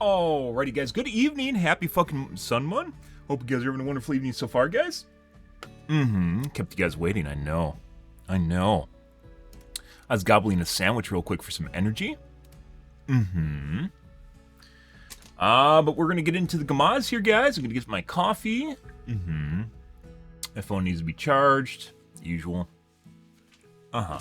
Alrighty, guys. Good evening. Happy fucking Sunmun. Hope you guys are having a wonderful evening so far, guys. Kept you guys waiting. I know. I was gobbling a sandwich real quick for some energy. But we're gonna get into the gamaz here, guys. I'm gonna get my coffee. My phone needs to be charged. Usual. Yeah.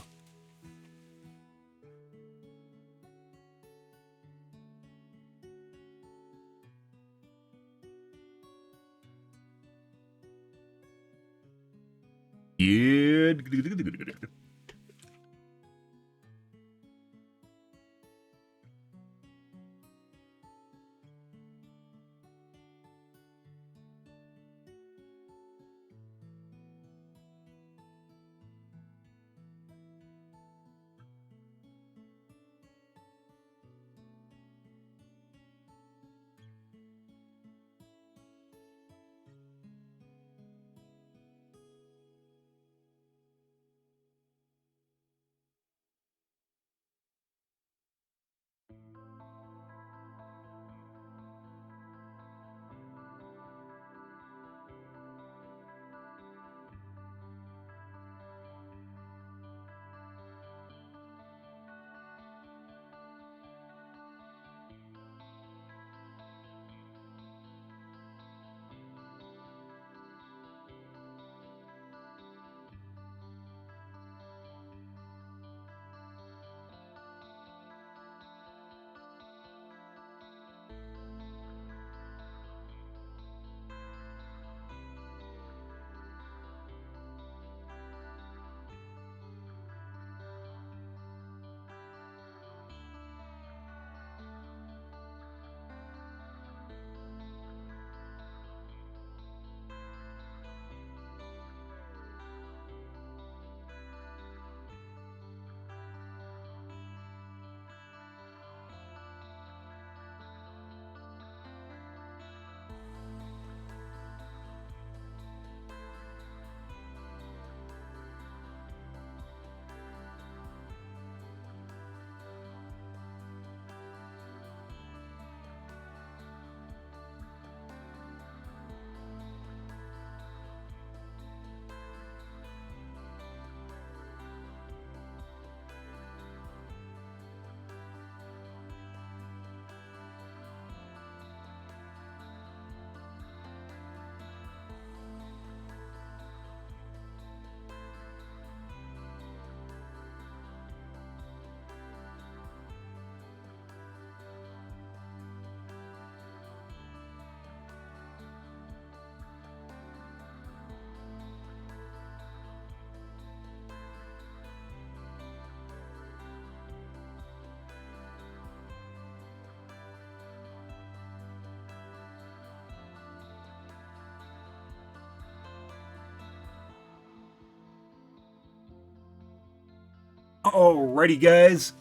Alrighty, guys.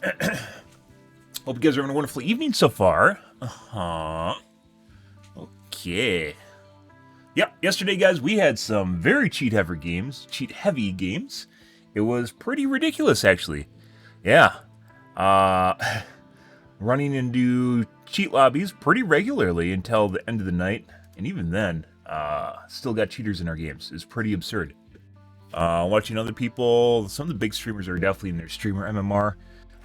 Hope you guys are having a wonderful evening so far. Okay. Yep, yesterday, guys, we had some very cheat-heavy games. It was pretty ridiculous, actually. Yeah. Running into cheat lobbies pretty regularly until the end of the night. And even then, still got cheaters in our games. It's pretty absurd. Watching other people, some of the big streamers are definitely in their streamer MMR.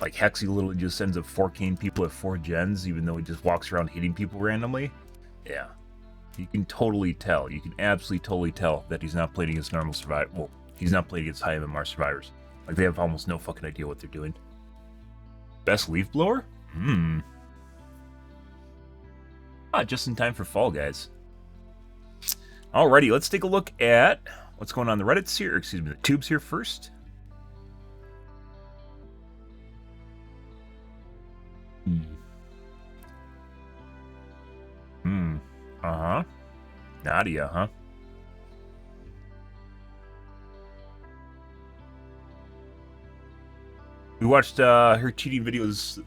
Like Hexy literally just ends up 4K'ing people at 4 gens, even though he just walks around hitting people randomly. Yeah. You can totally tell. You can absolutely totally tell that he's not playing against normal survivors. Well, he's not playing against high MMR survivors. Like, they have almost no fucking idea what they're doing. Best leaf blower? Just in time for fall, guys. Alrighty, let's take a look at what's going on in the Reddits here, excuse me, the tubes here first. Nadia, huh? We watched her cheating videos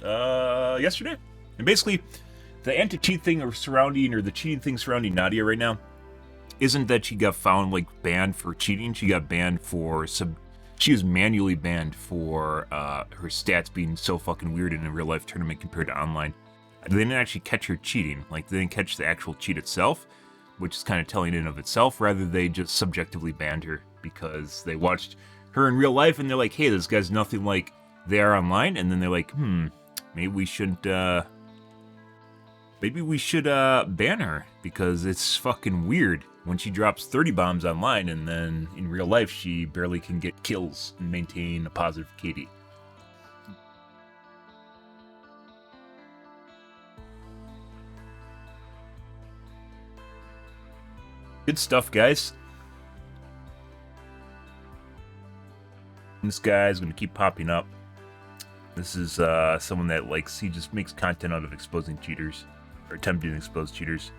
yesterday. And basically, the anti-cheat thing surrounding, or the cheating thing surrounding Nadia right now, isn't that she got found, like, banned for cheating. She got banned for she was manually banned for her stats being so fucking weird in a real life tournament compared to online. They didn't actually catch her cheating. Like, they didn't catch the actual cheat itself, which is kind of telling in of itself. Rather, they just subjectively banned her because they watched her in real life and they're like, hey, this guy's nothing like they are online. And then they're like, maybe we shouldn't, maybe we should ban her because it's fucking weird when she drops 30 bombs online and then in real life she barely can get kills and maintain a positive KD. Good stuff, guys. This guy's going to keep popping up. This is someone that likes, he just makes content out of exposing cheaters, or attempting to expose cheaters.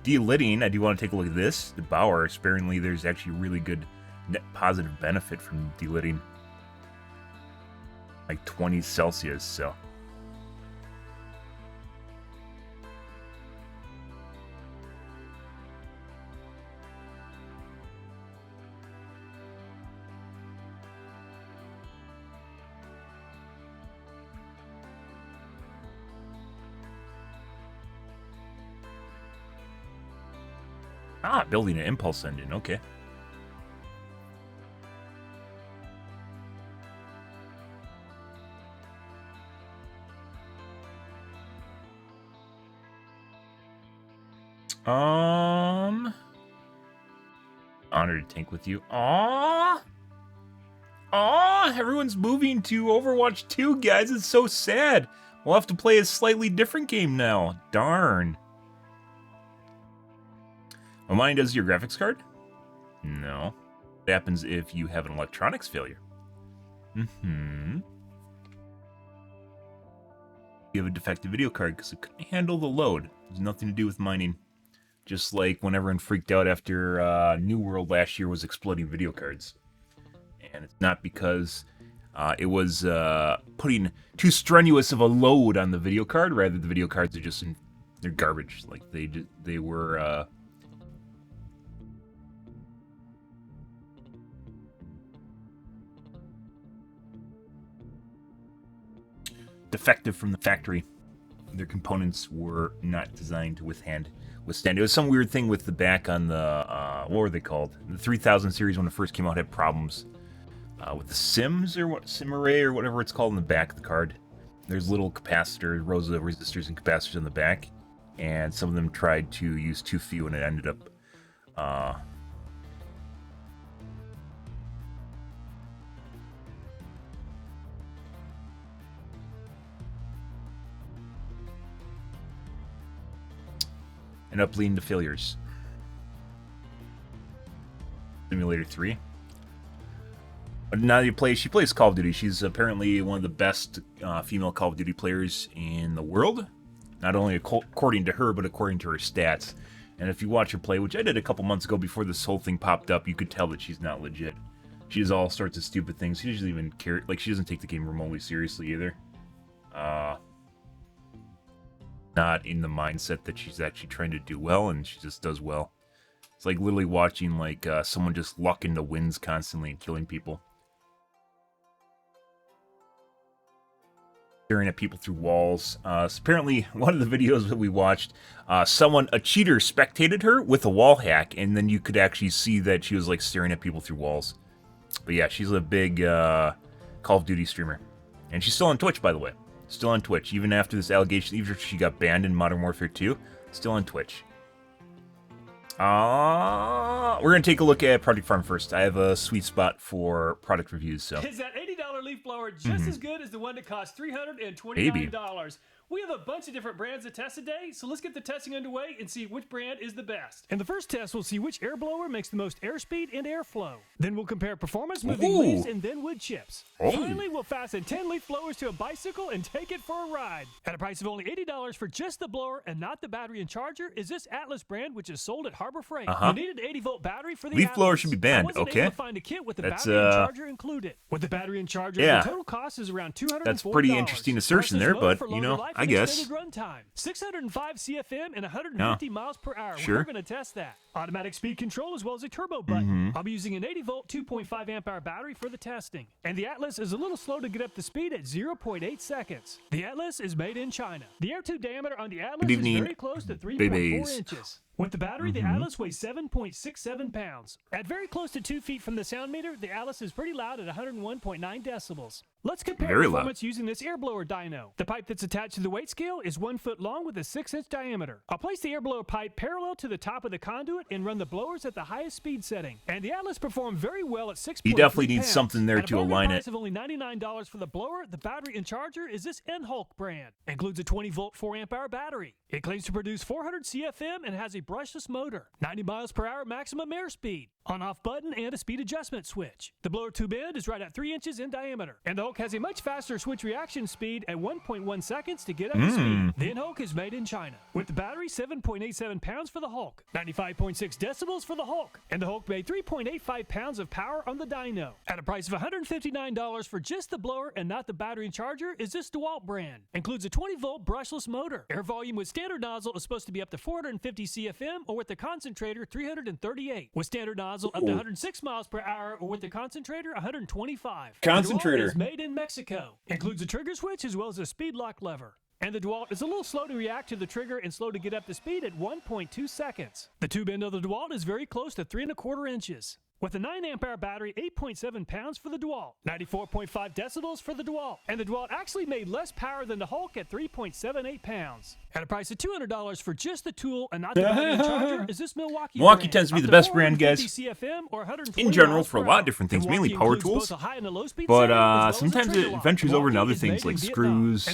Delitting, I do want to take a look at this. The Bauer, apparently there's actually really good net positive benefit from delitting. Like 20 Celsius, so. Building an impulse engine, okay. Honored to tank with you. Everyone's moving to Overwatch 2, guys. It's so sad. We'll have to play a slightly different game now. Darn. Well, mine does your graphics card? No. What happens if you have an electronics failure? You have a defective video card because it couldn't handle the load. There's nothing to do with mining. Just like when everyone freaked out after New World last year was exploding video cards. And it's not because it was putting too strenuous of a load on the video card. Rather, the video cards are just they're garbage. Like they were defective from the factory. Their components were not designed to withstand. It was some weird thing with the back on the what were they called? The 3000 series when it first came out had problems with the sims or what sim array or whatever it's called in the back of the card. There's little capacitors, rows of resistors and capacitors on the back, and some of them tried to use too few and it ended up leading to failures. Simulator 3. But now she plays Call of Duty. She's apparently one of the best female Call of Duty players in the world. Not only according to her, but according to her stats. And if you watch her play, which I did a couple months ago before this whole thing popped up, you could tell that she's not legit. She does all sorts of stupid things. She doesn't even care. Like, she doesn't take the game remotely seriously either. Not in the mindset that she's actually trying to do well, and she just does well. It's like literally watching like someone just luck into wins constantly and killing people. Staring at people through walls. So apparently, one of the videos that we watched, a cheater spectated her with a wall hack, and then you could actually see that she was like staring at people through walls. But yeah, she's a big Call of Duty streamer. And she's still on Twitch, by the way. Still on Twitch, even after this allegation, even if she got banned in Modern Warfare 2, still on Twitch. We're going to take a look at Product Farm first. I have a sweet spot for product reviews, so. Is that $80 leaf blower just as good as the one that costs $329? We have a bunch of different brands to test today, so let's get the testing underway and see which brand is the best. In the first test, we'll see which air blower makes the most airspeed and airflow. Then we'll compare performance moving leaves and then wood chips. Finally, we'll fasten 10 leaf blowers to a bicycle and take it for a ride. At a price of only $80 for just the blower and not the battery and charger is this Atlas brand, which is sold at Harbor Freight. You needed an 80-volt battery for the leaf Atlas. blower should be banned. I wasn't able to find a kit with the battery and charger included. With the battery and charger, the total cost is around $240. That's pretty interesting assertion there, but you know, I guess. Extended runtime, 605 CFM and 150 miles per hour. Sure. We're going to test that. Automatic speed control as well as a turbo button. I'll be using an 80-volt, 2.5 amp hour battery for the testing. And the Atlas is a little slow to get up to speed at 0.8 seconds. The Atlas is made in China. The air tube diameter on the Atlas is very close to 3.4 inches. With the battery, the Atlas weighs 7.67 pounds. At very close to 2 feet from the sound meter, the Atlas is pretty loud at 101.9 decibels. Let's compare performance using this air blower dyno. The pipe that's attached to the weight scale is 1 foot long with a 6-inch diameter. I'll place the air blower pipe parallel to the top of the conduit and run the blowers at the highest speed setting. And the Atlas performed very well at 6.3 He definitely needs pounds. something there to align it. At a price of only $99 for the blower, the battery and charger is this N-Hulk brand. It includes a 20-volt, 4 amp hour battery. It claims to produce 400 CFM and has a brushless motor. 90 miles per hour maximum airspeed. On-off button and a speed adjustment switch. The blower tube end is right at 3 inches in diameter. And the Hulk has a much faster switch reaction speed at 1.1 seconds to get up to speed. The Hulk is made in China. With the battery, 7.87 pounds for the Hulk. 95.6 decibels for the Hulk. And the Hulk made 3.85 pounds of power on the dyno. At a price of $159 for just the blower and not the battery and charger is this DeWalt brand. Includes a 20-volt brushless motor. Air volume with standard nozzle is supposed to be up to 450 CFM or with the concentrator 338. With standard nozzle up to 106 miles per hour or with the concentrator 125. Concentrator. The DeWalt is made in Mexico. Includes a trigger switch as well as a speed lock lever. And the DeWalt is a little slow to react to the trigger and slow to get up to speed at 1.2 seconds. The tube end of the DeWalt is very close to 3.25 inches. With a 9 amp hour battery, 8.7 pounds for the DeWalt, 94.5 decibels for the DeWalt, and the DeWalt actually made less power than the Hulk at 3.78 pounds. At a price of $200 for just the tool and not the battery and charger is this Milwaukee brand. Tends to be the best brand, guys. CFM or in general, for a lot of different things, mainly power tools. But sometimes it ventures over into other things like screws,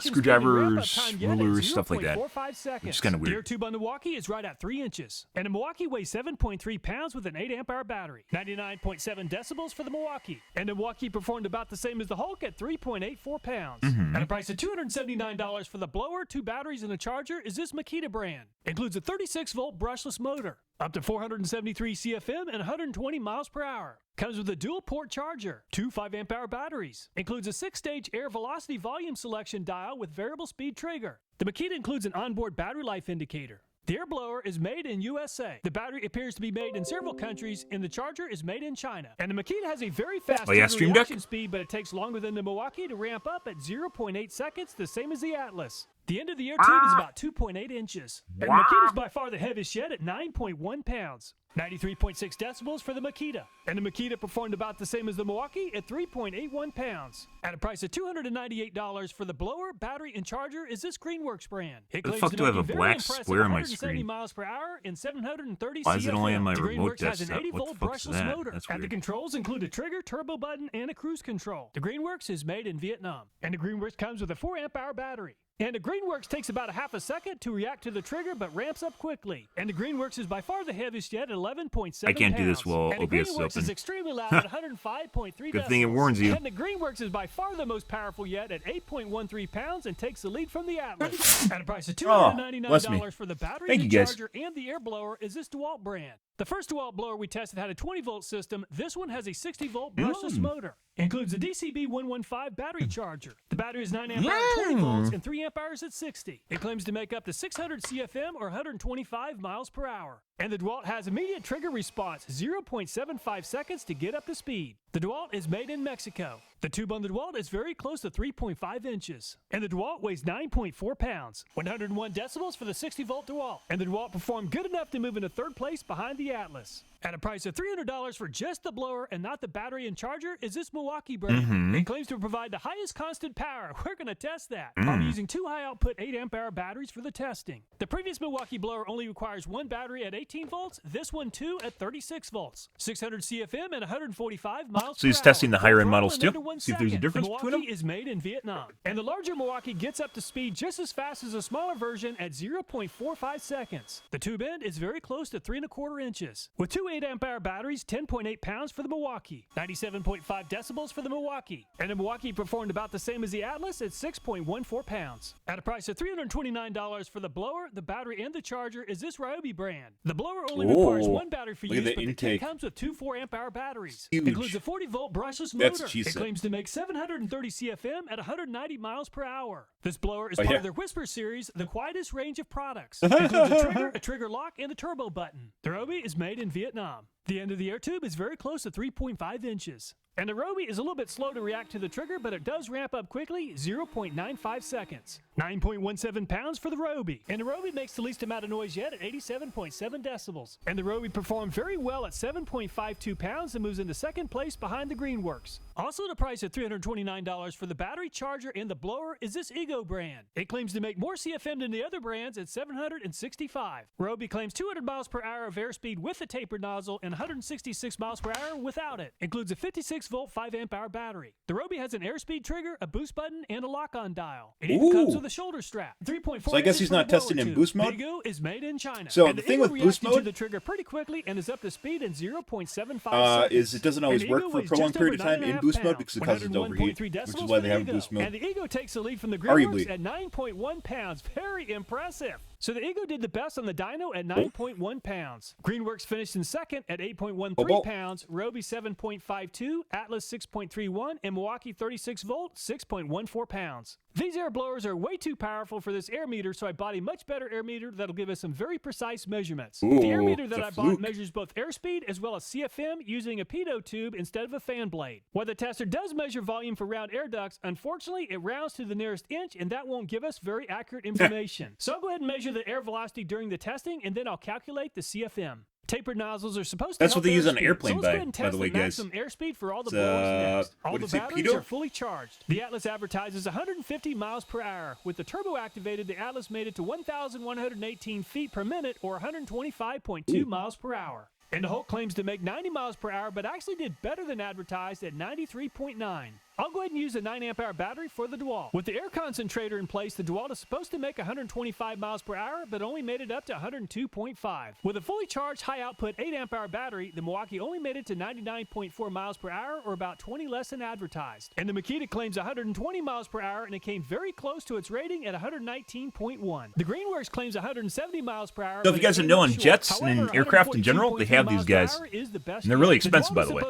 screwdrivers, rulers, stuff like that. Which is kind of weird. The air tube on the Milwaukee is right at 3 inches. And the Milwaukee weighs 7.3 pounds with an 8 amp hour battery. 99.7 decibels for the Milwaukee. And the Milwaukee performed about the same as the Hulk at 3.84 pounds. At a price of $279 for the blower, 2 batteries, and a charger is this Makita brand. Includes a 36-volt brushless motor. Up to 473 CFM and 120 miles per hour. Comes with a dual port charger, 2 5 amp hour batteries. Includes a 6-stage air velocity volume selection dial with variable speed trigger. The Makita includes an onboard battery life indicator. The air blower is made in USA. The battery appears to be made in several countries, and the charger is made in China. And the Makita has a very fast reaction speed, but it takes longer than the Milwaukee to ramp up at 0.8 seconds, the same as the Atlas. The end of the air tube is about 2.8 inches. And the Makita is by far the heaviest yet at 9.1 pounds. 93.6 decibels for the Makita. And the Makita performed about the same as the Milwaukee at 3.81 pounds. At a price of $298 for the blower, battery, and charger is this Greenworks brand. It claims the fuck do I have a black square on my 170 screen? miles per hour and 730 Why is it only on my the remote Greenworks has an desktop? 80-volt brushless motor. And the controls include a trigger, turbo button, and a cruise control. The Greenworks is made in Vietnam. And the Greenworks comes with a 4 amp hour battery. And the Greenworks takes about a half a second to react to the trigger, but ramps up quickly. And the Greenworks is by far the heaviest yet at 11.7 pounds. I can't do this while and OBS is the Greenworks open. is extremely loud at 105.3 decibels. Good thing it warns you. And the Greenworks is by far the most powerful yet at 8.13 pounds and takes the lead from the Atlas. At a price of $299 for the battery, the charger, and the air blower is this DeWalt brand. The first DeWalt blower we tested had a 20-volt system. This one has a 60-volt brushless motor. Includes a DCB 115 battery charger. The battery is 9 amp hours at 20 volts and 3 amp hours at 60. It claims to make up to 600 CFM or 125 miles per hour. And the DeWalt has immediate trigger response, 0.75 seconds to get up to speed. The DeWalt is made in Mexico. The tube on the DeWalt is very close to 3.5 inches. And the DeWalt weighs 9.4 pounds, 101 decibels for the 60-volt DeWalt. And the DeWalt performed good enough to move into 3rd place behind the Atlas. At a price of $300 for just the blower and not the battery and charger is this Milwaukee brand. It claims to provide the highest constant power. We're going to test that. I'll be using 2 high-output 8 amp hour batteries for the testing. The previous Milwaukee blower only requires 1 battery at 18 volts, this one 2 at 36 volts, 600 CFM and 145 miles So he's testing the higher-end models too? See if there's a difference between them? The Milwaukee is made in Vietnam. And the larger Milwaukee gets up to speed just as fast as a smaller version at 0.45 seconds. The tube end is very close to 3.25 inches. With 2 two 8-amp-hour batteries, 10.8 pounds for the Milwaukee, 97.5 decibels for the Milwaukee, and the Milwaukee performed about the same as the Atlas at 6.14 pounds. At a price of $329 for the blower, the battery, and the charger is this Ryobi brand. The blower only requires one battery for use, but the kit comes with two 4-amp-hour batteries. Huge. Includes a 40-volt brushless motor. It claims to make 730 CFM at 190 miles per hour. This blower is part of their Whisper series, the quietest range of products. It includes a trigger lock, and a turbo button. The Ryobi is made in Vietnam. The end of the air tube is very close to 3.5 inches. And the Ryobi is a little bit slow to react to the trigger, but it does ramp up quickly, 0.95 seconds. 9.17 pounds for the Ryobi. And the Ryobi makes the least amount of noise yet at 87.7 decibels. And the Ryobi performed very well at 7.52 pounds and moves into second place behind the Greenworks. Also, the price of $329 for the battery, charger, and the blower is this Ego brand. It claims to make more CFM than the other brands at 765. Ryobi claims 200 miles per hour of airspeed with the tapered nozzle and 166 miles per hour without it. Includes a 56-volt 5-amp-hour battery. The Ryobi has an airspeed trigger, a boost button, and a lock-on dial. It even comes with a shoulder strap. 3.4. So I guess he's not tested in boost mode. The Ego is made in China. So and the thing with boost mode, the trigger pretty quickly and is up to speed in 0.75 is it doesn't always work for a prolonged period of time in boost mode because it causes it to overheat, which is why they have boost mode. And the Ego takes the lead from the Greenworks at 9.1 pounds. Very impressive. So the Ego did the best on the dyno at 9.1 pounds. Greenworks finished in second at 8.13 pounds, Ryobi 7.52, Atlas 6.31, and Milwaukee 36 volt 6.14 pounds. These air blowers are way too powerful for this air meter, so I bought a much better air meter that'll give us some very precise measurements. The air meter that I bought measures both airspeed as well as CFM using a pitot tube instead of a fan blade. While the tester does measure volume for round air ducts, unfortunately it rounds to the nearest inch and that won't give us very accurate information. So I'll go ahead and measure the air velocity during the testing and then I'll calculate the CFM. Tapered nozzles are supposed to That's help what they use on an airspeed. airplane, So by the way, guys. Airspeed for all the blowers next. All what the is it, batteries pitot? are fully charged. The Atlas advertises 150 miles per hour. With the turbo activated, the Atlas made it to 1,118 feet per minute or 125.2 miles per hour. And the Hulk claims to make 90 miles per hour, but actually did better than advertised at 93.9. I'll go ahead and use a 9-amp-hour battery for the DeWalt. With the air concentrator in place, the DeWalt is supposed to make 125 miles per hour, but only made it up to 102.5. With a fully charged high-output 8-amp-hour battery, the Milwaukee only made it to 99.4 miles per hour, or about 20 less than advertised. And the Makita claims 120 miles per hour, and it came very close to its rating at 119.1. The Greenworks claims 170 miles per hour. So if you guys don't know, on jets and in aircraft in general, they have these guys. And they're really expensive, by the way.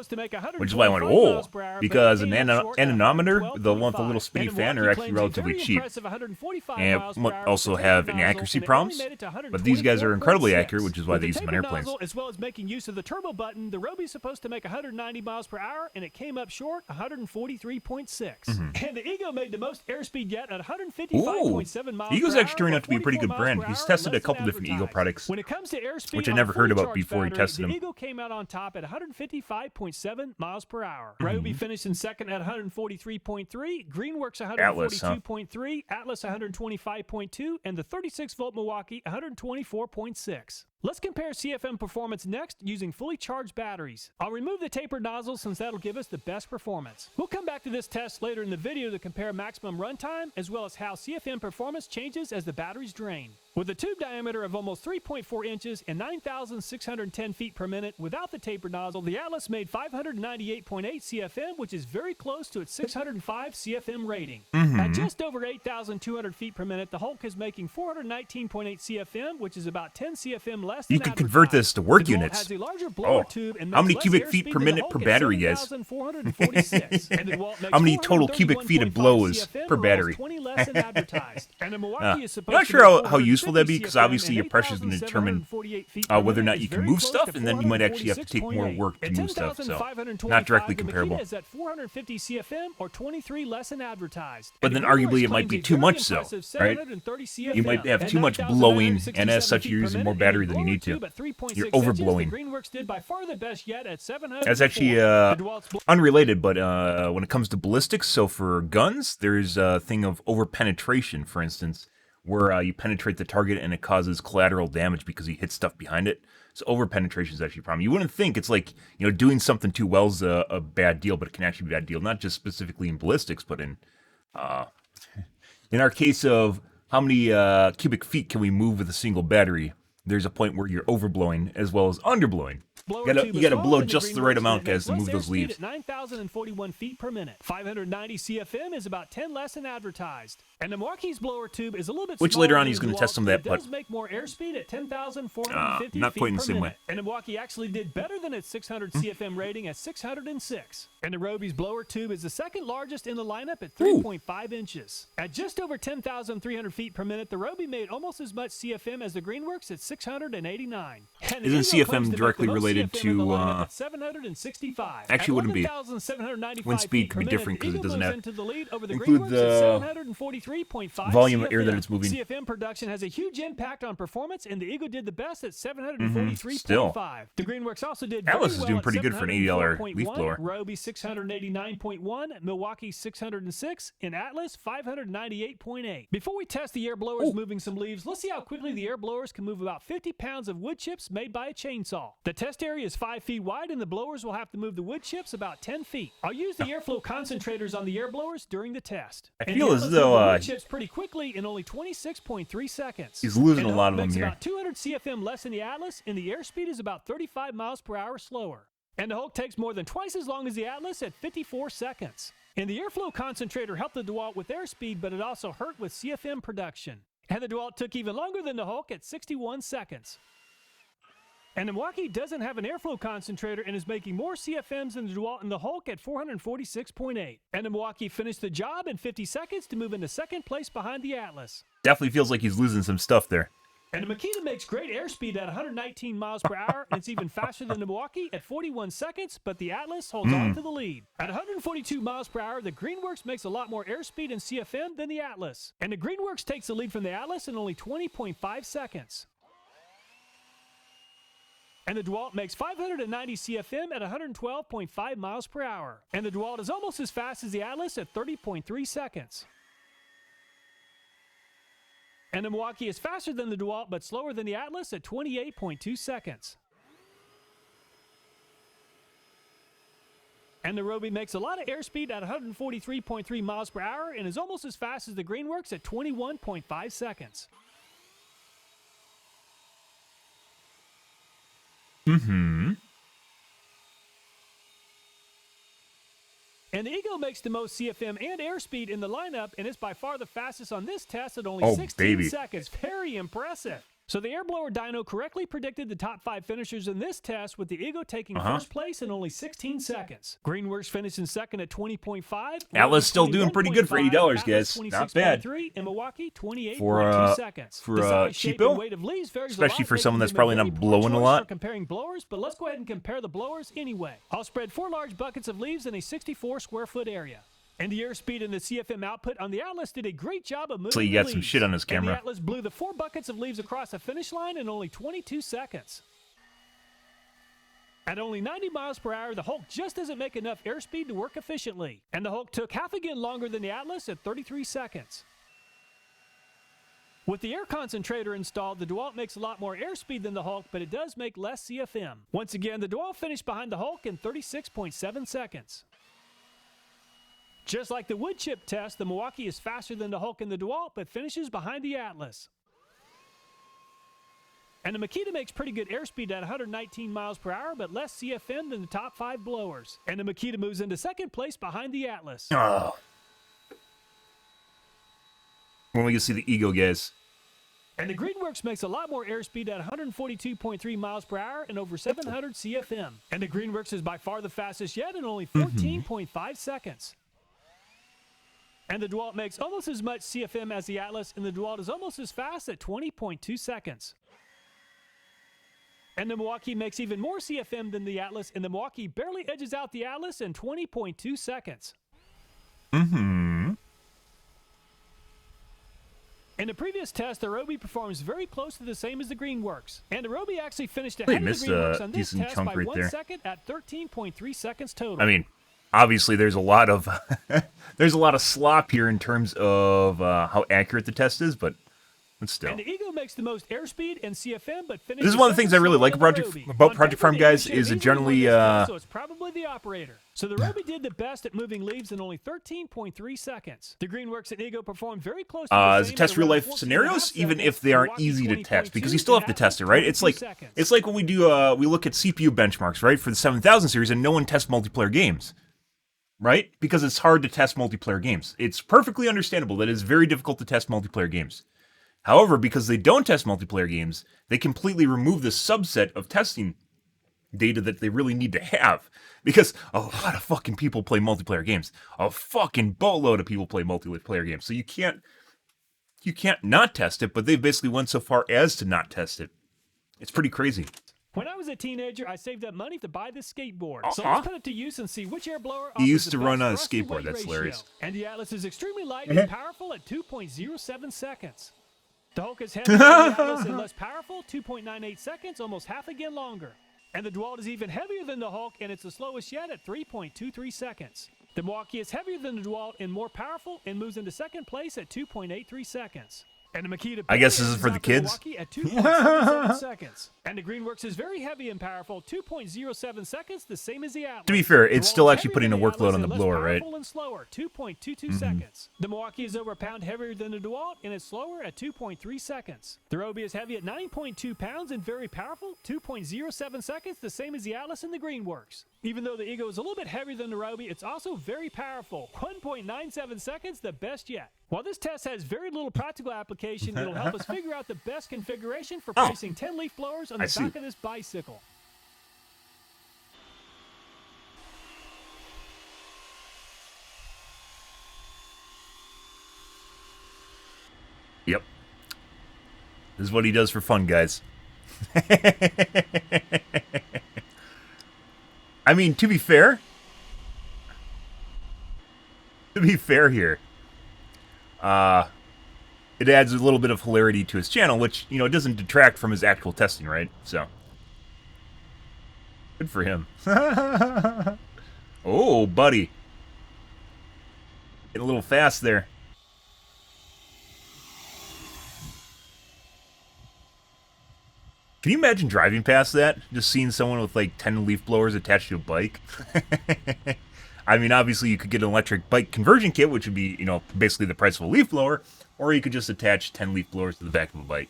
Which is why I went, oh, because an anemometer, the one with the little spinny fan, are actually relatively cheap. And also have inaccuracy problems, but these guys are incredibly accurate, which is why they use them on airplanes. As well as making use of the turbo button, the Ryobi is supposed to make 190 miles per hour, and it came up short, 143.6. And the Ego made the most airspeed yet at 155.7 miles Ego's per actually hour, turning out to be a pretty good 44 brand. miles per He's hour, tested a less couple than different Ego advertised. products, When it comes to airspeed, which I never heard about fully before he charged tested battery, them. The Ego came out on top at 155.7 miles per hour. Ryobi finished in second at 143.3, Greenworks 142.3, Atlas 125.2, and the 36-volt Milwaukee 124.6. Let's compare CFM performance next using fully charged batteries. I'll remove the tapered nozzle since that'll give us the best performance. We'll come back to this test later in the video to compare maximum runtime as well as how CFM performance changes as the batteries drain. With a tube diameter of almost 3.4 inches and 9,610 feet per minute without the tapered nozzle, the Atlas made 598.8 CFM, which is very close to its 605 CFM rating. At just over 8,200 feet per minute, the Hulk is making 419.8 CFM, which is about 10 CFM less than You could convert this to work units. Has a larger blower tube and how many makes cubic less feet airspeed per than the minute Hulk per at battery, guys? 7,446. And the DeWalt makes How many total cubic feet of blow is 431.5 per CFM, battery? 20 less than advertised. And the Milwaukee is supposed I'm not to sure make how useful that'd be, because 450 obviously your pressure is going to determine 748 feet per whether or not minute you is can very move close stuff, to and then you might actually have to take more 446.8. work to At move stuff. So 10,525, not directly the Makita comparable. is at 450 CFM or 23 less than advertised. But And then the arguably it Greenworks might be claims a too very much, though, impressive right? 730 CFM. You might have At too much blowing, and as such you're using more 9,967 battery than you need feet to. per minute, and a blower tube You're at 3.6 inches. overblowing. The Greenworks did by far the best yet at 704. That's actually The DeWalt's unrelated, but when it comes to ballistics, so for guns, there's a thing of over-penetration, for instance, where you penetrate the target and it causes collateral damage because you hit stuff behind it. So over-penetration is actually a problem. You wouldn't think it's like, doing something too well is a bad deal, but it can actually be a bad deal, not just specifically in ballistics, but in our case of how many cubic feet can we move with a single battery. there's a point where you're overblowing as well as underblowing. Blower You gotta blow just the right amount, guys, to move those leaves. At 9,041 feet per minute. 590 CFM is about 10 less than advertised. And the Milwaukee's blower tube is a little bit Which smaller later on than he's the going to test some of that, It does make more airspeed at 10,450 not feet quite in per the same minute. way. And the Milwaukee actually did better than its 600 CFM rating at 606. And the Roby's blower tube is the second largest in the lineup at 3.5 inches. At just over 10,300 feet per minute, the Roby made almost as much CFM as the Greenworks at 689. And the Isn't Eagle claims CFM to directly make the most related CFM in the to, lineup at 765. actually wouldn't be. 11,795 Wind speed feet could be per minute, different because the it Eagle doesn't moves have into the lead over the include Greenworks the at 743.5 volume of CFM. air that it's moving. CFM production has a huge impact on performance, and the Eagle did the best at 743.5. Still. The Greenworks also did Atlas very is well doing at pretty good for an $80 leaf 704.1, blower. Roby 689.1, Milwaukee 606, and Atlas 598.8. Before we test the air blowers moving some leaves, let's see how quickly the air blowers can move about 50 pounds of wood chips made by a chainsaw. The test area is 5 feet wide, and the blowers will have to move the wood chips about 10 feet. I'll use the airflow concentrators on the air blowers during the test. I feel as though wood chips pretty quickly in only 26.3 seconds. he's losing And a lot of them makes here. about 200 CFM less than the Atlas, and the airspeed is about 35 miles per hour slower. And the Hulk takes more than twice as long as the Atlas at 54 seconds. And the airflow concentrator helped the DeWalt with airspeed, but it also hurt with CFM production. And the DeWalt took even longer than the Hulk at 61 seconds. And the Milwaukee doesn't have an airflow concentrator and is making more CFMs than the DeWalt and the Hulk at 446.8. And the Milwaukee finished the job in 50 seconds to move into second place behind the Atlas. Definitely feels like he's losing some stuff there. And the Makita makes great airspeed at 119 miles per hour, and it's even faster than the Milwaukee at 41 seconds, but the Atlas holds on to the lead. At 142 miles per hour, the Greenworks makes a lot more airspeed in CFM than the Atlas. And the Greenworks takes the lead from the Atlas in only 20.5 seconds. And the DeWalt makes 590 CFM at 112.5 miles per hour. And the DeWalt is almost as fast as the Atlas at 30.3 seconds. And the Milwaukee is faster than the DeWalt but slower than the Atlas at 28.2 seconds. And the Roby makes a lot of airspeed at 143.3 miles per hour and is almost as fast as the Greenworks at 21.5 seconds. And the Eagle makes the most CFM and airspeed in the lineup, and it's by far the fastest on this test at only 16 seconds. Very impressive. So the airblower dyno correctly predicted the top 5 finishers in this test, with the Eagle taking first place in only 16 seconds. Greenworks finished in second at 20.5. Atlas still doing pretty good for $80, guys. Not bad. And Milwaukee 28.2 For seconds. for The size, shape, cheapo, and weight of leaves varies especially a lot, for someone making that's them probably very not poor blowing a choice lot. for comparing blowers, but let's go ahead and compare the blowers anyway. I'll spread 4 large buckets of leaves in a 64 square foot area. And the airspeed and the CFM output on the Atlas did a great job of moving So you the got some leaves. shit on his And camera. the Atlas blew the 4 buckets of leaves across the finish line in only 22 seconds. At only 90 miles per hour, the Hulk just doesn't make enough airspeed to work efficiently. And the Hulk took half again longer than the Atlas at 33 seconds. With the air concentrator installed, the DeWalt makes a lot more airspeed than the Hulk, but it does make less CFM. Once again, the DeWalt finished behind the Hulk in 36.7 seconds. Just like the wood chip test, the Milwaukee is faster than the Hulk and the DeWalt, but finishes behind the Atlas. And the Makita makes pretty good airspeed at 119 miles per hour, but less CFM than the top 5 blowers. And the Makita moves into second place behind the Atlas. When we can see the Eagle, guys. And the Greenworks makes a lot more airspeed at 142.3 miles per hour and over 700 CFM. And the Greenworks is by far the fastest yet in only 14.5 seconds. And the DeWalt makes almost as much CFM as the Atlas, and the DeWalt is almost as fast at 20.2 seconds. And the Milwaukee makes even more CFM than the Atlas, and the Milwaukee barely edges out the Atlas in 20.2 seconds. In the previous test, the Roby performs very close to the same as the Greenworks. And the Roby actually finished ahead of the Greenworks on this test by 1 second at 13.3 seconds total. I mean, obviously there's a lot of there's a lot of slop here in terms of how accurate the test is, but But still. And the Ego makes the most airspeed and CFM, but finishes. This is one of the things I really like about Project Farm, guys, is it generally so it's probably the operator. So the Roby did the best at moving leaves in only 13.3 seconds. The Greenworks and Ego performed very close to the as a test real life scenarios, even if they aren't easy to test, because you still have to test it, right? It's like when we do we look at CPU benchmarks, right, for the 7000 series, and no one tests multiplayer games. Right? Because it's hard to test multiplayer games. It's perfectly understandable that it's very difficult to test multiplayer games. However, because they don't test multiplayer games, they completely remove the subset of testing data that they really need to have. Because a lot of fucking people play multiplayer games. A fucking boatload of people play multiplayer games. So you can't not test it, but they've basically went so far as to not test it. It's pretty crazy. When I was a teenager, I saved up money to buy this skateboard. So let's put it to use and see which air blower You used to run on a skateboard. That's hilarious. And the Atlas is extremely light and powerful at 2.07 seconds. The Hulk is heavier than the Atlas and less powerful, 2.98 seconds, almost half again longer. And the DeWalt is even heavier than the Hulk, and it's the slowest yet at 3.23 seconds. The Milwaukee is heavier than the DeWalt and more powerful and moves into second place at 2.83 seconds. And the Makita, I guess this is for the kids. At 2.77 seconds. And the Greenworks is very heavy and powerful, 2.07 seconds, the same as the Atlas. To be fair, it's still actually putting a workload on the blower, right? And slower, 2.22 seconds. The Milwaukee is over a pound heavier than the DeWalt, and it's slower at 2.3 seconds. The Roby is heavy at 9.2 pounds and very powerful, 2.07 seconds, the same as the Atlas and the Greenworks. Even though the Ego is a little bit heavier than the Roby, it's also very powerful, 1.97 seconds, the best yet. While this test has very little practical application, it'll help us figure out the best configuration for placing 10 leaf blowers on the back of this bicycle. Yep. This is what he does for fun, guys. I mean, to be fair here, it adds a little bit of hilarity to his channel, which, you know, doesn't detract from his actual testing, right? So, good for him. Oh, buddy. Getting a little fast there. Can you imagine driving past that? Just seeing someone with like 10 leaf blowers attached to a bike? I mean, obviously you could get an electric bike conversion kit, which would be, you know, basically the price of a leaf blower, or you could just attach 10 leaf blowers to the back of a bike.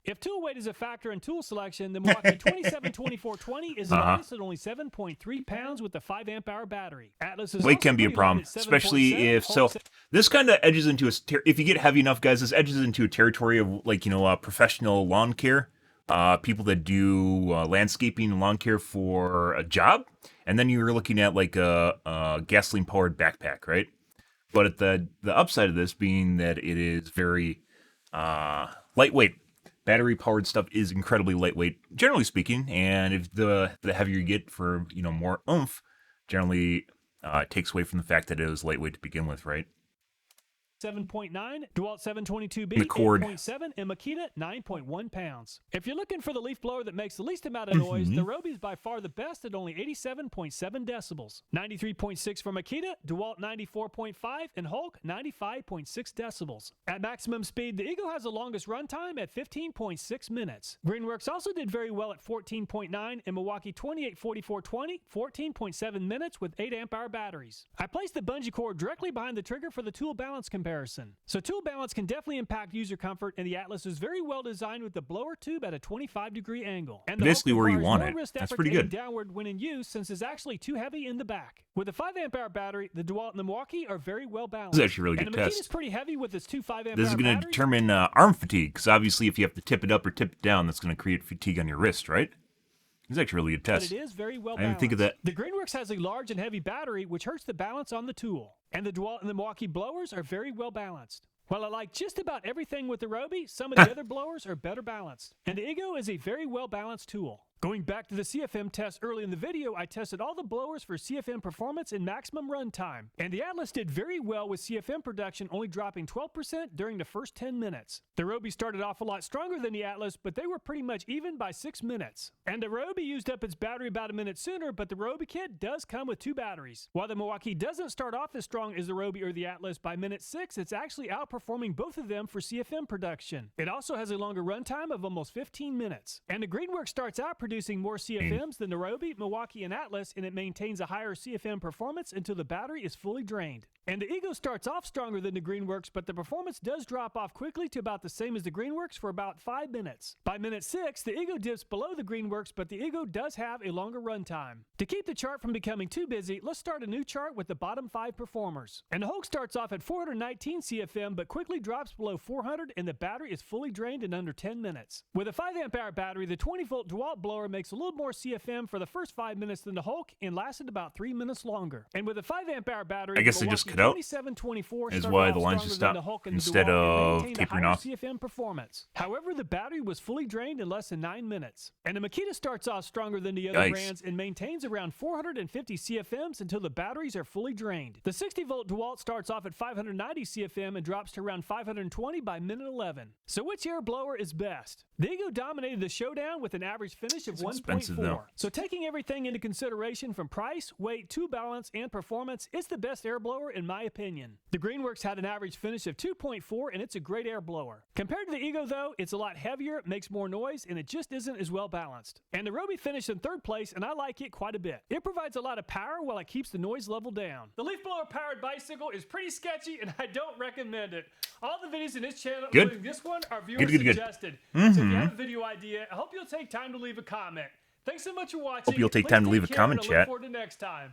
If tool weight is a factor in tool selection, the Milwaukee 272420 is lightest at only 7.3 pounds with a 5 amp hour battery. Atlas is weight can be a problem, especially if this kind of edges into a if you get heavy enough, guys. This edges into a territory of like, you know, professional lawn care, people that do landscaping and lawn care for a job, and then you're looking at like a gasoline powered backpack, right? But at the upside of this being that it is very lightweight. Battery-powered stuff is incredibly lightweight, generally speaking, and if the heavier you get for, you know, more oomph, generally takes away from the fact that it was lightweight to begin with, right? 7.9, DeWalt 722B, the cord. 8.7, and Makita 9.1 pounds. If you're looking for the leaf blower that makes the least amount of noise, the Roby is by far the best at only 87.7 decibels. 93.6 for Makita, DeWalt 94.5, and Hulk 95.6 decibels. At maximum speed, the Eagle has the longest runtime at 15.6 minutes. Greenworks also did very well at 14.9, and Milwaukee 284420, 14.7 minutes with 8 amp hour batteries. I placed the bungee cord directly behind the trigger for the tool balance comparison. So tool balance can definitely impact user comfort, and the Atlas is very well designed with the blower tube at a 25-degree angle. And basically where you want it. That's pretty good. Downward when in use, since it's actually too heavy in the back. With a 5 amp hour battery, the DeWalt and the Milwaukee are very well balanced. This is actually a really good and the test. Makita is pretty heavy with its 2 5 amp hour This is going to batteries. determine arm fatigue, because obviously if you have to tip it up or tip it down, that's going to create fatigue on your wrist, right? It's actually a really good test. But it is very well I didn't think of that. The Greenworks has a large and heavy battery, which hurts the balance on the tool. And the DeWalt and the Milwaukee blowers are very well balanced. While I like just about everything with the Roby, some of the other blowers are better balanced. And the Ego is a very well balanced tool. Going back to the CFM test early in the video, I tested all the blowers for CFM performance and maximum runtime. And the Atlas did very well with CFM production only dropping 12% during the first 10 minutes. The Ryobi started off a lot stronger than the Atlas, but they were pretty much even by 6 minutes. And the Ryobi used up its battery about a minute sooner, but the Ryobi kit does come with 2 batteries. While the Milwaukee doesn't start off as strong as the Ryobi or the Atlas, by minute 6 it's actually outperforming both of them for CFM production. It also has a longer runtime of almost 15 minutes. And the Greenworks starts out producing more CFMs than the Ryobi, Milwaukee, and Atlas, and it maintains a higher CFM performance until the battery is fully drained. And the Ego starts off stronger than the Greenworks, but the performance does drop off quickly to about the same as the Greenworks for about 5 minutes. By minute 6, the Ego dips below the Greenworks, but the Ego does have a longer runtime. To keep the chart from becoming too busy, let's start a new chart with the bottom 5 performers. And the Hulk starts off at 419 CFM, but quickly drops below 400, and the battery is fully drained in under 10 minutes. With a 5 amp hour battery, the 20-volt DeWalt blower makes a little more CFM for the first 5 minutes than the Hulk and lasted about 3 minutes longer. And with a 5 amp hour battery, I guess they just cut out. Is why the lines just stopped instead of tapering off. CFM performance. However, the battery was fully drained in less than 9 minutes. And the Makita starts off stronger than the other brands and maintains around 450 CFMs until the batteries are fully drained. The 60-volt DeWalt starts off at 590 CFM and drops to around 520 by minute 11. So which air blower is best? The Ego dominated the showdown with an average finish of 1.4. So taking everything into consideration from price, weight, tool balance, and performance, it's the best air blower in my opinion. The Greenworks had an average finish of 2.4 and it's a great air blower. Compared to the Ego though, it's a lot heavier, makes more noise, and it just isn't as well balanced. And the Ryobi finished in 3rd place and I like it quite a bit. It provides a lot of power while it keeps the noise level down. The leaf blower powered bicycle is pretty sketchy and I don't recommend it. All the videos in this channel, including this one, are viewer suggested. So if you have a video idea, I hope you'll take time to leave a comment. Thanks so much for watching. Hope you'll take time to leave a comment, chat. Look forward to next time.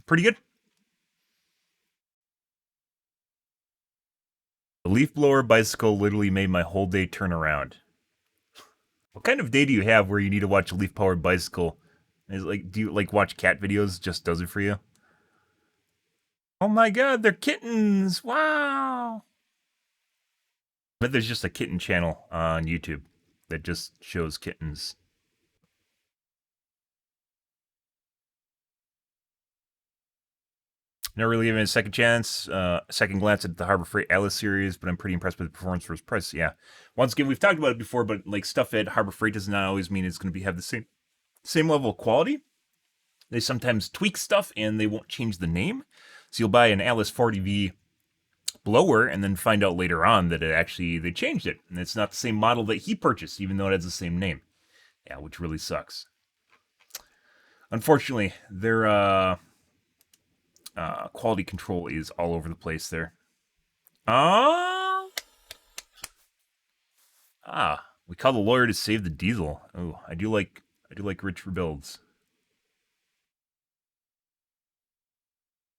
Pretty good. The leaf blower bicycle literally made my whole day turn around. What kind of day do you have where you need to watch a leaf powered bicycle? Is like, do you like watch cat videos? Just does it for you? Oh my god, they're kittens! Wow! But there's just a kitten channel on YouTube that just shows kittens. Never really given it a second chance, second glance at the Harbor Freight Atlas series, but I'm pretty impressed with the performance for its price. Yeah, once again, we've talked about it before, but like stuff at Harbor Freight does not always mean it's going to have the same level of quality. They sometimes tweak stuff and they won't change the name. So you'll buy an Atlas 40V blower and then find out later on that they changed it. And it's not the same model that he purchased, even though it has the same name. Yeah, which really sucks. Unfortunately, their quality control is all over the place there. We call the lawyer to save the diesel. Oh, I do like rich rebuilds.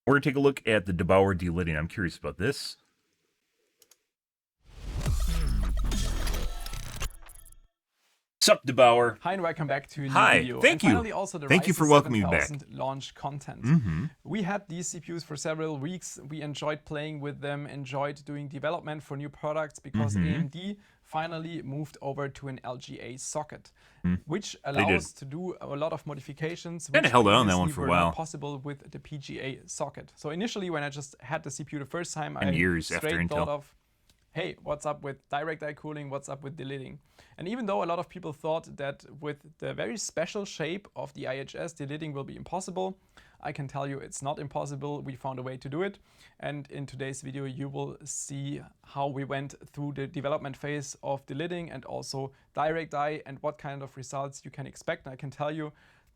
We're going to take a look at the DeBauer delidding. I'm curious about this. Sup, DeBauer? Hi and welcome back to a new video. Thank you. Finally, also the Thank you for welcoming me back. Launch content. We had these CPUs for several weeks. We enjoyed playing with them, enjoyed doing development for new products because AMD finally moved over to an LGA socket, which allows to do a lot of modifications. Kind of held on that one for a while. Not possible with the PGA socket. So initially, when I just had the CPU the first time, I straight thought of, hey, what's up with direct eye cooling? What's up with delidding? And even though a lot of people thought that with the very special shape of the IHS, delidding will be impossible, I can tell you it's not impossible. We found a way to do it. And in today's video, you will see how we went through the development phase of delidding and also direct eye and what kind of results you can expect. And I can tell you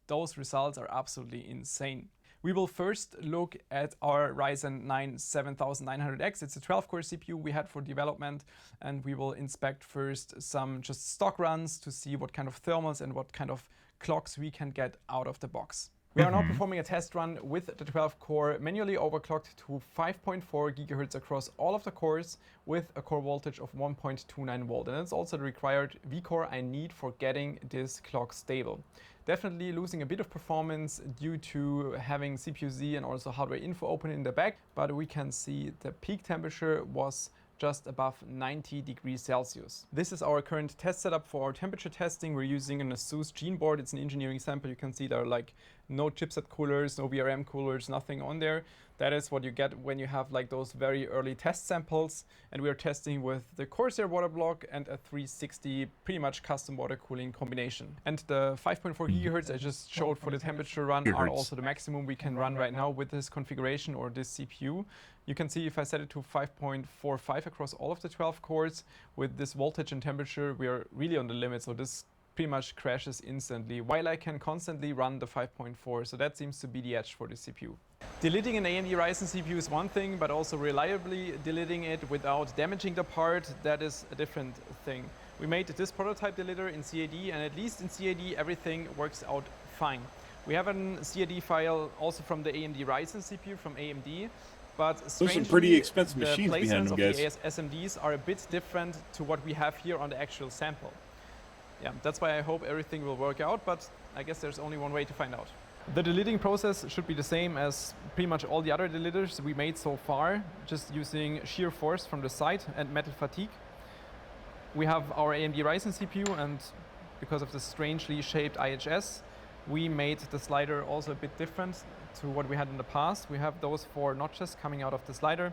those results are absolutely insane. We will first look at our Ryzen 9 7900X. It's a 12-core CPU we had for development, and we will inspect first some just stock runs to see what kind of thermals and what kind of clocks we can get out of the box. We are now performing a test run with the 12-core manually overclocked to 5.4 GHz across all of the cores with a core voltage of 1.29 volt. And it's also the required V-core I need for getting this clock stable. Definitely losing a bit of performance due to having CPU-Z and also hardware info open in the back, but we can see the peak temperature was just above 90 degrees Celsius. This is our current test setup for our temperature testing. We're using an ASUS Gene board. It's an engineering sample. You can see there are like no chipset coolers, no VRM coolers, nothing on there. That is what you get when you have like those very early test samples. And we are testing with the Corsair water block and a 360 pretty much custom water cooling combination. And the 5.4 gigahertz I just showed for the temperature run are also the maximum we can run right now with this configuration or this CPU. You can see if I set it to 5.45 across all of the 12 cores, with this voltage and temperature, we are really on the limit. So this pretty much crashes instantly, while I can constantly run the 5.4. So that seems to be the edge for the CPU. Deleting an AMD Ryzen CPU is one thing, but also reliably deleting it without damaging the part, that is a different thing. We made this prototype deleter in CAD, and at least in CAD everything works out fine. We have a CAD file also from the AMD Ryzen CPU from AMD, but strangely, those are pretty expensive the machines behind them, placements guys. of the SMDs are a bit different to what we have here on the actual sample. Yeah, that's why I hope everything will work out, but I guess there's only one way to find out. The deleting process should be the same as pretty much all the other deleters we made so far, just using shear force from the side and metal fatigue. We have our AMD Ryzen CPU, and because of the strangely shaped IHS, we made the slider also a bit different to what we had in the past. We have those 4 notches coming out of the slider.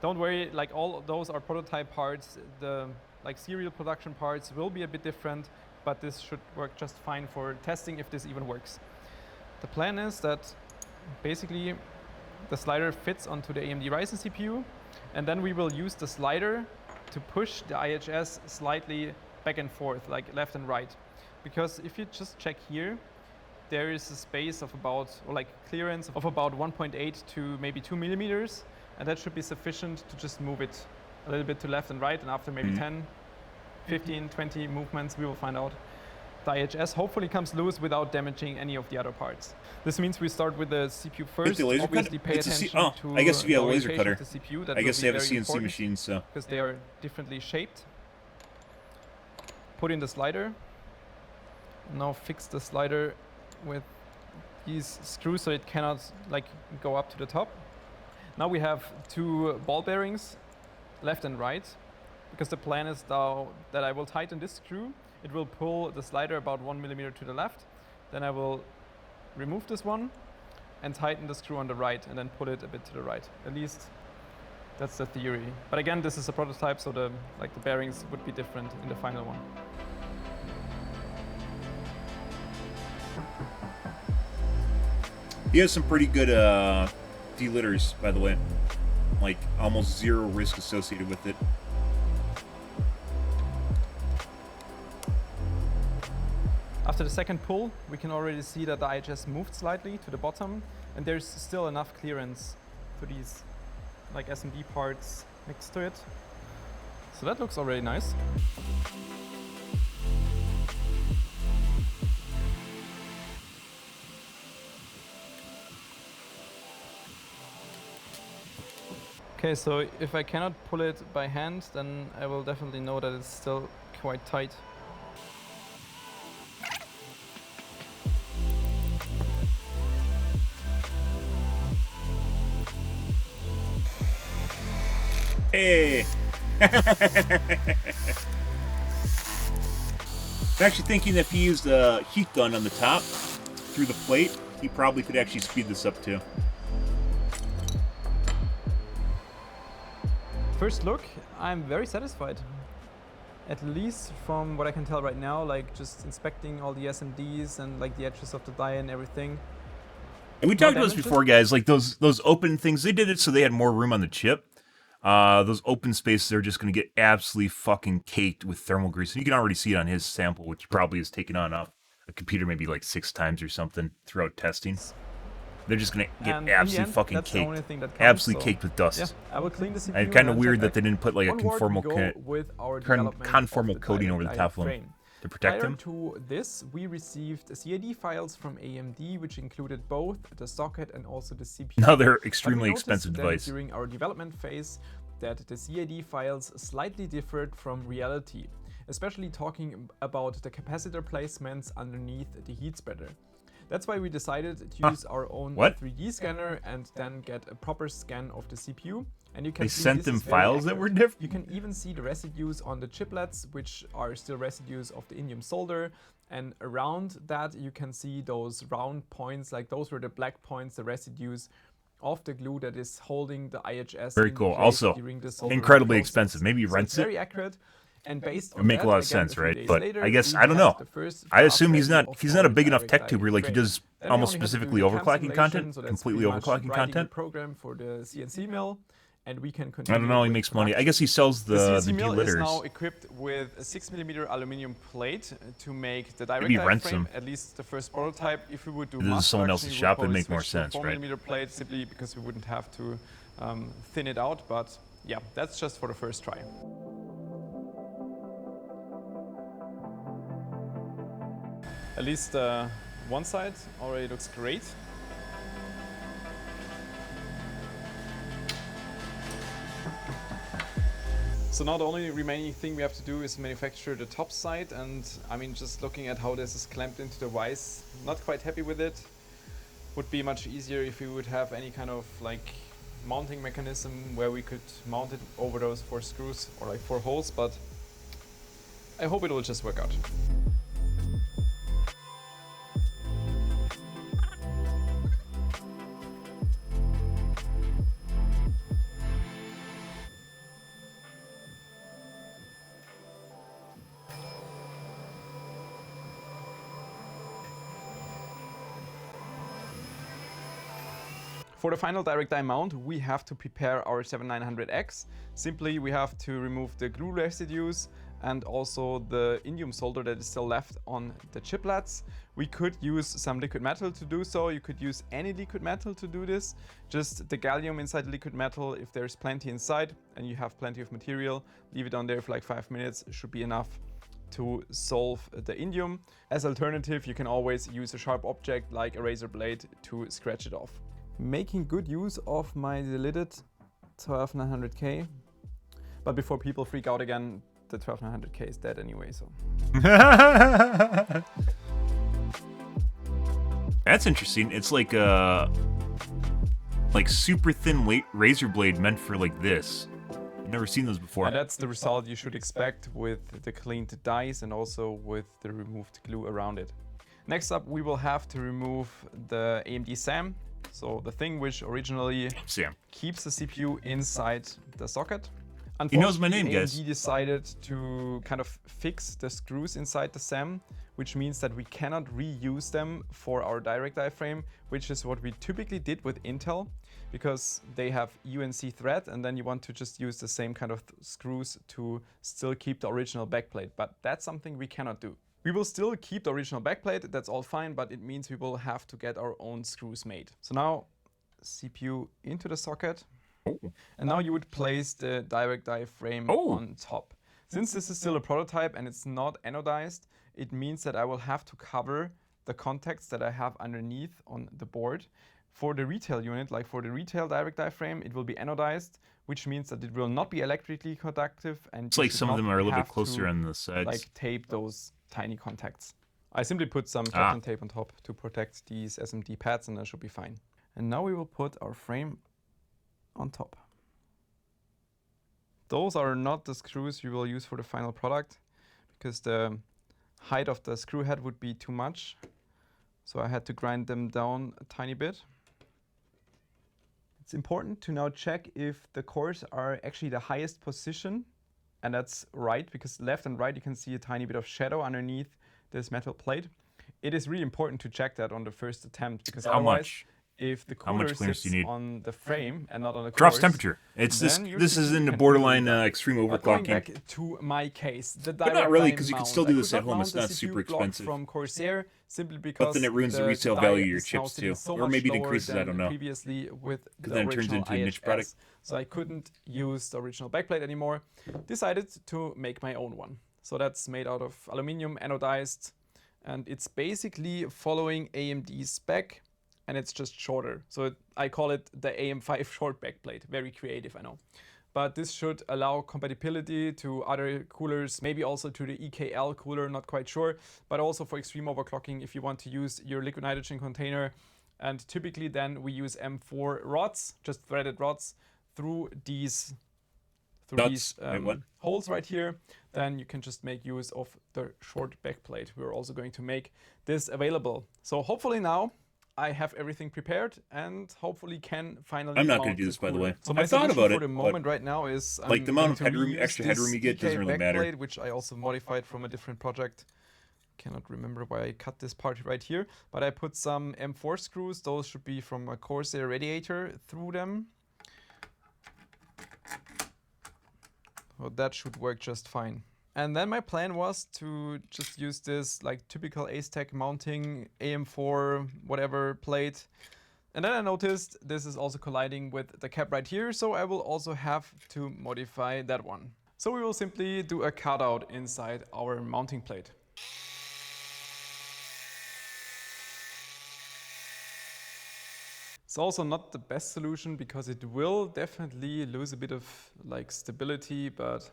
Don't worry, like all those are prototype parts. The like serial production parts will be a bit different, but this should work just fine for testing if this even works. The plan is that basically the slider fits onto the AMD Ryzen CPU, and then we will use the slider to push the IHS slightly back and forth, like left and right. Because if you just check here, there is a space of about, or like clearance of about 1.8 to maybe 2 millimeters, and that should be sufficient to just move it a little bit to left and right, and after maybe 10, 15, 20 movements, we will find out. The IHS hopefully comes loose without damaging any of the other parts. This means we start with the CPU first. Obviously pay attention to I guess if you have a the laser orientation cutter. of the CPU. That I guess they have a very CNC important, machine, so. because they are differently shaped. Put in the slider. Now fix the slider with these screws so it cannot like go up to the top. Now we have 2 ball bearings, left and right, because the plan is now that I will tighten this screw. It will pull the slider about 1 millimeter to the left. Then I will remove this one and tighten the screw on the right, and then pull it a bit to the right. At least that's the theory. But again, this is a prototype, so the bearings would be different in the final one. He has some pretty good delitters, by the way. Like, almost 0 risk associated with it. After the second pull, we can already see that the IHS moved slightly to the bottom, and there's still enough clearance to these like SMD parts next to it. So that looks already nice. Okay, so if I cannot pull it by hand, then I will definitely know that it's still quite tight. Hey! I'm actually thinking that if he used a heat gun on the top through the plate, he probably could actually speed this up too. First look, I'm very satisfied. At least from what I can tell right now, like just inspecting all the SMDs and like the edges of the die and everything. And we talked about this before, guys. Like those open things, they did it so they had more room on the chip. Those open spaces are just going to get absolutely fucking caked with thermal grease. And you can already see it on his sample, which probably has taken on a computer maybe like 6 times or something throughout testing. They're just going to get absolutely fucking caked. Absolutely caked with dust. Yeah, I will clean the CPU. And kind of weird that they didn't put like a conformal coating over the top of them to protect them. Prior to this, we received CAD files from AMD, which included both the socket and also the CPU. Now they're extremely expensive device. During our development phase, that the CAD files slightly differed from reality, especially talking about the capacitor placements underneath the heat spreader. That's why we decided to use our own 3D scanner and then get a proper scan of the CPU. And you can They see sent this them is very files that accurate. were different? You can even see the residues on the chiplets, which are still residues of the indium solder. And around that, you can see those round points, like those were the black points, the residues of the glue that is holding the IHS Very in cool. place Also, during the soldering incredibly process. expensive. Maybe So rents it's very it. accurate. And based It would on make that, a lot of again, sense, a few right? days But later, I guess, we I don't have know. the first I assume draft he's not of a our big enough direct tech die tuber like he frame. does Then we almost only had to do specifically the overclocking simulation, content, so that's completely pretty much overclocking writing the content. program for the CNC mill, and we can I continue. don't know, he with makes money. I production. guess he sells The the CNC mill is delitters. now equipped with a 6mm aluminum plate to make the direct Maybe he die rents frame, them. at least the first prototype. If we would do If this is mass someone production, else's we would shop, it'd probably make more switch to a sense, right? 4mm plate simply because we wouldn't have to thin it out. But yeah, that's just for the first try. At least one side already looks great. So now the only remaining thing we have to do is manufacture the top side, and I mean, just looking at how this is clamped into the vise, not quite happy with it. Would be much easier if we would have any kind of like mounting mechanism where we could mount it over those 4 screws or like 4 holes, but I hope it will just work out. For the final direct die mount, we have to prepare our 7900X. Simply, we have to remove the glue residues and also the indium solder that is still left on the chiplets. We could use some liquid metal to do so. You could use any liquid metal to do this. Just the gallium inside the liquid metal, if there's plenty inside and you have plenty of material, leave it on there for like 5 minutes, should be enough to solve the indium. As alternative, you can always use a sharp object like a razor blade to scratch it off. Making good use of my deleted 12900K, but before people freak out again, the 12900K is dead anyway, so. That's interesting. It's like super thin razor blade meant for like this. I've never seen those before. And that's the result you should expect with the cleaned dies and also with the removed glue around it. Next up, we will have to remove the AMD SAM. So the thing which originally keeps the CPU inside the socket. He knows my name, AMD guys. decided to kind of fix the screws inside the SAM, which means that we cannot reuse them for our direct die frame, which is what we typically did with Intel, because they have UNC thread, and then you want to just use the same kind of screws to still keep the original backplate. But that's something we cannot do. We will still keep the original backplate, that's all fine, but it means we will have to get our own screws made. So now, CPU into the socket, and now you would place the direct die frame on top. Since this is still a prototype and it's not anodized, it means that I will have to cover the contacts that I have underneath on the board. For the retail unit, like for the retail direct die frame, it will be anodized, which means that it will not be electrically conductive, and It's like some of them are a little bit closer on the sides. Like tape those tiny contacts. I simply put some Teflon tape on top to protect these SMD pads, and that should be fine. And now we will put our frame on top. Those are not the screws we will use for the final product, because the height of the screw head would be too much. So I had to grind them down a tiny bit. It's important to now check if the cores are actually the highest position. And that's right, because left and right you can see a tiny bit of shadow underneath this metal plate. It is really important to check that on the first attempt, because otherwise, if the cooler sits on the frame and not on the drops cores, temperature. It's this is in the can borderline extreme overclocking. Going back to my case, the direct not really, die because you can mount. still do I this could at home. mount It's the not CPU super block expensive. from Corsair, simply because But then it ruins the resale die value of your is now chips sitting too. so Or much maybe it lower increases, I than don't know. previously with the then it turns original into a niche product. IHS. So I couldn't use the original backplate anymore. Decided to make my own one. So that's made out of aluminum, anodized, and it's basically following AMD's spec, and it's just shorter. So I call it the AM5 short backplate. Very creative, I know. But this should allow compatibility to other coolers, maybe also to the EKL cooler, not quite sure, but also for extreme overclocking if you want to use your liquid nitrogen container. And typically then we use M4 rods, just threaded rods, through these Wait, holes right here, then you can just make use of the short backplate. We're also going to make this available. So hopefully now I have everything prepared and hopefully can finally I'm not mount going to do this, by the way. So my I've thought solution about for it, the moment right now is like the amount of headroom, reuse extra headroom this you get doesn't EK really matter. backplate, which I also modified from a different project. Cannot remember why I cut this part right here, but I put some M4 screws. Those should be from a Corsair radiator through them. Well, that should work just fine. And then my plan was to just use this like typical Aztec mounting AM4 whatever plate. And then I noticed this is also colliding with the cap right here, so I will also have to modify that one. So we will simply do a cutout inside our mounting plate. It's also not the best solution because it will definitely lose a bit of like stability, but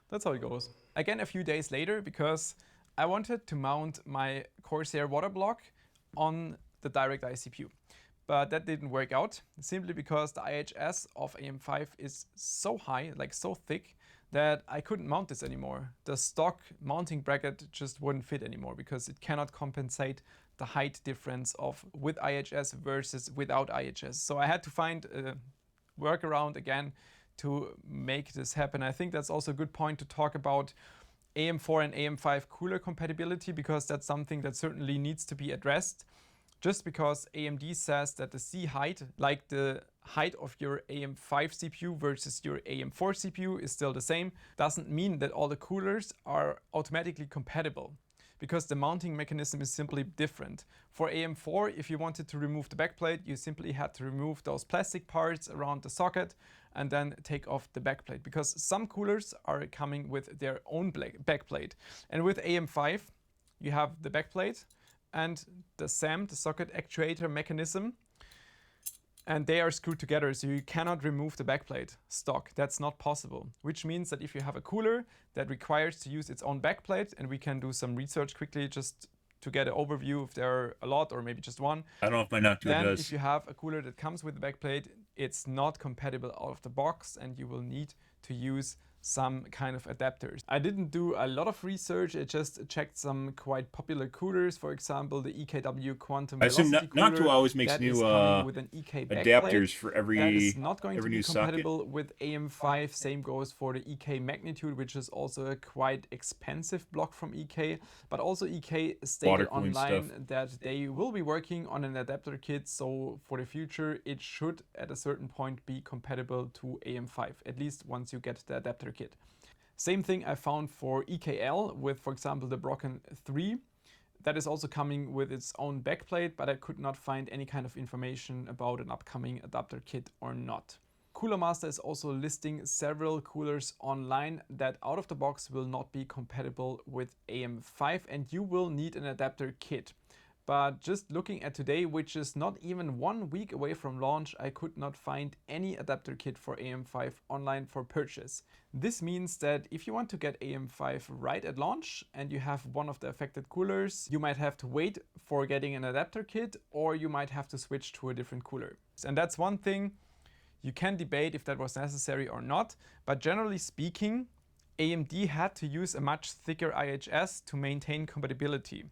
that's how it goes. Again, a few days later, because I wanted to mount my Corsair water block on the DirectEye CPU. But that didn't work out, simply because the IHS of AM5 is so high, like so thick, that I couldn't mount this anymore. The stock mounting bracket just wouldn't fit anymore because it cannot compensate the height difference of with IHS versus without IHS. So I had to find a workaround again to make this happen. I think that's also a good point to talk about AM4 and AM5 cooler compatibility, because that's something that certainly needs to be addressed. Just because AMD says that the C height, like the height of your AM5 CPU versus your AM4 CPU is still the same, doesn't mean that all the coolers are automatically compatible, because the mounting mechanism is simply different. For AM4, if you wanted to remove the backplate, you simply had to remove those plastic parts around the socket and then take off the backplate, because some coolers are coming with their own backplate. And with AM5, you have the backplate and the SAM, the socket actuator mechanism, and they are screwed together, so you cannot remove the backplate stock. That's not possible, which means that if you have a cooler that requires to use its own backplate, and we can do some research quickly just to get an overview if there are a lot or maybe just one. I don't know if my Noctua then does. If you have a cooler that comes with the backplate, it's not compatible out of the box and you will need to use some kind of adapters. I didn't do a lot of research, I just checked some quite popular coolers, for example the EKW Quantum I assume Velocity cooler. Noctua always makes new with an EK adapters for every that is not going to be new compatible socket. with AM5. Same goes for the EK Magnitude, which is also a quite expensive block from EK, but also EK stated online that they will be working on an adapter kit, so for the future it should at a certain point be compatible to AM5, at least once you get the adapter kit. Same thing I found for EKL with, for example, the Brocken 3. That is also coming with its own backplate, but I could not find any kind of information about an upcoming adapter kit or not. Cooler Master is also listing several coolers online that out of the box will not be compatible with AM5, and you will need an adapter kit. But just looking at today, which is not even 1 week away from launch, I could not find any adapter kit for AM5 online for purchase. This means that if you want to get AM5 right at launch and you have one of the affected coolers, you might have to wait for getting an adapter kit, or you might have to switch to a different cooler. And that's one thing you can debate if that was necessary or not, but generally speaking, AMD had to use a much thicker IHS to maintain compatibility.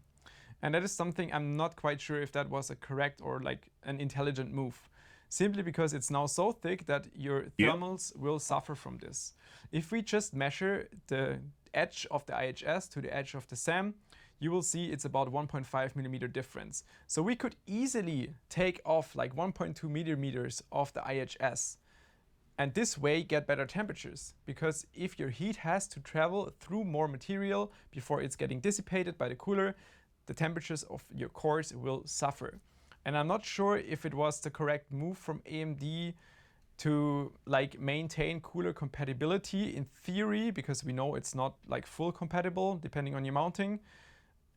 And that is something I'm not quite sure if that was a correct or like an intelligent move. Simply because it's now so thick that your thermals will suffer from this. If we just measure the edge of the IHS to the edge of the SAM, you will see it's about 1.5 millimeter difference. So we could easily take off like 1.2 millimeters of the IHS and this way get better temperatures, because if your heat has to travel through more material before it's getting dissipated by the cooler, the temperatures of your cores will suffer. And I'm not sure if it was the correct move from AMD to like maintain cooler compatibility in theory, because we know it's not like full compatible depending on your mounting,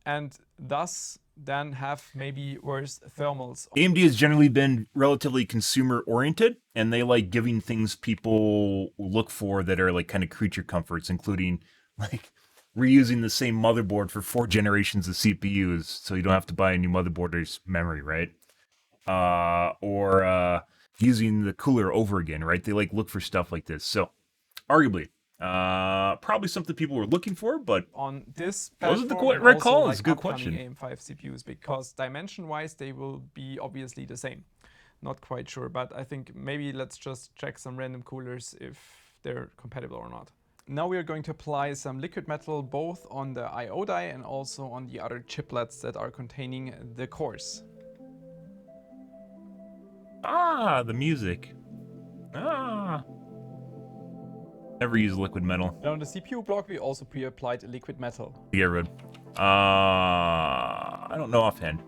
and thus then have maybe worse thermals. AMD has generally been relatively consumer oriented, and they like giving things people look for that are like kind of creature comforts, including like reusing the same motherboard for 4 generations of CPUs, so you don't have to buy a new motherboard or memory, right? Or using the cooler over again, right? They like look for stuff like this. So arguably, probably something people were looking for, but on this was it the platform and right also call? like It's a good upcoming question. AM5 CPUs, because dimension-wise they will be obviously the same. Not quite sure, but I think maybe let's just check some random coolers if they're compatible or not. Now we are going to apply some liquid metal both on the I/O die and also on the other chiplets that are containing the cores. Ah, the music. Ah. Never use liquid metal. And on the CPU block we also pre-applied liquid metal. To get rid. I don't know offhand.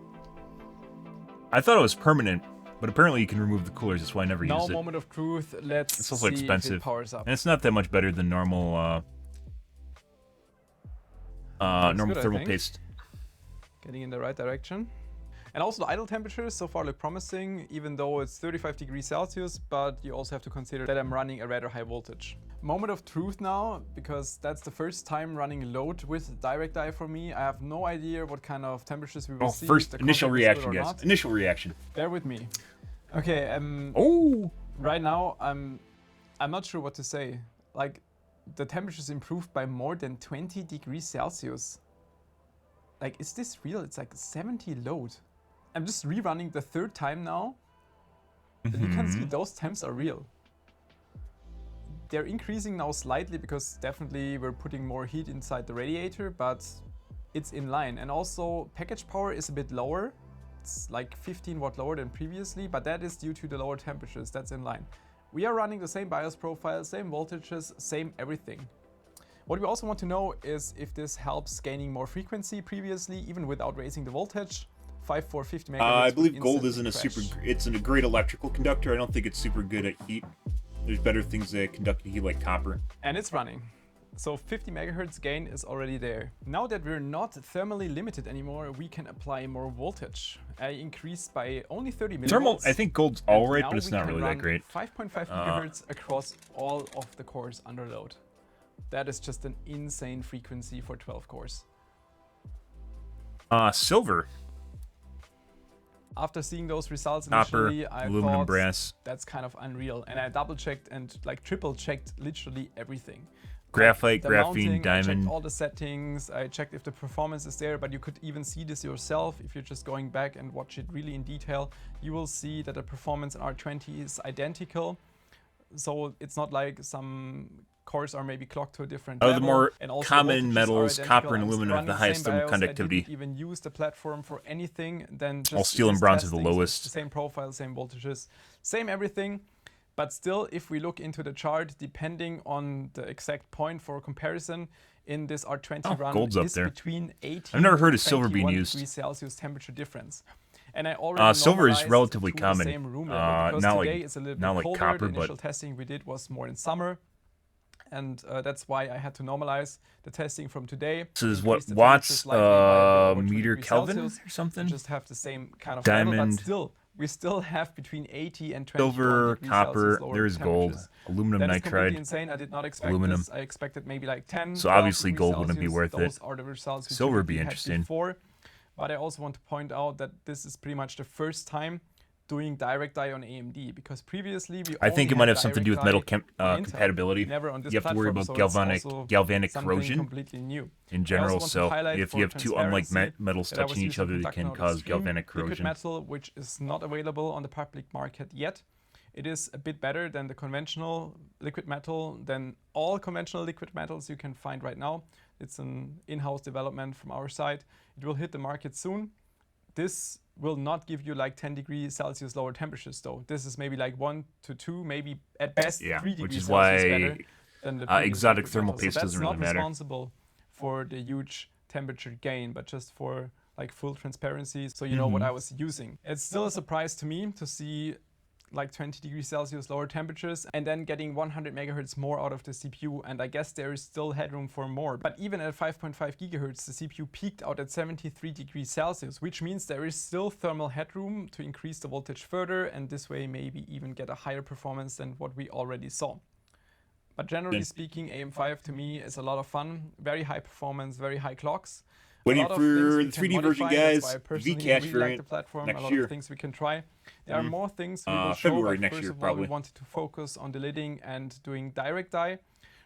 I thought it was permanent, but apparently you can remove the coolers. That's why I never Now used it. moment of truth, let's It's also see expensive. if it powers up. And it's not that much better than normal normal good, thermal paste. Getting in the right direction. And also the idle temperatures so far look promising, even though it's 35 degrees Celsius, but you also have to consider that I'm running a rather high voltage. Moment of truth now, because that's the first time running load with DirectEye for me. I have no idea what kind of temperatures we will see. First the initial contact is good reaction, or guys. not. Initial reaction. Bear with me. Okay, Oh! right now I'm not sure what to say. Like, the temperatures improved by more than 20 degrees Celsius. Like, is this real? It's like 70 load. I'm just rerunning the third time now. And you can see those temps are real. They're increasing now slightly because definitely we're putting more heat inside the radiator, but it's in line. And also package power is a bit lower. It's like 15 watt lower than previously, but that is due to the lower temperatures. That's in line. We are running the same BIOS profile, same voltages, same everything. What we also want to know is if this helps gaining more frequency previously, even without raising the voltage. 5450 megahertz. I believe gold instantly isn't a crash. it's a great electrical conductor. I don't think it's super good at heat. There's better things that conduct heat like copper. And it's running. So 50 megahertz gain is already there. Now that we're not thermally limited anymore, we can apply more voltage. I increased by only 30 millivolts. Thermal, I think gold's all right, now but it's we not can really run that great. 5.5 gigahertz across all of the cores under load. That is just an insane frequency for 12 cores. Silver. After seeing those results Copper, initially, I aluminum, thought brass. that's kind of unreal. And I double checked and like triple checked literally everything. Graphite, The graphene, mounting, I diamond. checked all the settings, I checked if the performance is there, but you could even see this yourself. If you're just going back and watch it really in detail, you will see that the performance in R20 is identical. So it's not like some cores are maybe clocked to a different level. The more and also common voltages are metals, identical. copper and I'm aluminum, have the running highest same thermal BIOS. conductivity. I didn't even use the platform for anything. Then just All steel and just bronze are the testing. So it's lowest. the same profile, same voltages, same everything. But still, if we look into the chart, depending on the exact point for comparison, in this R20 run gold's up is there. between 18 I've never heard to of silver being 21 used. degrees Celsius temperature difference. And I already Silver is normalized relatively to the common. same room level, because not today like- it's a little not bit like colder. copper, The but- initial testing we did was more in summer. And that's why I had to normalize the testing from today. This is increase what, the temperature watts, slightly by a bit over 20 meter degrees Kelvin Celsius, or something? Just have the same kind of level, Diamond. but still, we still have between 80 and 21 Silver, degrees copper, Celsius lower there is gold, temperatures. aluminum That is completely nitride. insane. I did not expect aluminum. this. I expected maybe like 10. So 12 obviously degrees gold wouldn't be Celsius. worth Those it. are the results we Silver would be typically had interesting. before. But I also want to point out that this is pretty much the first time doing DirectEye on AMD, because previously we I think only it might had have something to do with metal DirectEye on Intel, compatibility. never on this You have to worry platform, about so it's also galvanic something corrosion completely new. in I general. also want to So highlight if for you have two unlike transparency metals that I was touching each using other, they conductor can node cause extreme galvanic liquid corrosion. metal, which is not available on the public market yet. It is a bit better than the conventional liquid metal, than all conventional liquid metals you can find right now. It's an in-house development from our side. It will hit the market soon. This will not give you like 10 degrees Celsius lower temperatures though. This is maybe like 1 to 2, maybe at best 3 degrees which is Celsius why better than the previous exotic liquid thermal metal. paste So doesn't that's really not matter. responsible for the huge temperature gain, but just for like full transparency, so you know what I was using. It's still a surprise to me to see like 20 degrees Celsius lower temperatures and then getting 100 megahertz more out of the CPU, and I guess there is still headroom for more. But even at 5.5 gigahertz, the CPU peaked out at 73 degrees Celsius, which means there is still thermal headroom to increase the voltage further, and this way maybe even get a higher performance than what we already saw. But generally speaking, AM5 to me is a lot of fun, very high performance, very high clocks. Waiting lot of for things we the can 3D version, modify. That's why guys. I personally Vcache really like the variant platform. next A lot year. of things we can try. There are more things we will show, February but next first year, of all, we probably. wanted to focus on deleting and doing direct dye.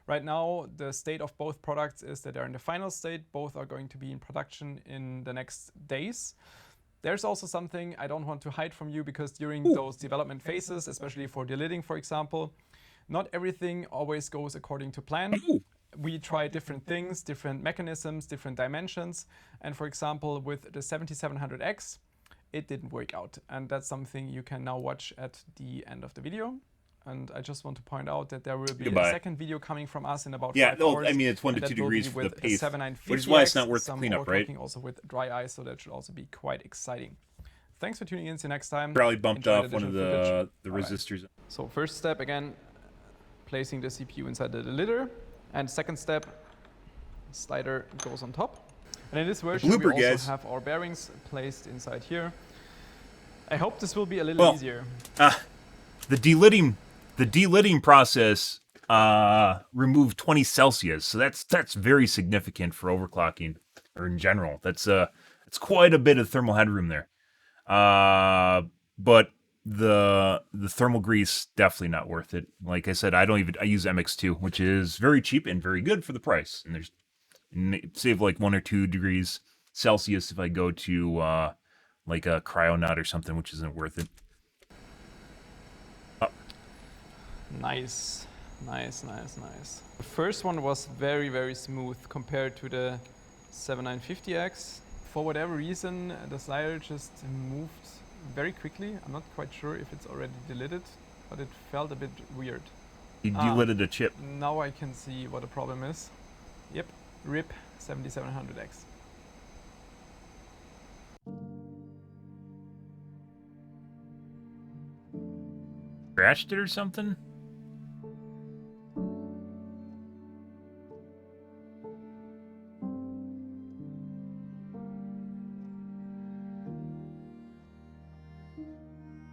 Right now, the state of both products is that they're in the final state. Both are going to be in production in the next days. There's also something I don't want to hide from you, because during those development phases, especially for deleting, for example, not everything always goes according to plan. We try different things, different mechanisms, different dimensions. And for example, with the 7700X, it didn't work out. And that's something you can now watch at the end of the video. And I just want to point out that there will be a second video coming from us in about 5 hours. I mean, it's 1 to 2 degrees for the pace, which is why it's not worth the cleanup, right? Working also with dry ice, so that should also be quite exciting. Thanks for tuning in. See you next time. Probably bumped Enjoy off one of the resistors. So first step, again, placing the CPU inside the litter. And second step, slider goes on top. And in this version, we also have our bearings placed inside here. I hope this will be a little easier. The delitting process removed 20 Celsius, so that's very significant for overclocking, or in general. It's quite a bit of thermal headroom there. But the thermal grease, definitely not worth it. Like I said, I use MX2, which is very cheap and very good for the price. And save like 1 or 2 degrees Celsius if I go to like a Cryonaut or something, which isn't worth it. Nice. The first one was very, very smooth compared to the 7950X. For whatever reason, the slider just moved very quickly. I'm not quite sure if it's already deleted, but it felt a bit weird. You deleted a chip. Now I can see what the problem is. Yep, RIP 7700X. Scratched it or something?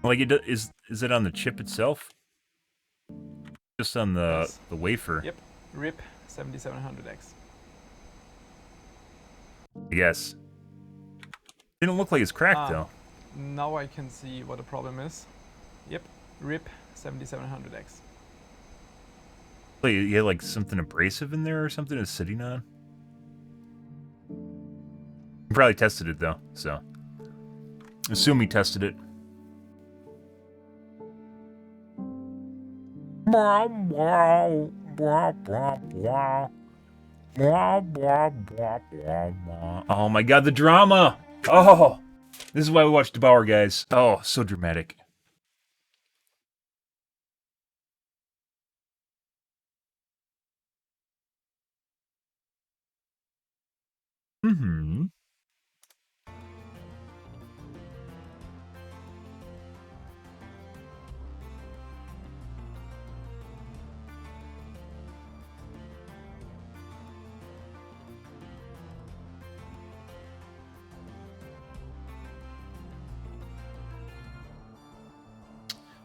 Like is it on the chip itself? Just on the wafer. Yep, RIP 7700X. I guess. Didn't look like it's cracked though. Now I can see what the problem is. Yep, RIP 7700X. Wait, you had like something abrasive in there or something it's sitting on? You probably tested it though, so. Assume he tested it. Oh my god, the drama! Oh! This is why we watch Devour, guys. Oh, so dramatic. Mm-hmm.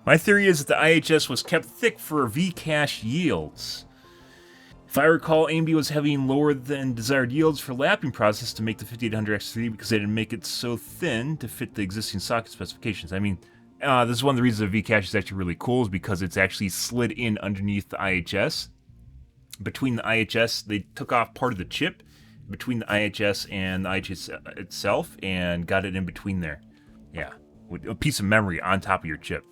My theory is that the IHS was kept thick for Vcache yields. If I recall, AMD was having lower than desired yields for lapping process to make the 5800X3 because they didn't make it so thin to fit the existing socket specifications. I mean, this is one of the reasons that Vcache is actually really cool, is because it's actually slid in underneath the IHS. Between the IHS, they took off part of the chip between the IHS and the IHS itself and got it in between there. Yeah, with a piece of memory on top of your chip.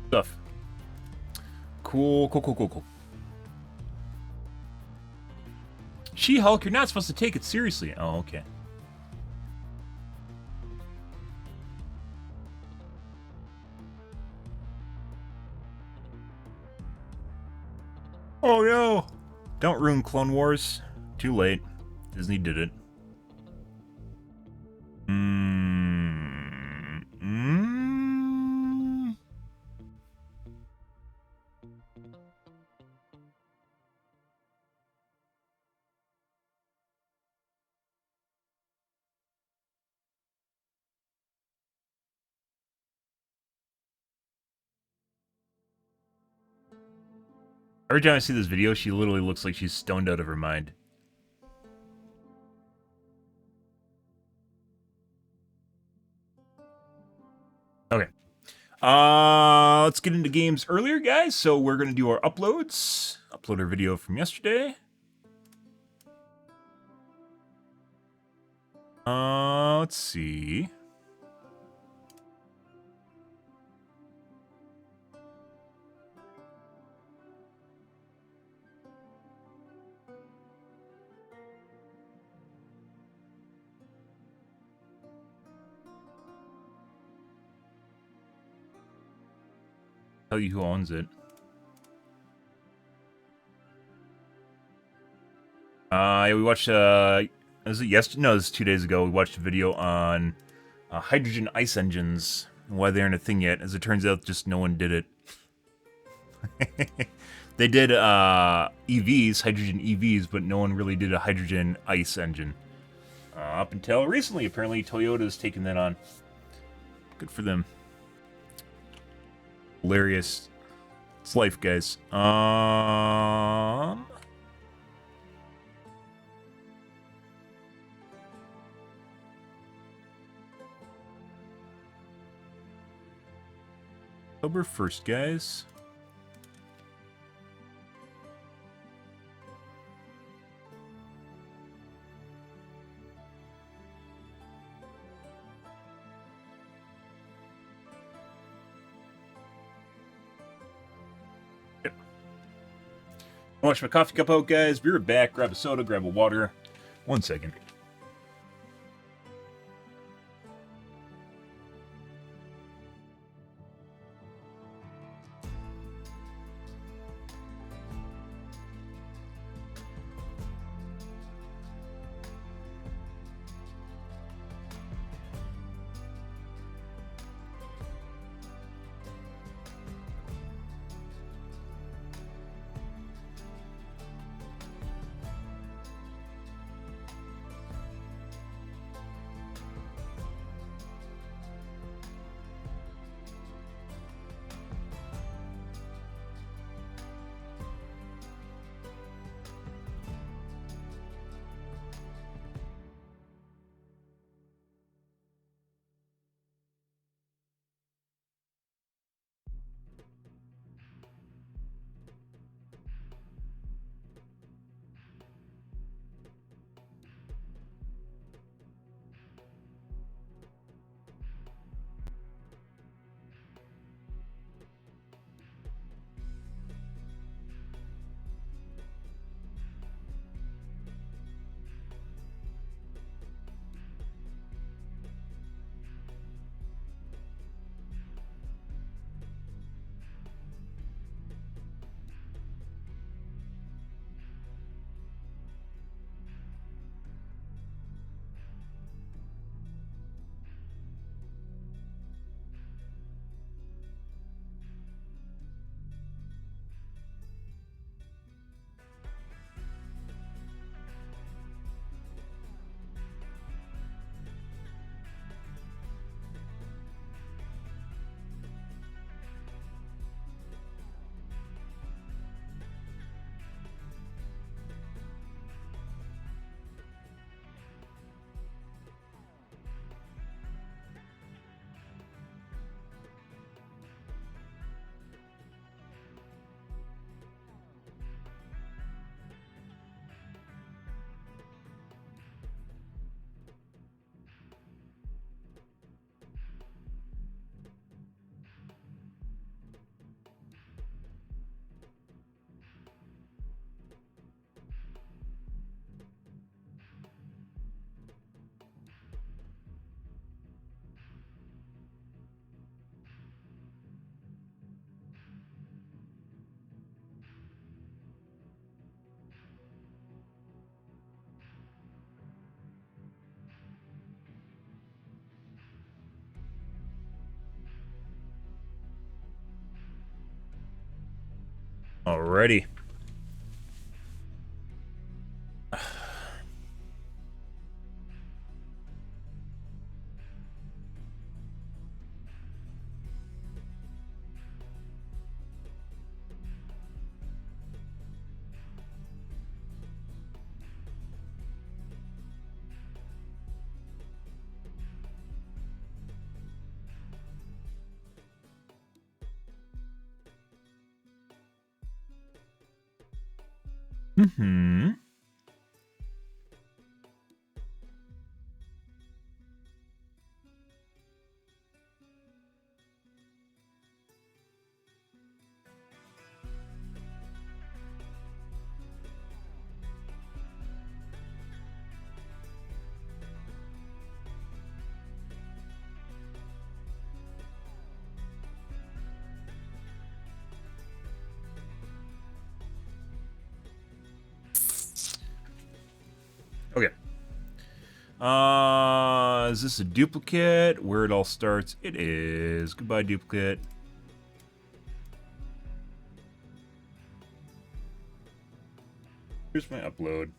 Stuff. Cool. She-Hulk, you're not supposed to take it seriously. Oh, okay. Oh no! Don't ruin Clone Wars. Too late. Disney did it. Every time I see this video, she literally looks like she's stoned out of her mind. Okay. Let's get into games earlier, guys. So we're going to do our uploads. Upload our video from yesterday. Let's see. Tell you who owns it. Yeah, we watched, was it yesterday? No, it was 2 days ago. We watched a video on hydrogen ice engines and why they aren't a thing yet. As it turns out, just no one did it. They did EVs, hydrogen EVs, but no one really did a hydrogen ice engine. Up until recently, apparently Toyota's taken that on. Good for them. Hilarious. It's life, guys. October 1st, guys. Wash my coffee cup out, guys. Be right back. Grab a soda, grab a water. 1 second. Alrighty. Mm-hmm. Okay. Is this a duplicate? Where it all starts? It is. Goodbye, duplicate. Here's my upload.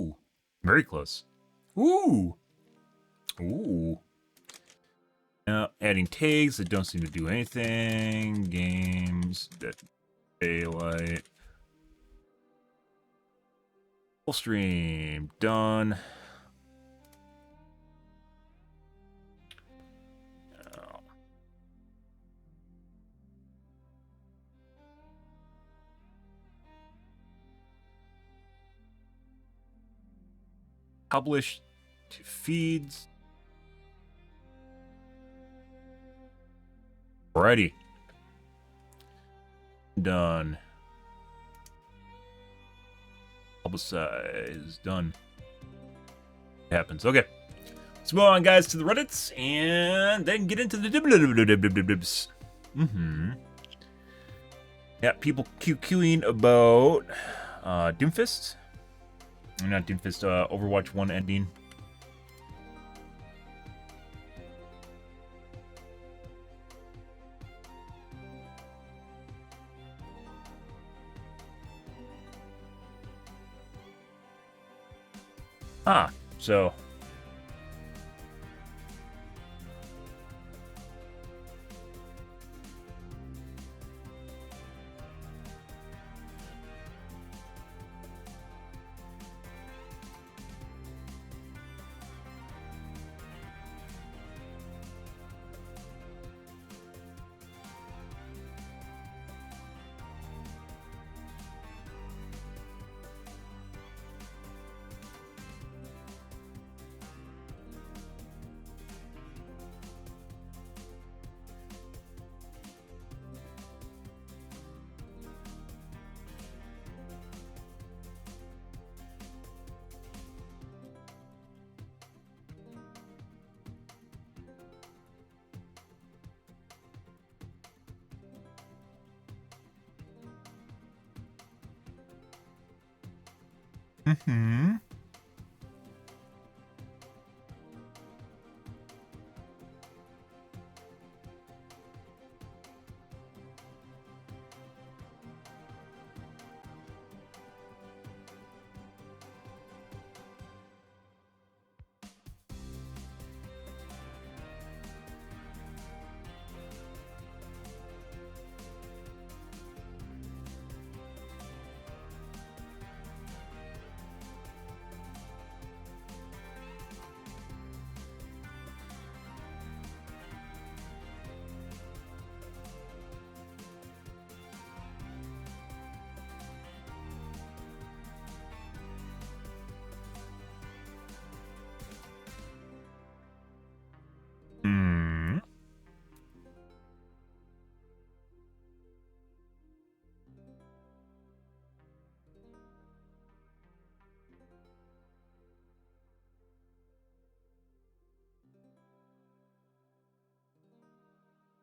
Ooh, very close. Ooh. Ooh. Now, adding tags that don't seem to do anything. Games, Dead Daylight. Full stream, done. Publish to feeds. Alrighty. Done. Publicize. Done. It happens. Okay. Let's move on, guys, to the Reddits and then get into the dibs. Yeah, people QQing about Doomfist. Not Doomfist, Overwatch 1 ending. So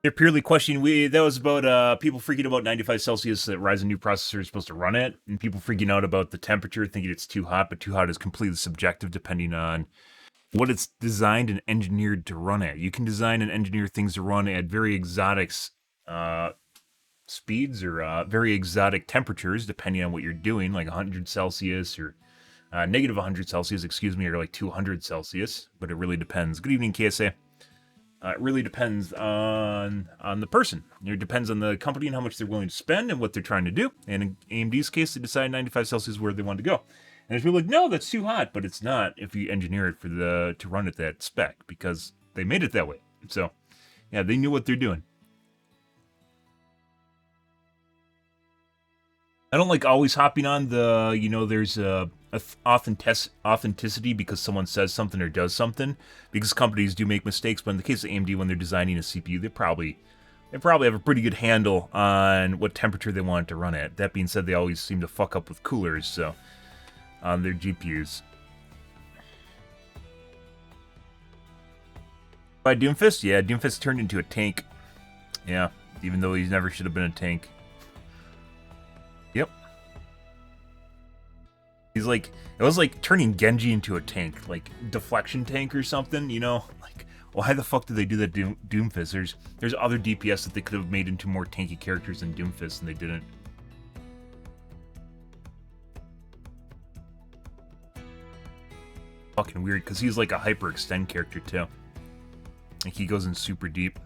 they're purely questioning. That was about people freaking about 95 Celsius that Ryzen new processor is supposed to run it, and people freaking out about the temperature, thinking it's too hot, but too hot is completely subjective depending on what it's designed and engineered to run at. You can design and engineer things to run at very exotic speeds or very exotic temperatures, depending on what you're doing, like 100 Celsius or negative 100 Celsius, excuse me, or like 200 Celsius. But it really depends. Good evening, KSA. It really depends on the person. It depends on the company and how much they're willing to spend and what they're trying to do. And in AMD's case, they decided 95 Celsius where they wanted to go. And if you're like, no, that's too hot, but it's not if you engineer it to run at that spec because they made it that way. So, yeah, they knew what they're doing. I don't like always hopping on the, there's a authenticity because someone says something or does something, because companies do make mistakes. But in the case of AMD, when they're designing a CPU, they probably have a pretty good handle on what temperature they want it to run at. That being said, they always seem to fuck up with coolers, so on their GPUs. By Doomfist? Yeah, Doomfist turned into a tank. Yeah, even though he never should have been a tank. Yep. He's like, it was like turning Genji into a tank, like deflection tank or something, Like, why the fuck did they do that Doomfist? There's other DPS that they could have made into more tanky characters than Doomfist, and they didn't. Fucking weird, because he's like a hyperextend character too. Like, he goes in super deep.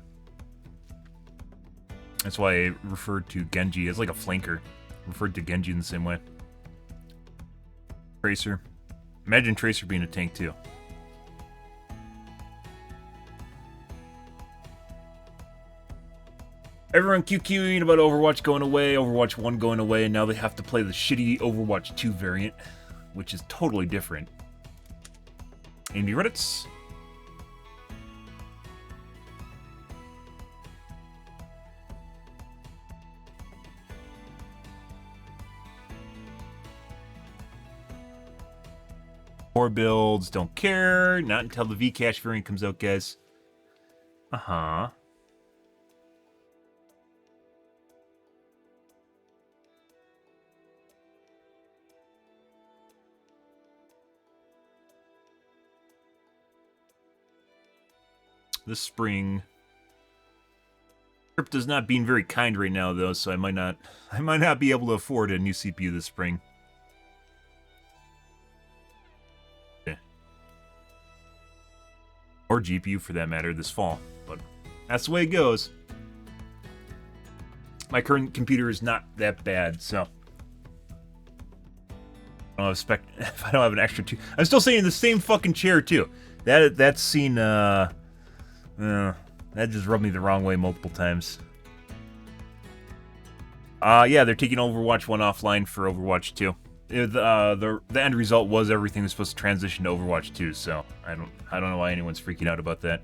That's why I referred to Genji as like a flanker. Referred to Genji in the same way. Tracer. Imagine Tracer being a tank too. Everyone QQing about Overwatch going away, Overwatch 1 going away, and now they have to play the shitty Overwatch 2 variant, which is totally different. AMD Reddits. Core builds, don't care. Not until the Vcache variant comes out, guys. Uh-huh. This spring. Crypto's not being very kind right now, though, so I might not be able to afford a new CPU this spring. Or GPU for that matter this fall, but that's the way it goes. My current computer is not that bad, so I don't expect if I don't have an extra two. I'm still sitting in the same fucking chair too. That's seen that just rubbed me the wrong way multiple times. Yeah, they're taking Overwatch 1 offline for Overwatch 2. The end result was everything was supposed to transition to Overwatch 2, so I don't know why anyone's freaking out about that.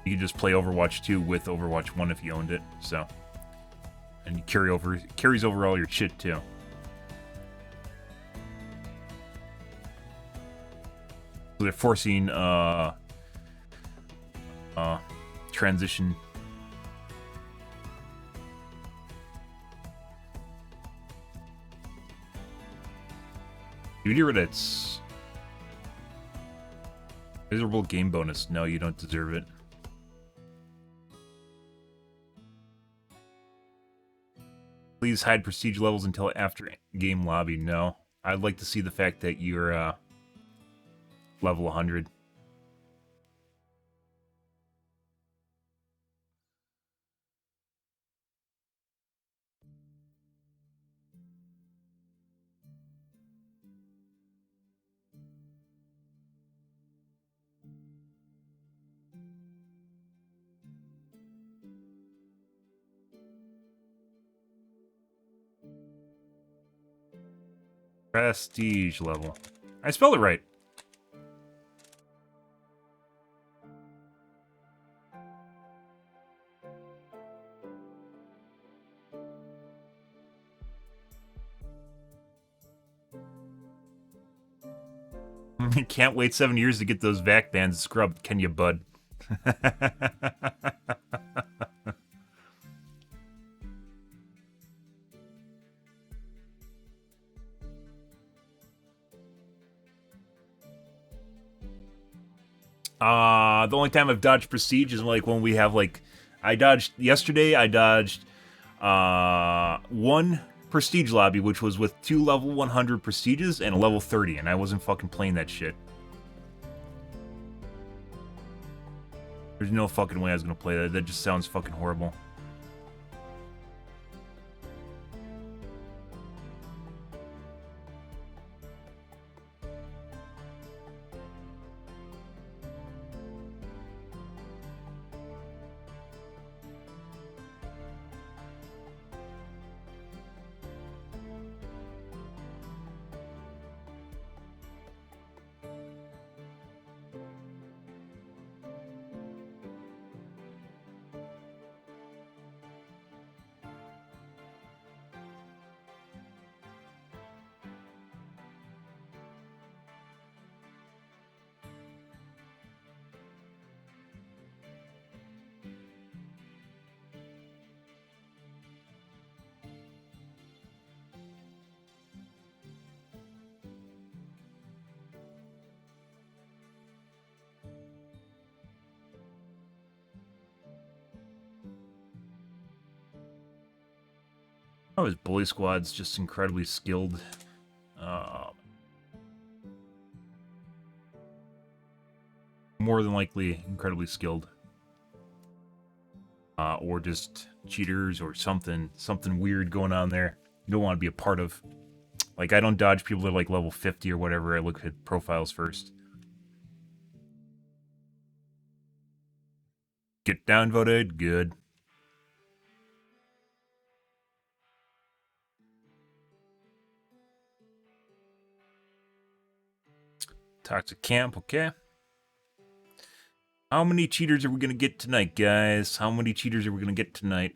You could just play Overwatch 2 with Overwatch 1 if you owned it, so. And you carries over all your shit too. So they're forcing transition. Duty Reddits. Miserable game bonus. No, you don't deserve it. Please hide prestige levels until after game lobby. No. I'd like to see the fact that you're level 100. Prestige level. I spelled it right. Can't wait 7 years to get those vac bands scrubbed, can you, bud? The only time I've dodged prestige is like when we have like, yesterday I dodged one prestige lobby, which was with 2 level 100 prestiges and a level 30, and I wasn't fucking playing that shit. There's no fucking way I was gonna play that. That just sounds fucking horrible. Oh, his bully squad's just incredibly skilled. More than likely, incredibly skilled. Or just cheaters or something weird going on there. You don't want to be a part of. Like, I don't dodge people that are like level 50 or whatever. I look at profiles first. Get downvoted, good. Toxic camp, okay. How many cheaters are we gonna get tonight, guys? How many cheaters are we gonna get tonight?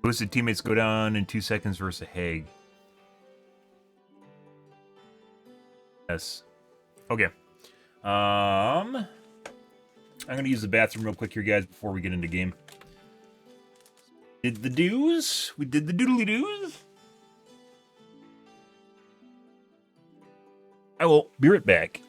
Boosted teammates go down in 2 seconds versus a Hague. Yes. Okay. I'm gonna use the bathroom real quick here, guys, before we get into game. Did the do's? We did the doodly do's. I will be right back.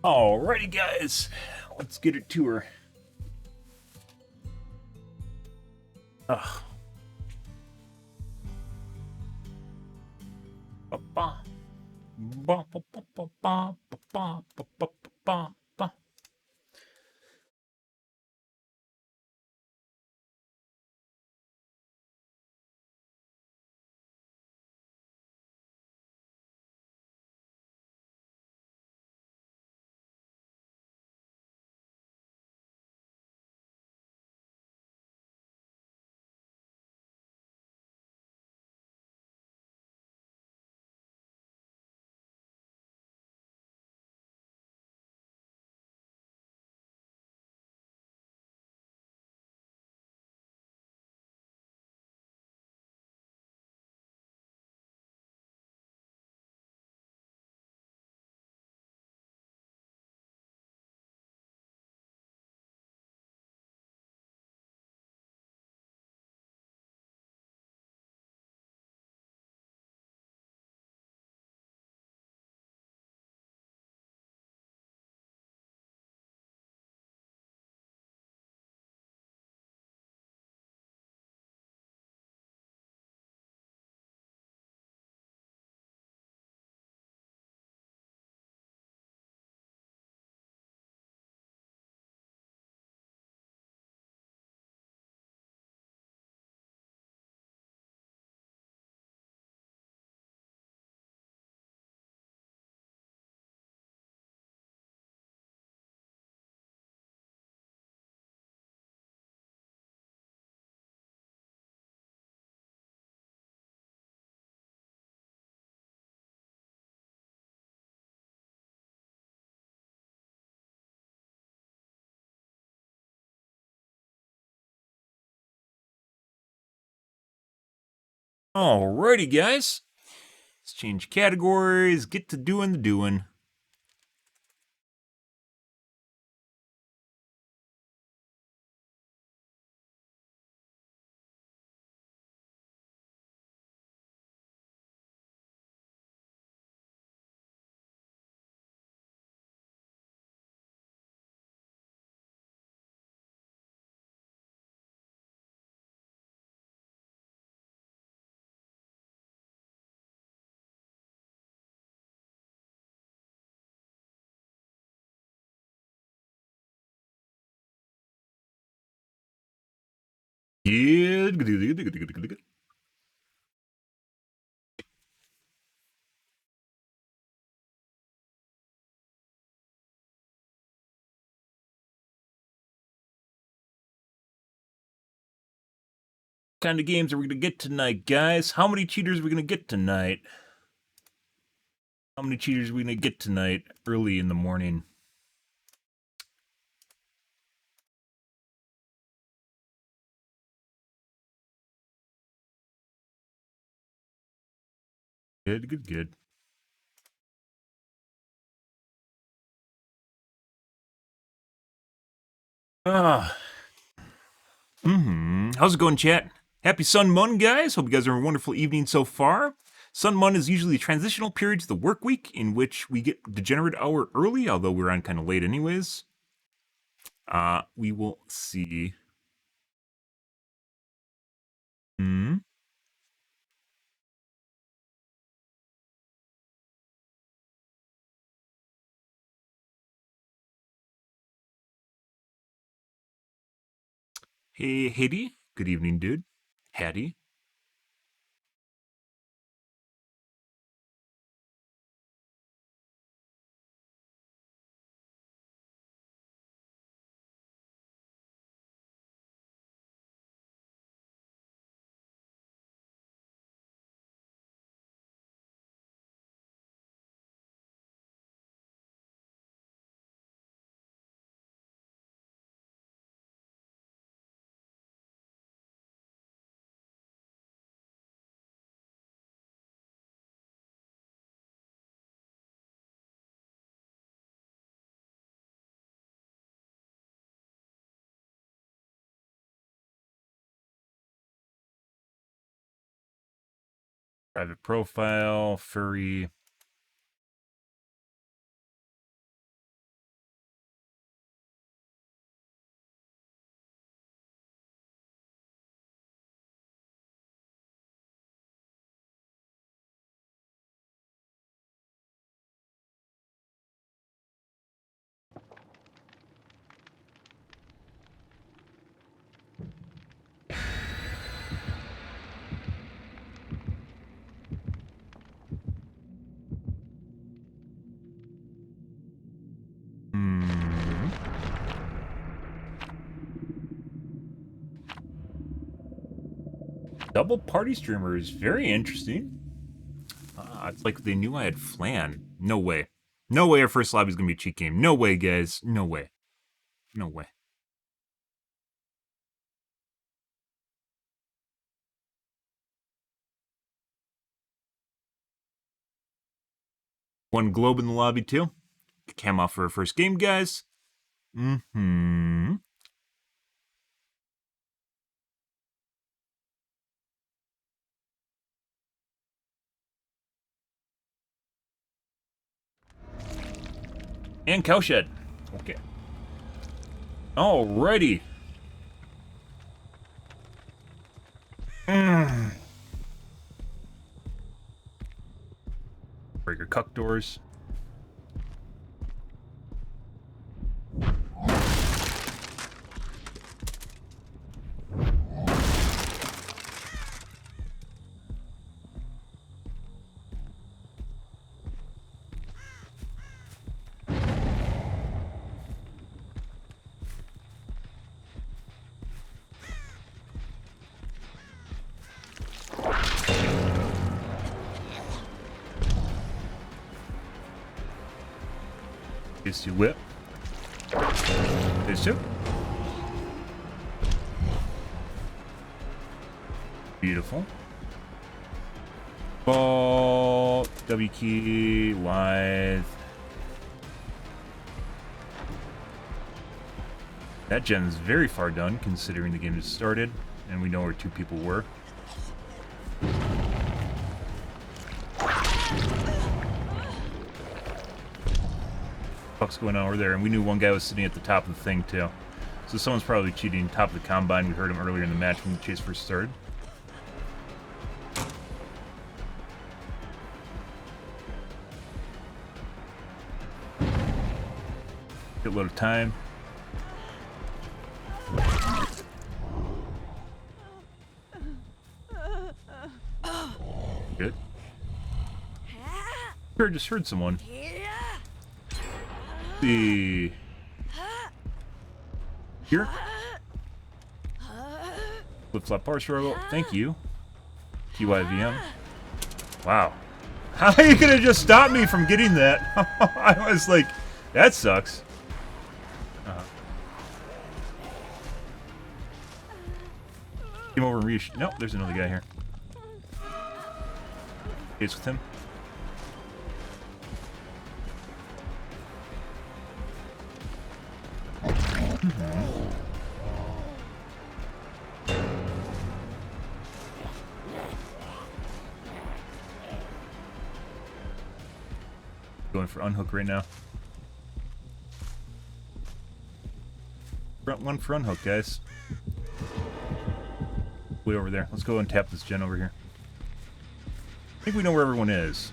Alrighty, guys. Let's get it to her. Ugh. Ba-ba. Ba-ba-ba-ba-ba-ba-ba-ba-ba. Alrighty, guys. Let's change categories. Get to doing the doing. Yeah. What kind of games are we going to get tonight, guys? How many cheaters are we going to get tonight? How many cheaters are we going to get tonight early in the morning? Good. Ah. How's it going, chat? Happy Sun Mun, guys. Hope you guys are having a wonderful evening so far. Sun Mun is usually a transitional period to the work week in which we get degenerate hour early, although we're on kind of late anyways. We will see. Hey, Hattie. Good evening, dude. Hattie. Private profile, furry. Double party streamers, very interesting. It's like they knew I had flan. No way. No way our first lobby is going to be a cheat game. No way, guys. No way. No way. One globe in the lobby, too. Cam off for our first game, guys. Mm-hmm. And cowshed. Okay. Alrighty. Breaker cuck doors. Is to whip. There's two. Beautiful. Ball, W key, lithe. That gen's very far done considering the game just started and we know where two people were. What's going on over there? And we knew one guy was sitting at the top of the thing too. So someone's probably cheating top of the combine. We heard him earlier in the match when the chase first started. Get a little time. Good. Sure, just heard someone. See. Here. Flip flop power struggle. Thank you. TYVM. Wow. How are you gonna just stop me from getting that? I was like, that sucks. Came over and nope, there's another guy here. It's with him. Going for unhook right now. Front one for unhook, guys. Way over there. Let's go and tap this gen over here. I think we know where everyone is.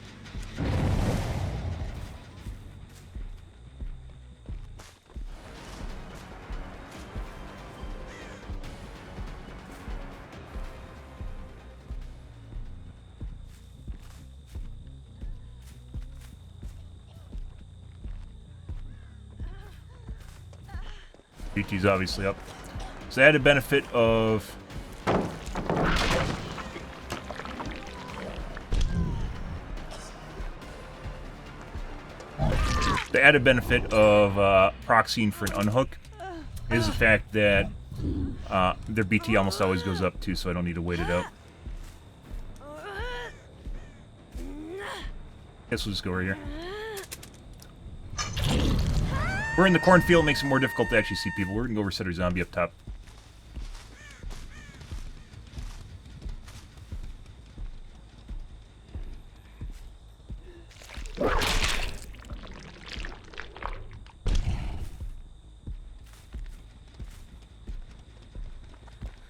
GT's obviously up. So added benefit of the added benefit of proxying for an unhook is the fact that their BT almost always goes up too, so I don't need to wait it out. Guess we'll just go right here. We're in the cornfield, makes it more difficult to actually see people. We're gonna go reset our zombie up top.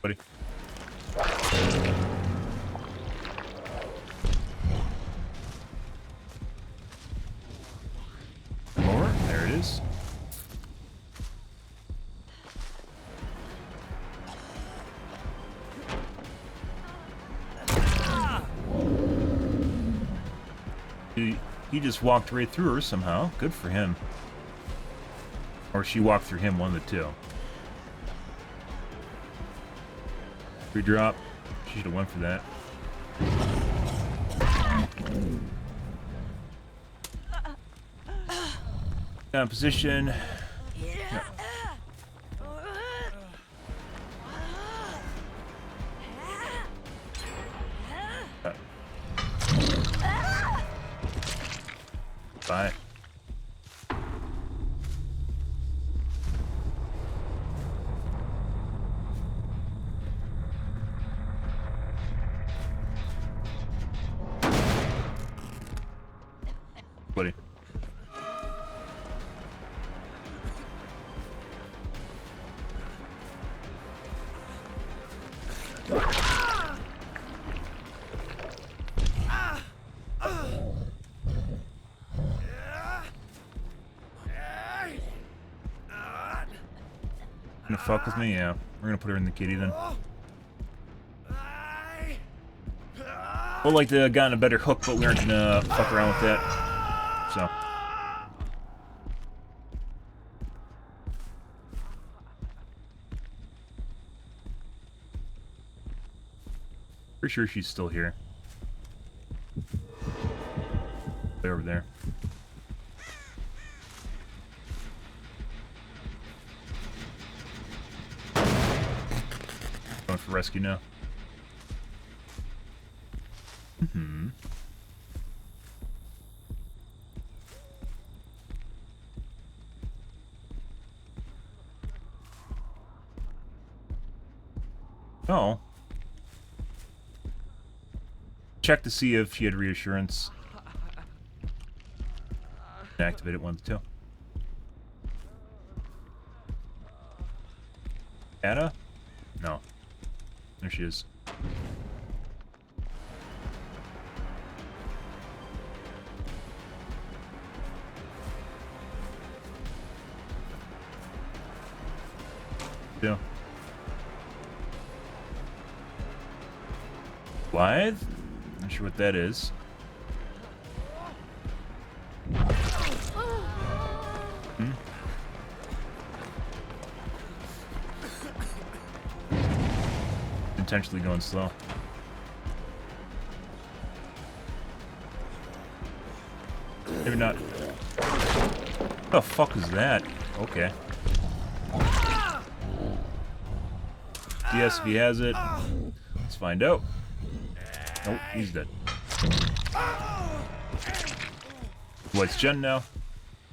Buddy. More. There it is. He just walked right through her somehow. Good for him. Or she walked through him, one of the two. Free drop. She should have went for that. Down position. Yeah. Bye. Buddy. Gonna fuck with me? Yeah. We're gonna put her in the kitty then. We'll like to have gotten a better hook, but we aren't gonna fuck around with that. So. Pretty sure she's still here. Way over there. Going for rescue now. Mm-hmm. Oh. Check to see if she had reassurance. Activate it once too. Anna? No. There she is. Yeah. Blythe? Not sure what that is. Hmm? Intentionally going slow. Maybe not. What the fuck is that? Okay. Yes, if he has it. Let's find out. Nope, he's dead. Well, it's Jen now.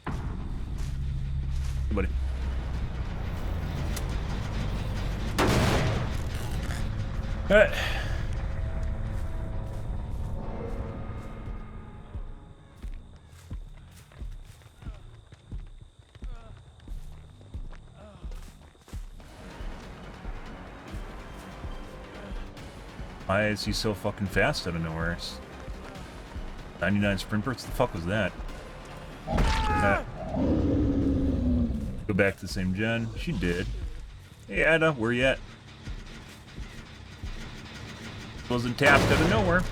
Hey, buddy. Alright. Why is he so fucking fast out of nowhere? 99 sprint bursts? The fuck was that? Go back to the same gen. She did. Hey, Ada, where you at? Wasn't tapped out of nowhere.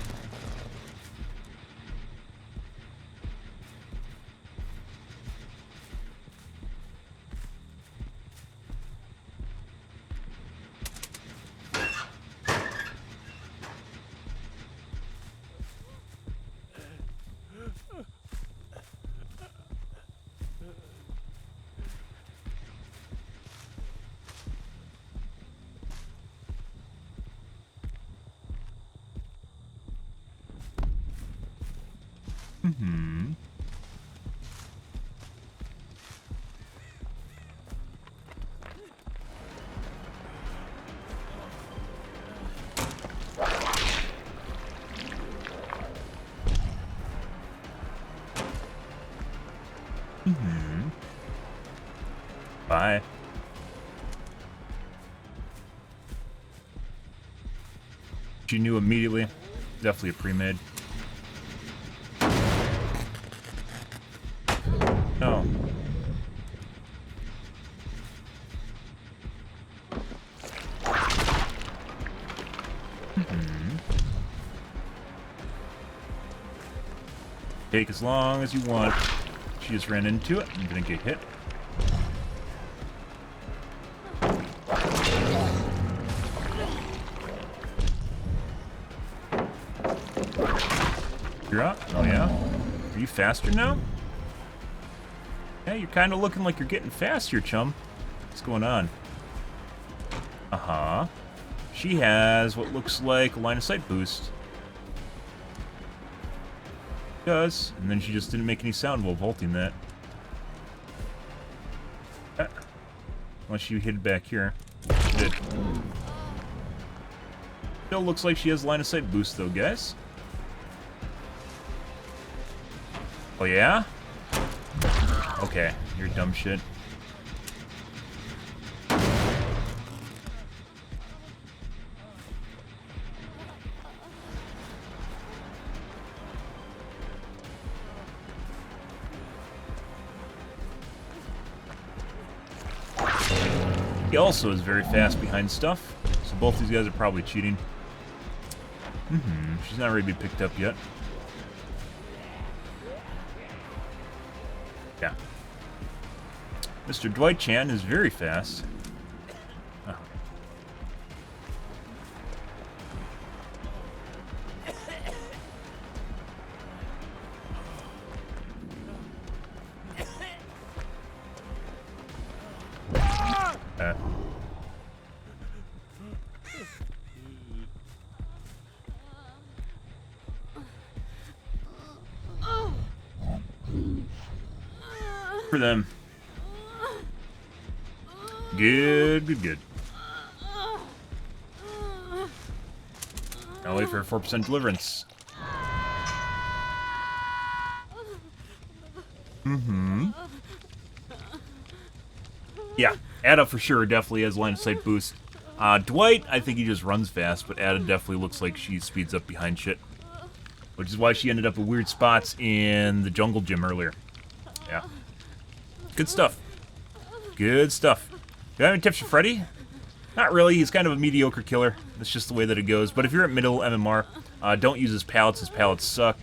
Mm-hmm. Mm-hmm. Bye. She knew immediately. Definitely a pre-made. Oh. Mm-hmm. Take as long as you want. She just ran into it and didn't get hit. you faster now? Yeah, you're kind of looking like you're getting faster, chum. What's going on? Uh-huh. She has what looks like a line of sight boost. Does, and then she just didn't make any sound while vaulting that. Unless you hit it back here. She did. Still looks like she has line of sight boost though, guys. Oh yeah? Okay, you're dumb shit. He also is very fast behind stuff, so both these guys are probably cheating. She's not ready to be picked up yet. Yeah. Mr. Dwight Chan is very fast. Oh. For them. Good. I'll wait for a 4% deliverance. Yeah, Ada for sure definitely has line of sight boost. Dwight, I think he just runs fast, but Ada definitely looks like she speeds up behind shit. Which is why she ended up in weird spots in the jungle gym earlier. Yeah. Good stuff. Good stuff. Do you have any tips for Freddy? Not really. He's kind of a mediocre killer. That's just the way that it goes. But if you're at middle MMR, don't use his pallets. His pallets suck.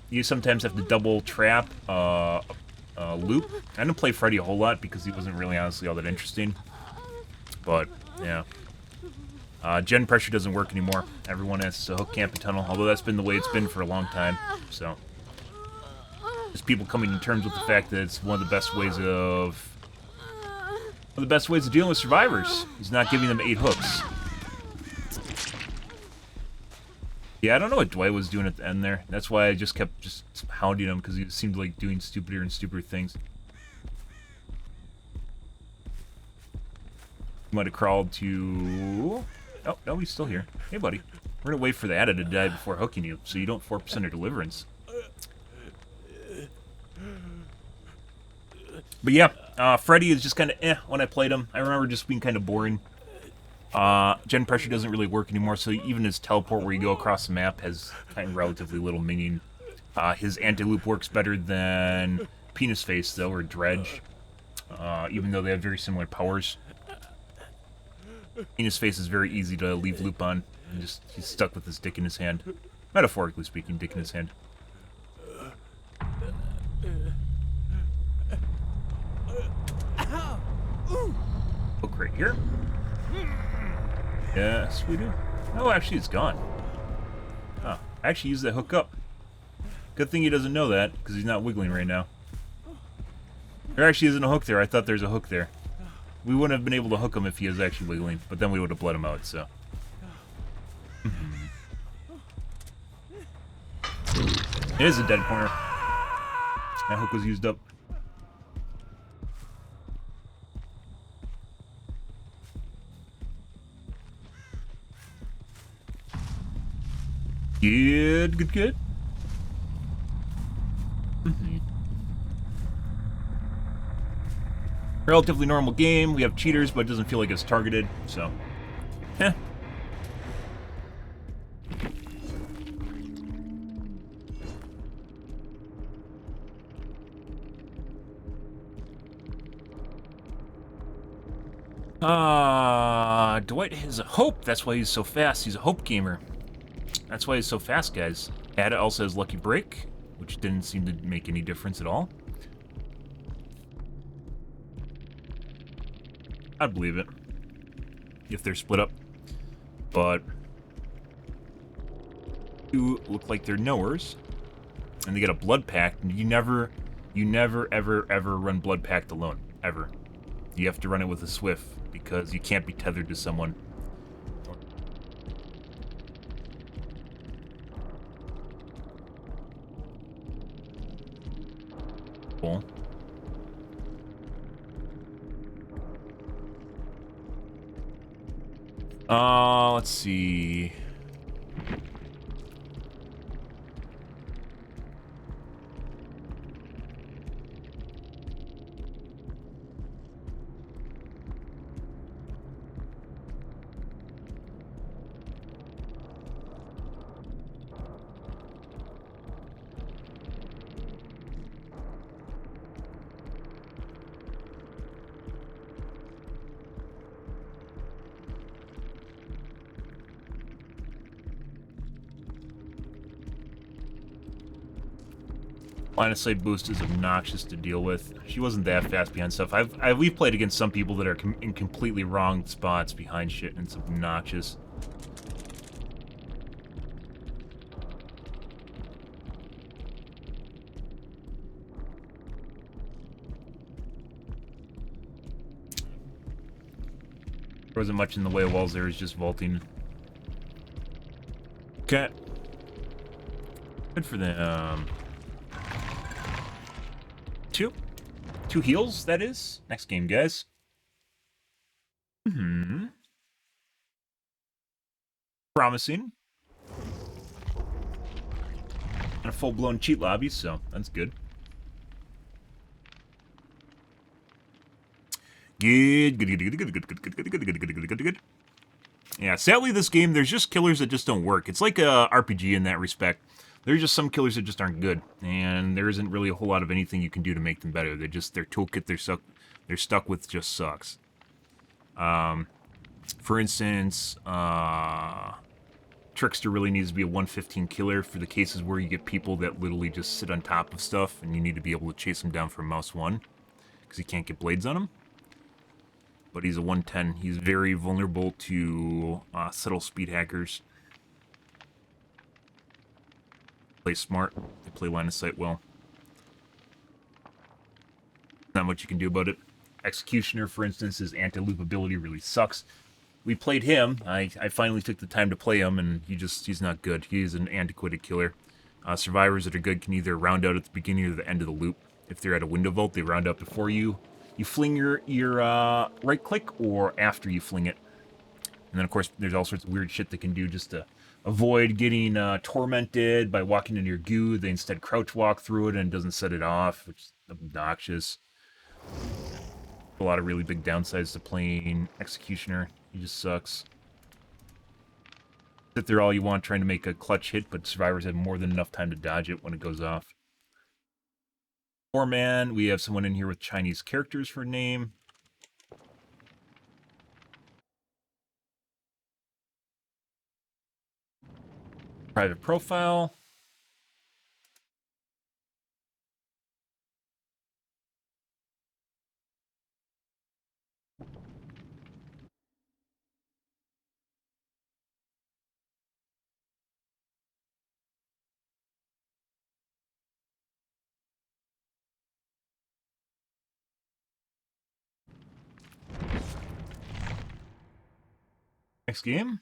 You sometimes have to double trap loop. I didn't play Freddy a whole lot because he wasn't really honestly all that interesting. But, yeah. Gen pressure doesn't work anymore. Everyone has to hook camp and tunnel, although that's been the way it's been for a long time. So, there's people coming to terms with the fact that it's one of the best ways of dealing with survivors. He's not giving them 8 hooks. Yeah, I don't know what Dwight was doing at the end there. That's why I just kept hounding him, because he seemed like doing stupider and stupider things. He might have crawled to... Oh, no, he's still here. Hey, buddy. We're gonna wait for the Ada to die before hooking you, so you don't 4% of deliverance. But yeah, Freddy is just kind of when I played him. I remember just being kind of boring. Gen pressure doesn't really work anymore, so even his teleport where you go across the map has kind of relatively little meaning. His anti-loop works better than Penis Face, though, or Dredge, even though they have very similar powers. Penis Face is very easy to leave loop on, and he's stuck with his dick in his hand. Metaphorically speaking, dick in his hand. Hook right here. Yes, we do. Oh, actually, it's gone. Oh, I actually used that hook up. Good thing he doesn't know that, because he's not wiggling right now. There actually isn't a hook there. I thought there's a hook there. We wouldn't have been able to hook him if he was actually wiggling, but then we would have bled him out, so. It is a dead corner. That hook was used up. Good. Relatively normal game. We have cheaters, but it doesn't feel like it's targeted, so. Heh. Dwight has a hope. That's why he's so fast. He's a hope gamer. That's why he's so fast, guys. Ada also has Lucky Break, which didn't seem to make any difference at all. I'd believe it if they're split up, but you look like they're knowers. and they get a blood pact, and you never ever run blood pact alone, ever. You have to run it with a swift because you can't be tethered to someone. Cool. Let's see. Line of sight boost is obnoxious to deal with. She wasn't that fast behind stuff. We've played against some people that are in completely wrong spots behind shit, and it's obnoxious. There wasn't much in the way of walls there, it was just vaulting. Okay. Good for them. Two heals, that is. Next game, guys. Promising. And a full-blown cheat lobby, so that's good. Good. Yeah, sadly this game, there's just killers that just don't work. It's like a RPG in that respect. There's just some killers that just aren't good, and there isn't really a whole lot of anything you can do to make them better. Their toolkit they're stuck with just sucks. For instance, Trickster really needs to be a 115 killer for the cases where you get people that literally just sit on top of stuff, and you need to be able to chase them down for mouse 1, because you can't get blades on him. But he's a 110. He's very vulnerable to subtle speed hackers. Play smart. They play line of sight well. Not much you can do about it. Executioner, for instance, his anti-loop ability really sucks. We played him. I finally took the time to play him, and he's not good. He's an antiquated killer. Survivors that are good can either round out at the beginning or the end of the loop. If they're at a window vault, they round out before you. You fling your right click, or after you fling it. And then, of course, there's all sorts of weird shit they can do just to avoid getting tormented by walking into your goo. They instead crouch walk through it and it doesn't set it off, which is obnoxious. A lot of really big downsides to playing Executioner. He just sucks. Sit there all you want trying to make a clutch hit, but survivors have more than enough time to dodge it when it goes off. 4-man, we have someone in here with Chinese characters for name. Private profile. Next game.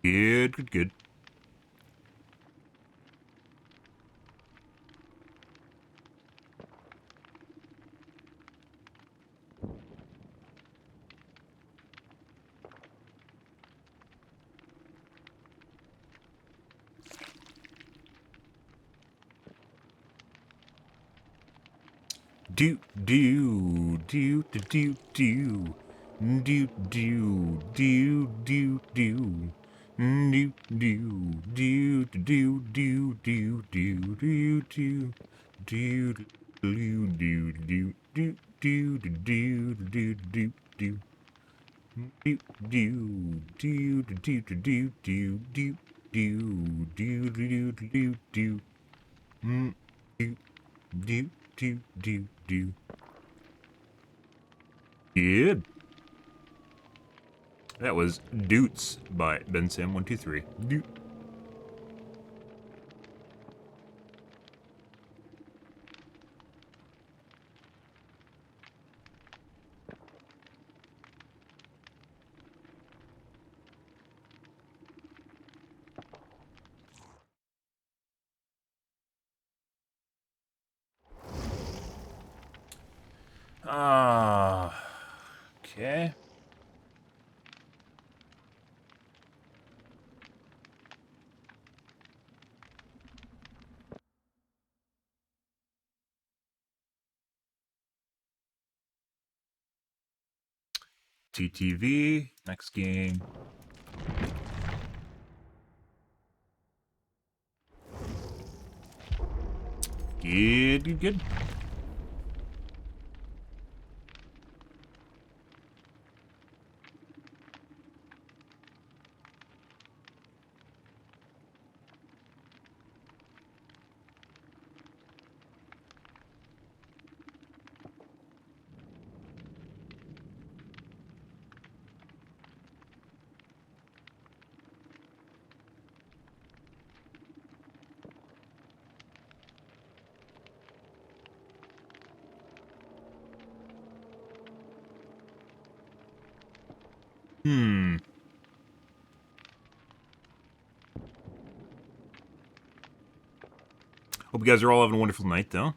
Good. Do. Good. That was Doots by bensamTech. Doot. Okay. TTV, next game. Good. Hope you guys are all having a wonderful night, though.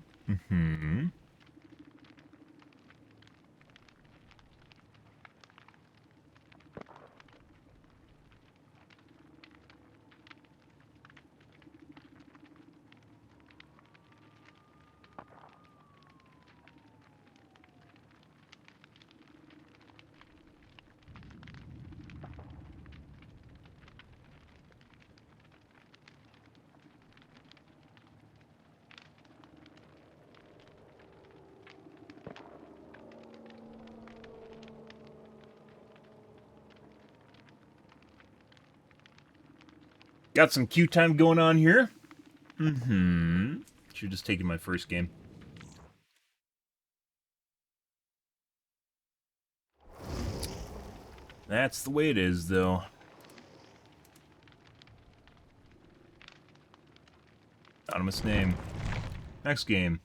Got some queue time going on here. Should just taken my first game. That's the way it is, though. Anonymous name. Next game.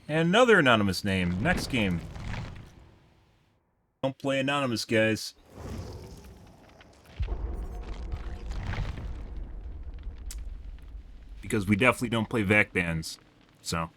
Another anonymous name. Next game. Don't play anonymous, guys. Because we definitely don't play VAC bans. So.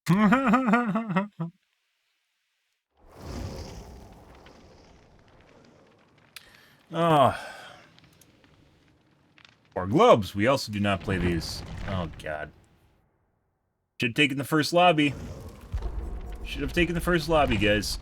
Oh. Or globes. We also do not play these. Oh, God. Should have taken the first lobby. Should have taken the first lobby, guys.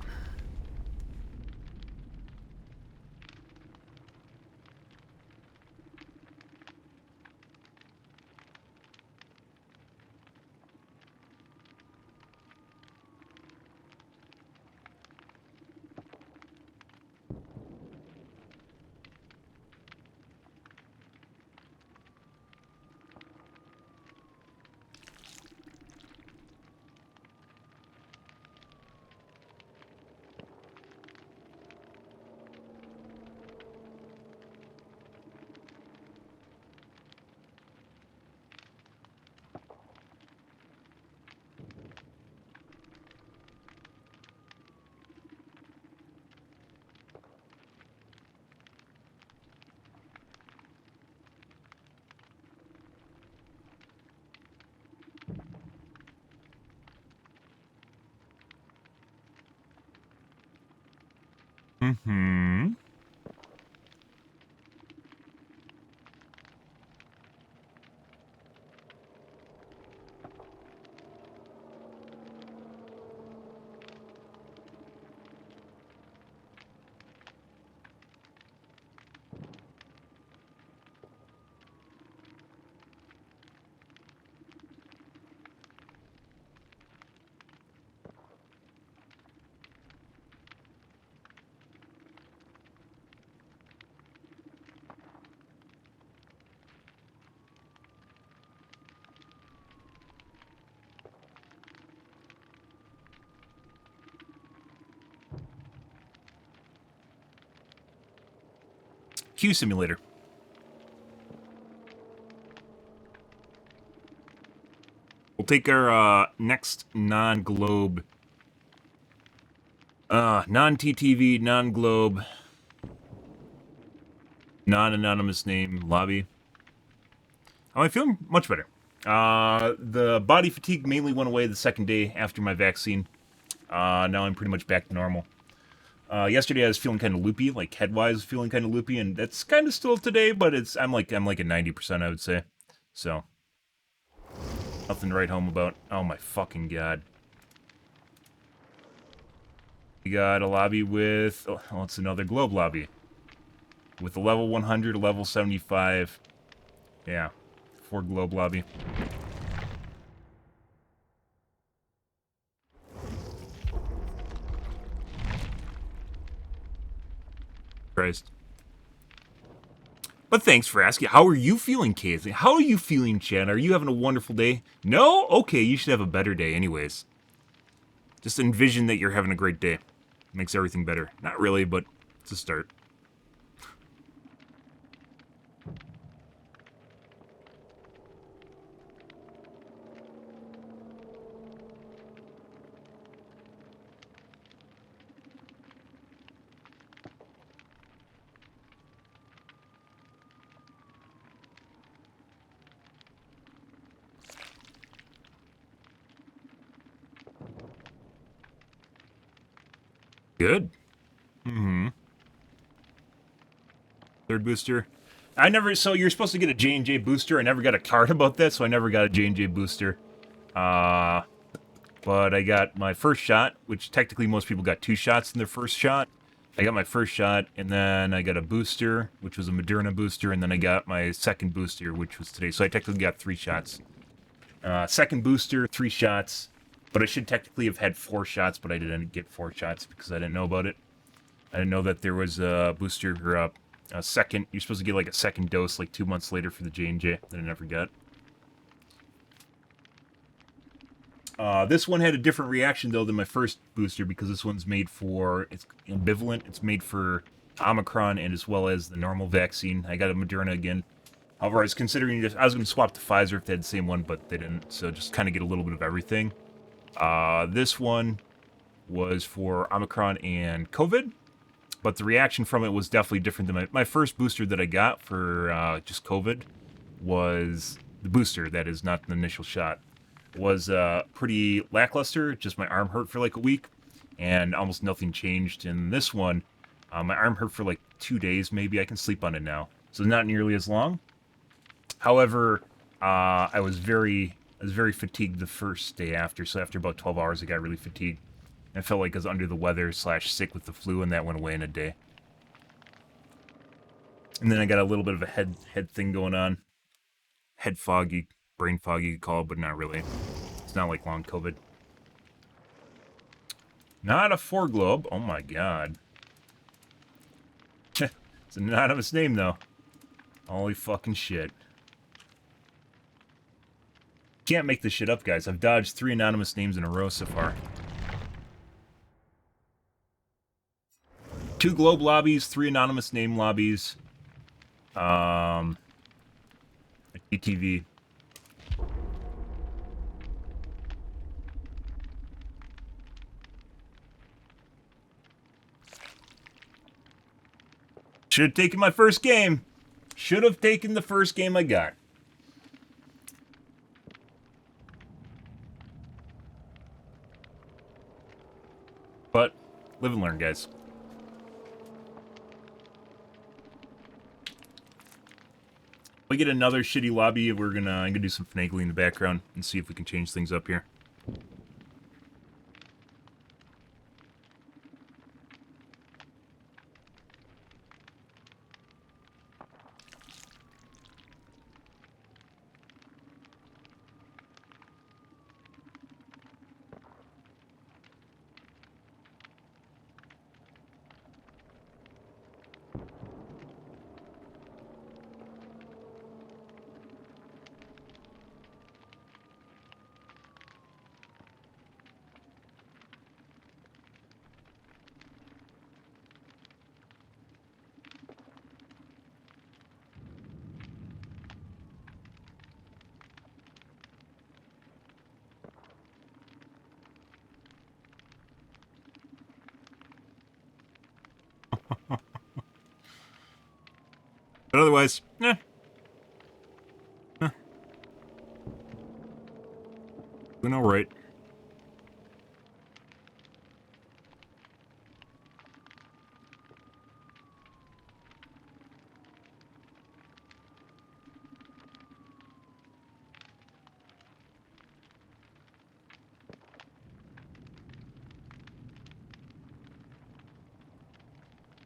Mm-hmm. Q simulator. We'll take our next non-globe, non-TTV, non-globe, non-anonymous name lobby. How am I feeling? Much better. The body fatigue mainly went away the second day after my vaccine. Now I'm pretty much back to normal. Yesterday I was feeling kind of loopy, like head-wise feeling kind of loopy, and that's kind of still today, but I'm like at 90%, I would say. So nothing to write home about. Oh my fucking God. We got a lobby with, oh, it's another globe lobby. With a level 100, a level 75. Yeah, 4 globe lobby. Christ. But thanks for asking. How are you feeling, Casey? How are you feeling, Chad? Are you having a wonderful day? No? Okay, you should have a better day anyways. Just envision that you're having a great day. Makes everything better. Not really, but it's a start. Good. Mm-hmm. Third booster. So you're supposed to get a J&J booster. I never got a card about that, so I never got a J&J booster. But I got my first shot, which technically most people got 2 shots in their first shot. I got my first shot, and then I got a booster, which was a Moderna booster, and then I got my second booster, which was today. So I technically got 3 shots. Second booster, 3 shots. But I should technically have had 4 shots, but I didn't get 4 shots because I didn't know about it. I didn't know that there was a booster or a second. You're supposed to get like a second dose like 2 months later for the J&J that I never got. This one had a different reaction though than my first booster because this one's made for, it's ambivalent. It's made for Omicron and as well as the normal vaccine. I got a Moderna again. However, I was considering just, I was going to swap to Pfizer if they had the same one, but they didn't. So just kind of get a little bit of everything. This one was for Omicron and COVID, but the reaction from it was definitely different than my first booster that I got for just COVID was the booster, that is not the initial shot. was pretty lackluster. Just my arm hurt for like a week, and almost nothing changed. In this one, my arm hurt for like 2 days, maybe. I can sleep on it now, so not nearly as long. However, I was very fatigued the first day after. So after about 12 hours, I got really fatigued. I felt like I was under the weather / sick with the flu, and that went away in a day. And then I got a little bit of a head thing going on. Head foggy, brain foggy, you could call it, but not really. It's not like long COVID. Not a foreglobe. Oh my god. It's an anonymous name, though. Holy fucking shit. Can't make this shit up, guys. I've dodged 3 anonymous names in a row so far. 2 globe lobbies, 3 anonymous name lobbies. A GTV. Should have taken my first game. Should have taken the first game I got. But, live and learn, guys. We get another shitty lobby, I'm gonna do some finagling in the background and see if we can change things up here. But otherwise, doing alright.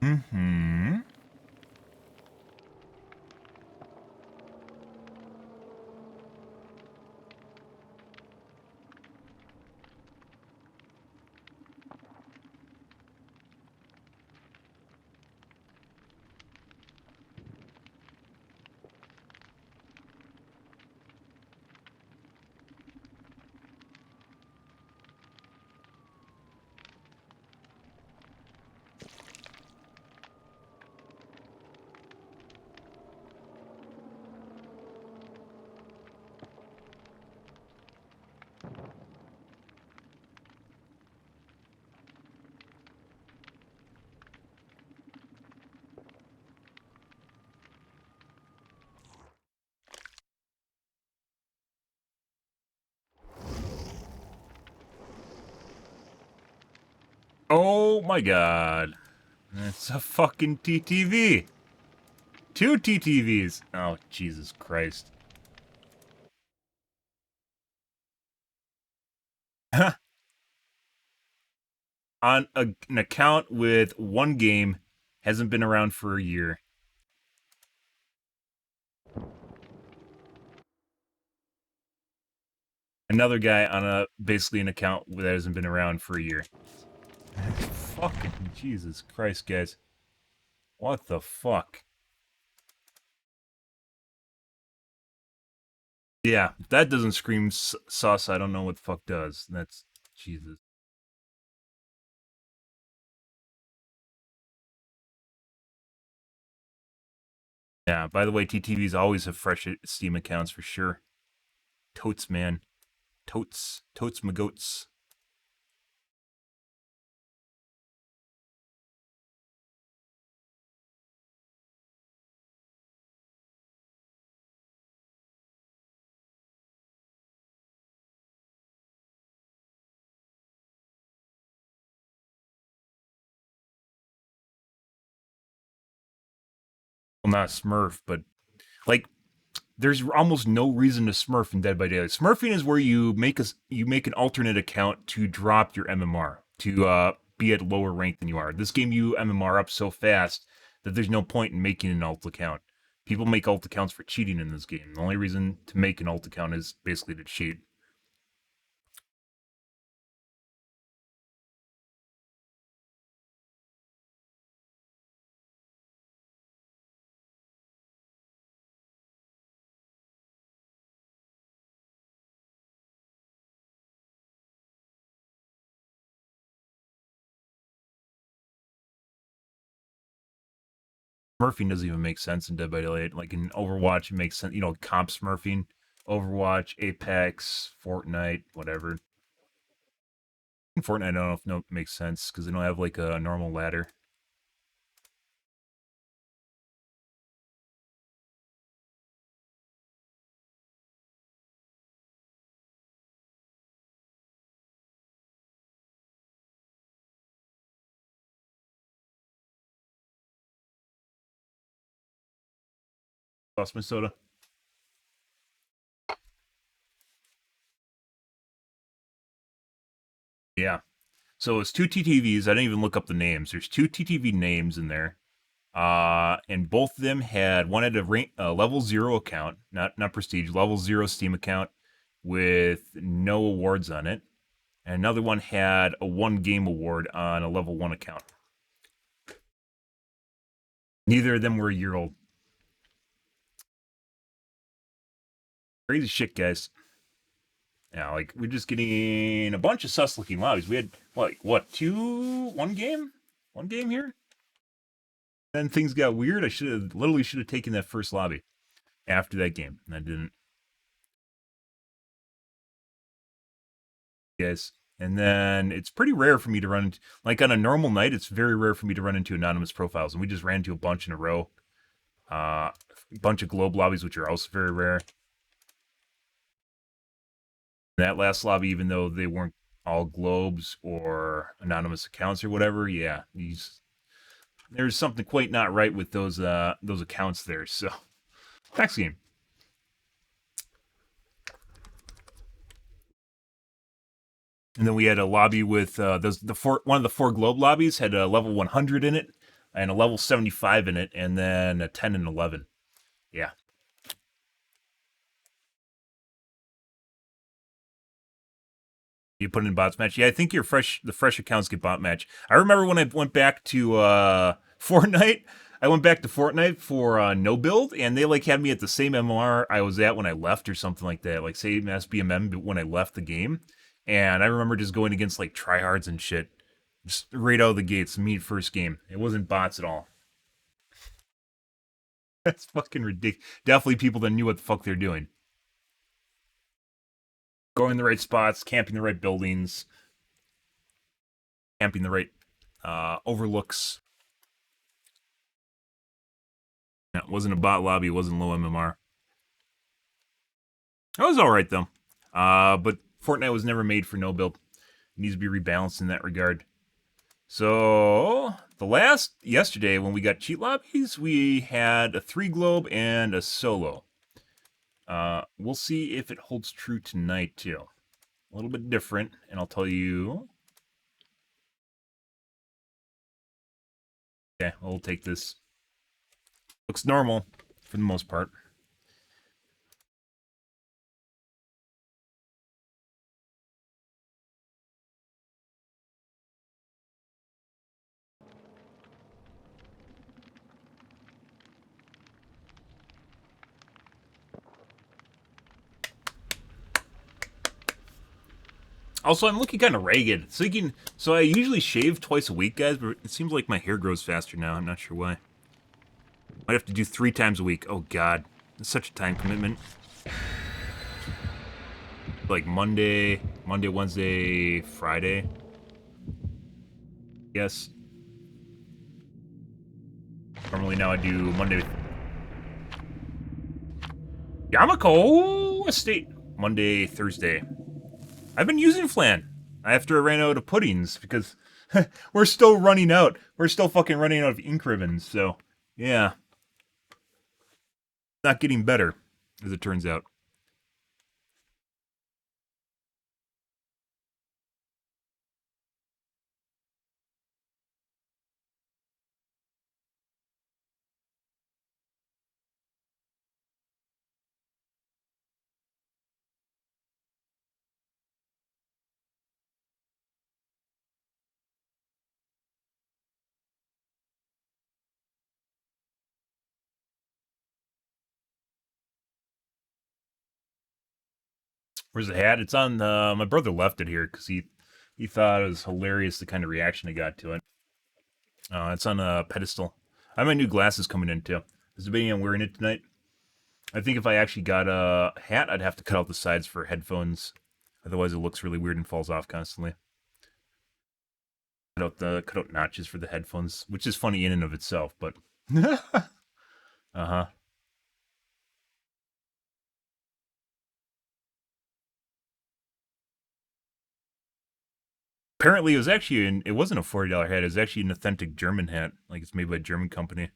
Mm-hmm. Oh my god. It's a fucking TTV. 2 TTVs. Oh, Jesus Christ. On an account with 1 game, hasn't been around for a year. Another guy on basically an account that hasn't been around for a year. Fucking Jesus Christ, guys. What the fuck? Yeah, if that doesn't scream sus, I don't know what the fuck does. That's... Jesus. Yeah, by the way, TTVs always have fresh Steam accounts for sure. Totes, man. Totes. Totes my goats. well, not Smurf, but like there's almost no reason to Smurf in Dead by Daylight. Smurfing is where you make an alternate account to drop your MMR to be at lower rank than you are. This game you MMR up so fast that there's no point in making an alt account. People make alt accounts for cheating in this game. The only reason to make an alt account is basically to cheat. Smurfing doesn't even make sense in Dead by Daylight. Like in Overwatch, it makes sense. You know, comp Smurfing, Overwatch, Apex, Fortnite, whatever. In Fortnite, I don't know if it makes sense because they don't have like a normal ladder. Lost my soda. Yeah. So it's two TTVs. I didn't even look up the names. There's two TTV names in there. And both of them had one had a level 0 account, not prestige, level 0 Steam account with no awards on it. And another one had a 1 game award on a level 1 account. Neither of them were a year old. Crazy shit, guys. Yeah, like we're just getting a bunch of sus-looking lobbies. We had what, one game here. Then things got weird. I should have taken that first lobby after that game, and I didn't. Guys, and then it's pretty rare for me to run into, like on a normal night, it's very rare for me to run into anonymous profiles, and we just ran into a bunch in a row. A bunch of globe lobbies, which are also very rare. That last lobby, even though they weren't all globes or anonymous accounts or whatever, yeah, there's something quite not right with those accounts there. So, next game. And then we had a lobby with one of the 4 globe lobbies had a level 100 in it, and a level 75 in it, and then a 10 and 11. Yeah. You put in bots match. Yeah, I think the fresh accounts get bot match. I remember when I went back to Fortnite. I went back to Fortnite for no build, and they like had me at the same MMR I was at when I left, or something like that. Like same SBMM when I left the game. And I remember just going against like tryhards and shit, just right out of the gates. Me first game. It wasn't bots at all. That's fucking ridiculous. Definitely people that knew what the fuck they're doing. Going in the right spots, camping the right buildings, camping the right overlooks. No, it wasn't a bot lobby. It wasn't low MMR. That was all right though. But Fortnite was never made for no build. It needs to be rebalanced in that regard. So yesterday when we got cheat lobbies, we had a 3 globe and a solo. We'll see if it holds true tonight too. A little bit different, and I'll tell you. Okay, we'll take this. Looks normal for the most part. Also, I'm looking kind of ragged. So I usually shave twice a week, guys, but it seems like my hair grows faster now. I'm not sure why. Might have to do 3 times a week. Oh, God. It's such a time commitment. Like Monday, Wednesday, Friday. Yes. Normally now I do Monday. Yamako Estate. Monday, Thursday. I've been using flan after I ran out of puddings because we're still running out. We're still fucking running out of ink ribbons. So, yeah. not getting better, as it turns out. Where's the hat? It's on. My brother left it here because he thought it was hilarious the kind of reaction he got to it. It's on a pedestal. I have my new glasses coming in too. Is debating on wearing it tonight. I think if I actually got a hat, I'd have to cut out the sides for headphones. Otherwise, it looks really weird and falls off constantly. Cut out notches for the headphones, which is funny in and of itself, but uh-huh. Apparently, it wasn't a $40 hat. It was actually an authentic German hat, like it's made by a German company.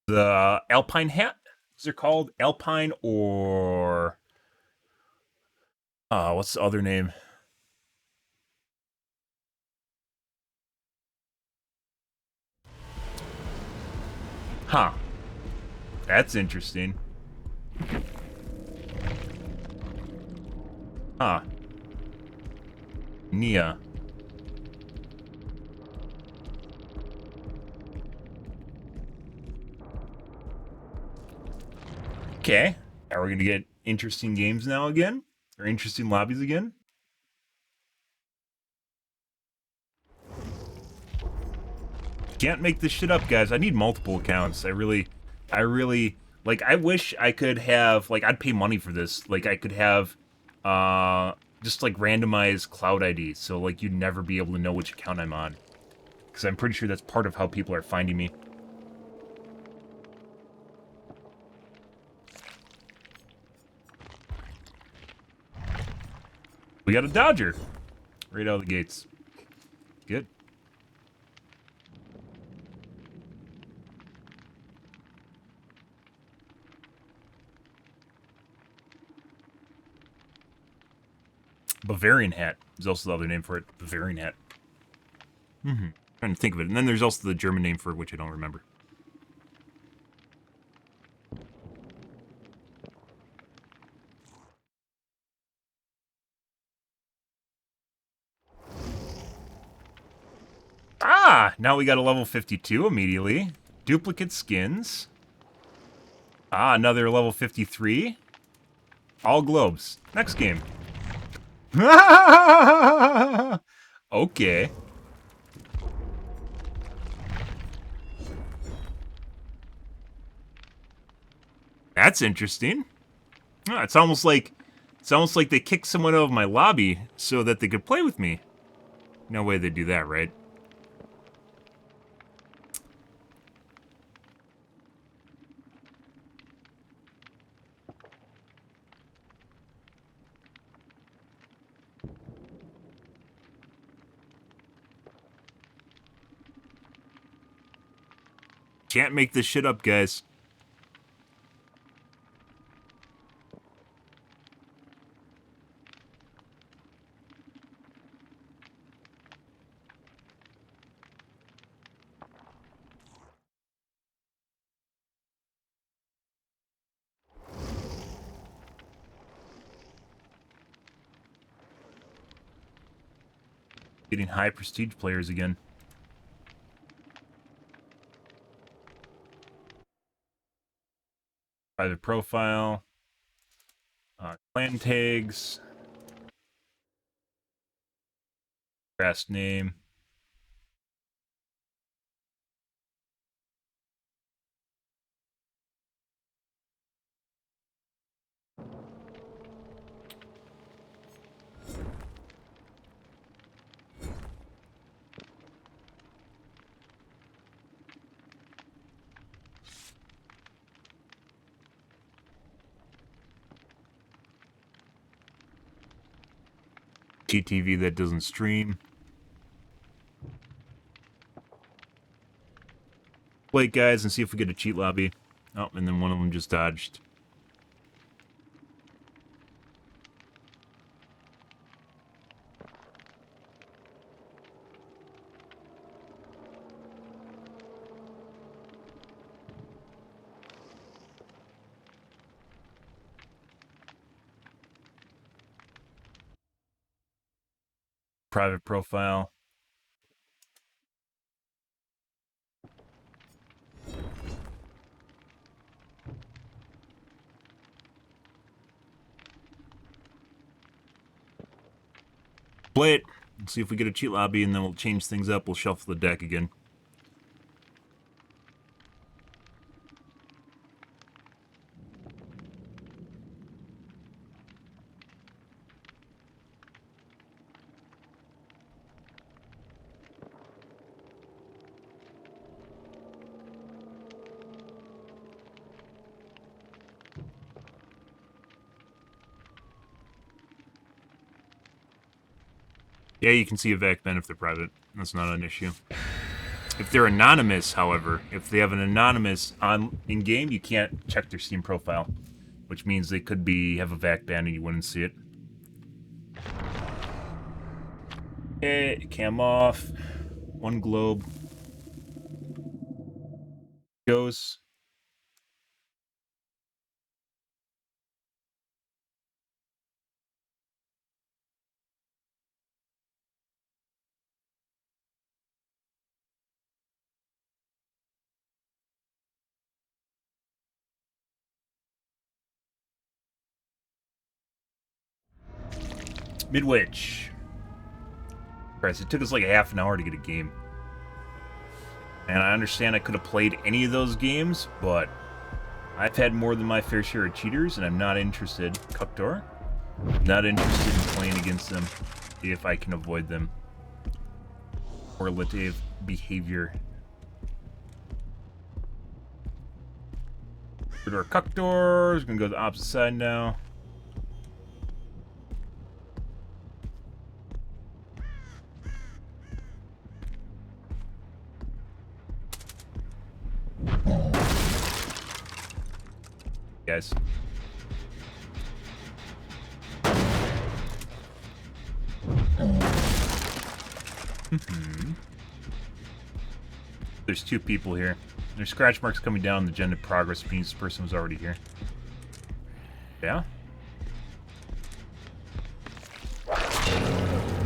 The Alpine hat, is it called Alpine or what's the other name? Huh. That's interesting. Huh. Nia. Okay. Are we going to get interesting games now again? Or interesting lobbies again? Can't make this shit up, guys. I need multiple accounts. I really, like, I wish I could have, like, I'd pay money for this. Like, I could have, just, like, randomized cloud ID. So, like, you'd never be able to know which account I'm on. Because I'm pretty sure that's part of how people are finding me. We got a Dodger. Right out of the gates. Good. Bavarian hat is also the other name for it. Bavarian hat. Trying to think of it. And then there's also the German name for it, which I don't remember. Ah! Now we got a level 52 immediately. Duplicate skins. Ah, another level 53. All globes. Next game. Okay. That's interesting. Ah, it's almost like they kicked someone out of my lobby so that they could play with me. No way they do that, right? Can't make this shit up, guys. Getting high prestige players again. Private profile. Clan tags. Grass name. TTV that doesn't stream. Wait, guys, and see if we get a cheat lobby. Oh, and then one of them just dodged. Private profile. Play it. Let's see if we get a cheat lobby, and then we'll change things up. We'll shuffle the deck again. Yeah, you can see a VAC-Ben if they're private. That's not an issue. If they're anonymous, however, if they have an anonymous on in-game, you can't check their Steam profile, which means they could have a VAC-ban and you wouldn't see it. Okay, cam off. One globe. Goes. Midwich. Christ, it took us like a half an hour to get a game. And I understand I could have played any of those games, but I've had more than my fair share of cheaters, and I'm not interested. Cuckdoor? Not interested in playing against them if I can avoid them. Correlative behavior. Go to our Cuckdoors. Gonna go to the opposite side now. Guys. There's two people here. There's scratch marks coming down. The agenda progress means this person was already here. Yeah?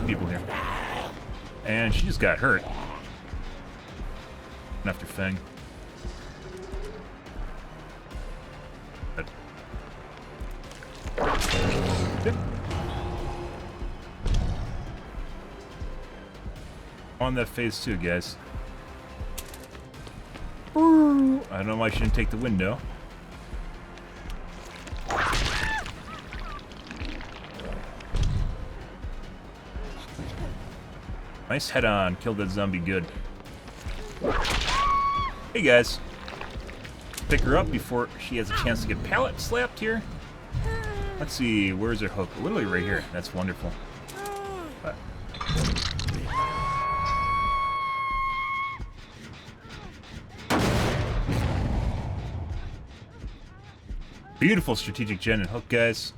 People here. And she just got hurt. After Fang. On that phase 2, guys. I don't know why I shouldn't take the window. Nice head on. Killed that zombie good. Hey, guys. Pick her up before she has a chance to get pallet slapped here. Let's see. Where's her hook? Literally right here. That's wonderful. Beautiful strategic gen and hook, guys.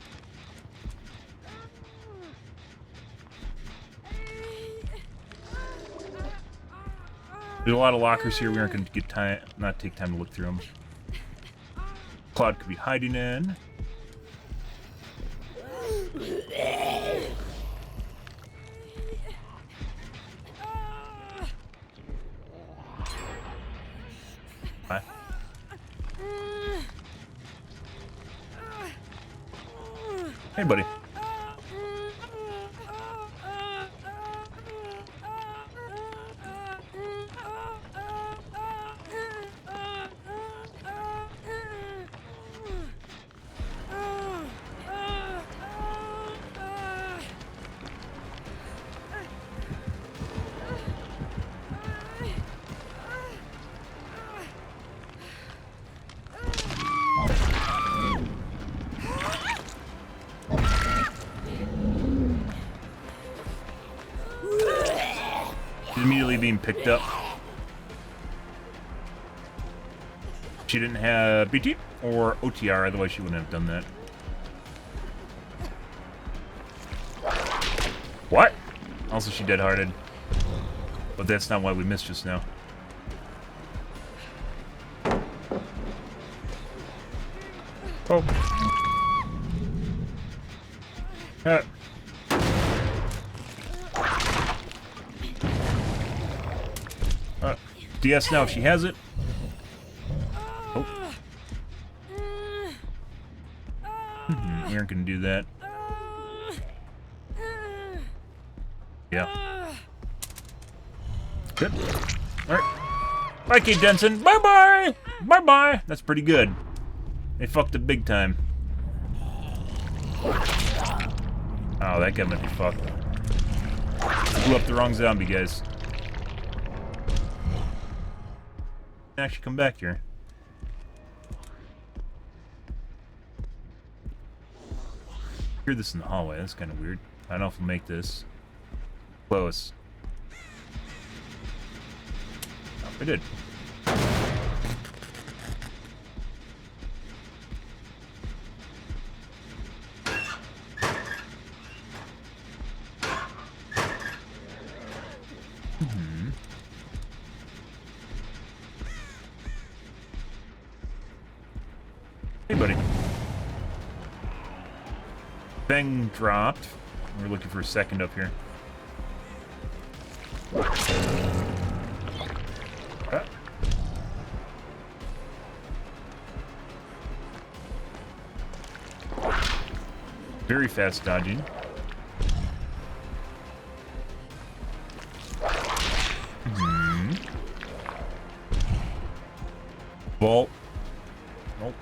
There's a lot of lockers here. We aren't going to get not take time to look through them. Cloud could be hiding in. Hi. Hey, buddy. Immediately being picked up. She didn't have BT or OTR, otherwise she wouldn't have done that. What? Also, she dead-hearted. But that's not why we missed just now. Oh. DS now if she has it. Oh. We aren't gonna do that. Yeah. Good. Alright. Bye, Kate Denson. Bye-bye! Bye-bye! That's pretty good. They fucked up big time. Oh, that guy might be fucked. Blew up the wrong zombie, guys. Actually come back here. Hear this in the hallway. That's kind of weird. I don't know if we'll make this close. Oh, we did. Hey, buddy. Bang dropped. We're looking for a second up here. Ah. Very fast dodging. Vault. Nope.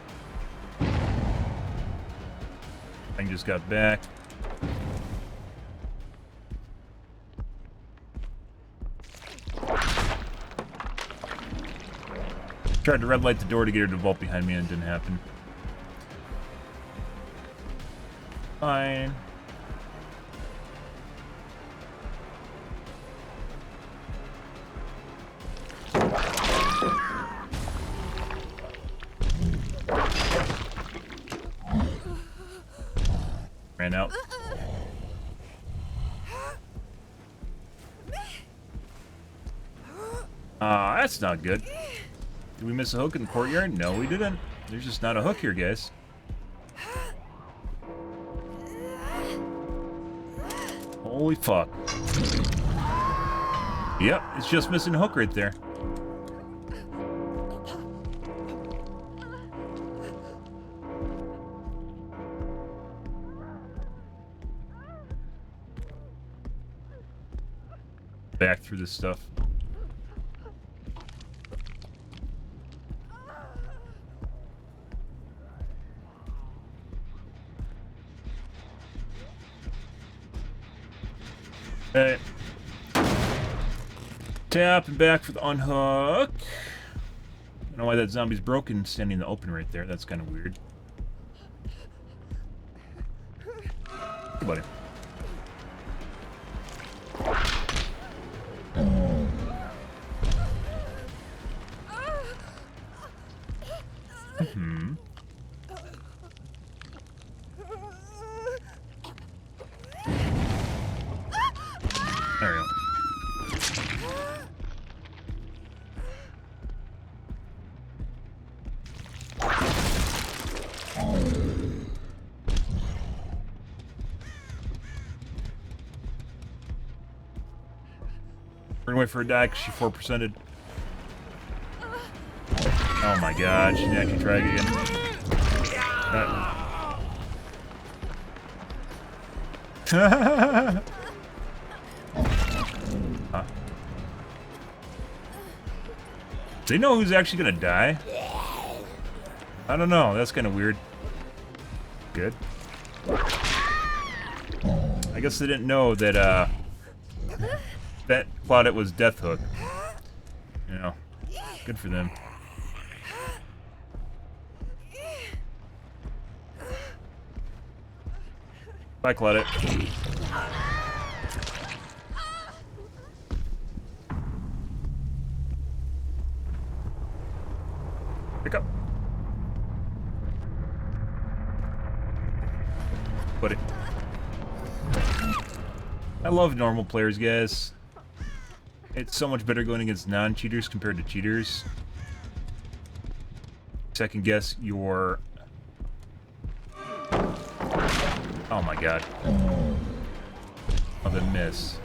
Thing just got back. Tried to red light the door to get her to vault behind me and it didn't happen. Fine. Ran out. That's not good. Did we miss a hook in the courtyard? No, we didn't. There's just not a hook here, guys. Holy fuck. Yep, it's just missing a hook right there. Back through this stuff. Hey. Tap and back for the unhook. I don't know why that zombie's broken standing in the open right there. That's kind of weird. Hey, buddy. There we go. We're gonna wait for her to die because she 4%ed. Oh my god, she didn't actually try again. Huh? Do they know who's actually gonna die? I don't know, that's kind of weird. Good. I guess they didn't know that, that Claudette was Death Hook. You know, good for them. Bye, Claudette. Pick up. Put it. I love normal players, guys. It's so much better going against non-cheaters compared to cheaters. Second guess your... Oh my god. Oh, the miss.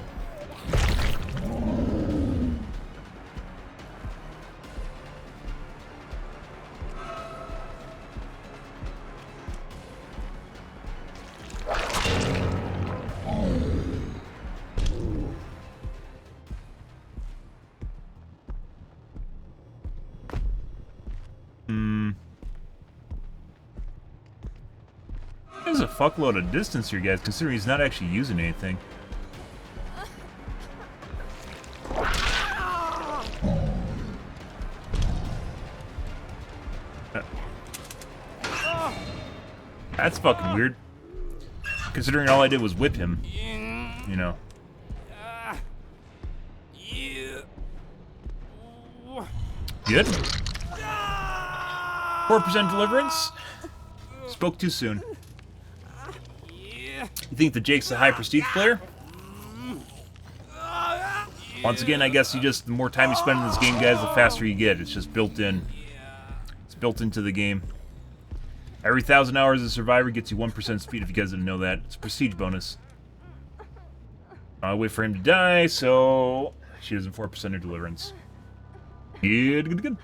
There's a fuckload of distance here, guys, considering he's not actually using anything. That's fucking weird. Considering all I did was whip him. You know. Good. 4% deliverance? Spoke too soon. You think that Jake's a high prestige player? Once again, I guess the more time you spend in this game, guys, the faster you get. It's just built in. It's built into the game. Every 1,000 hours of Survivor gets you 1% speed, if you guys didn't know that. It's a prestige bonus. I'll wait for him to die, so she doesn't 4% of deliverance. Good.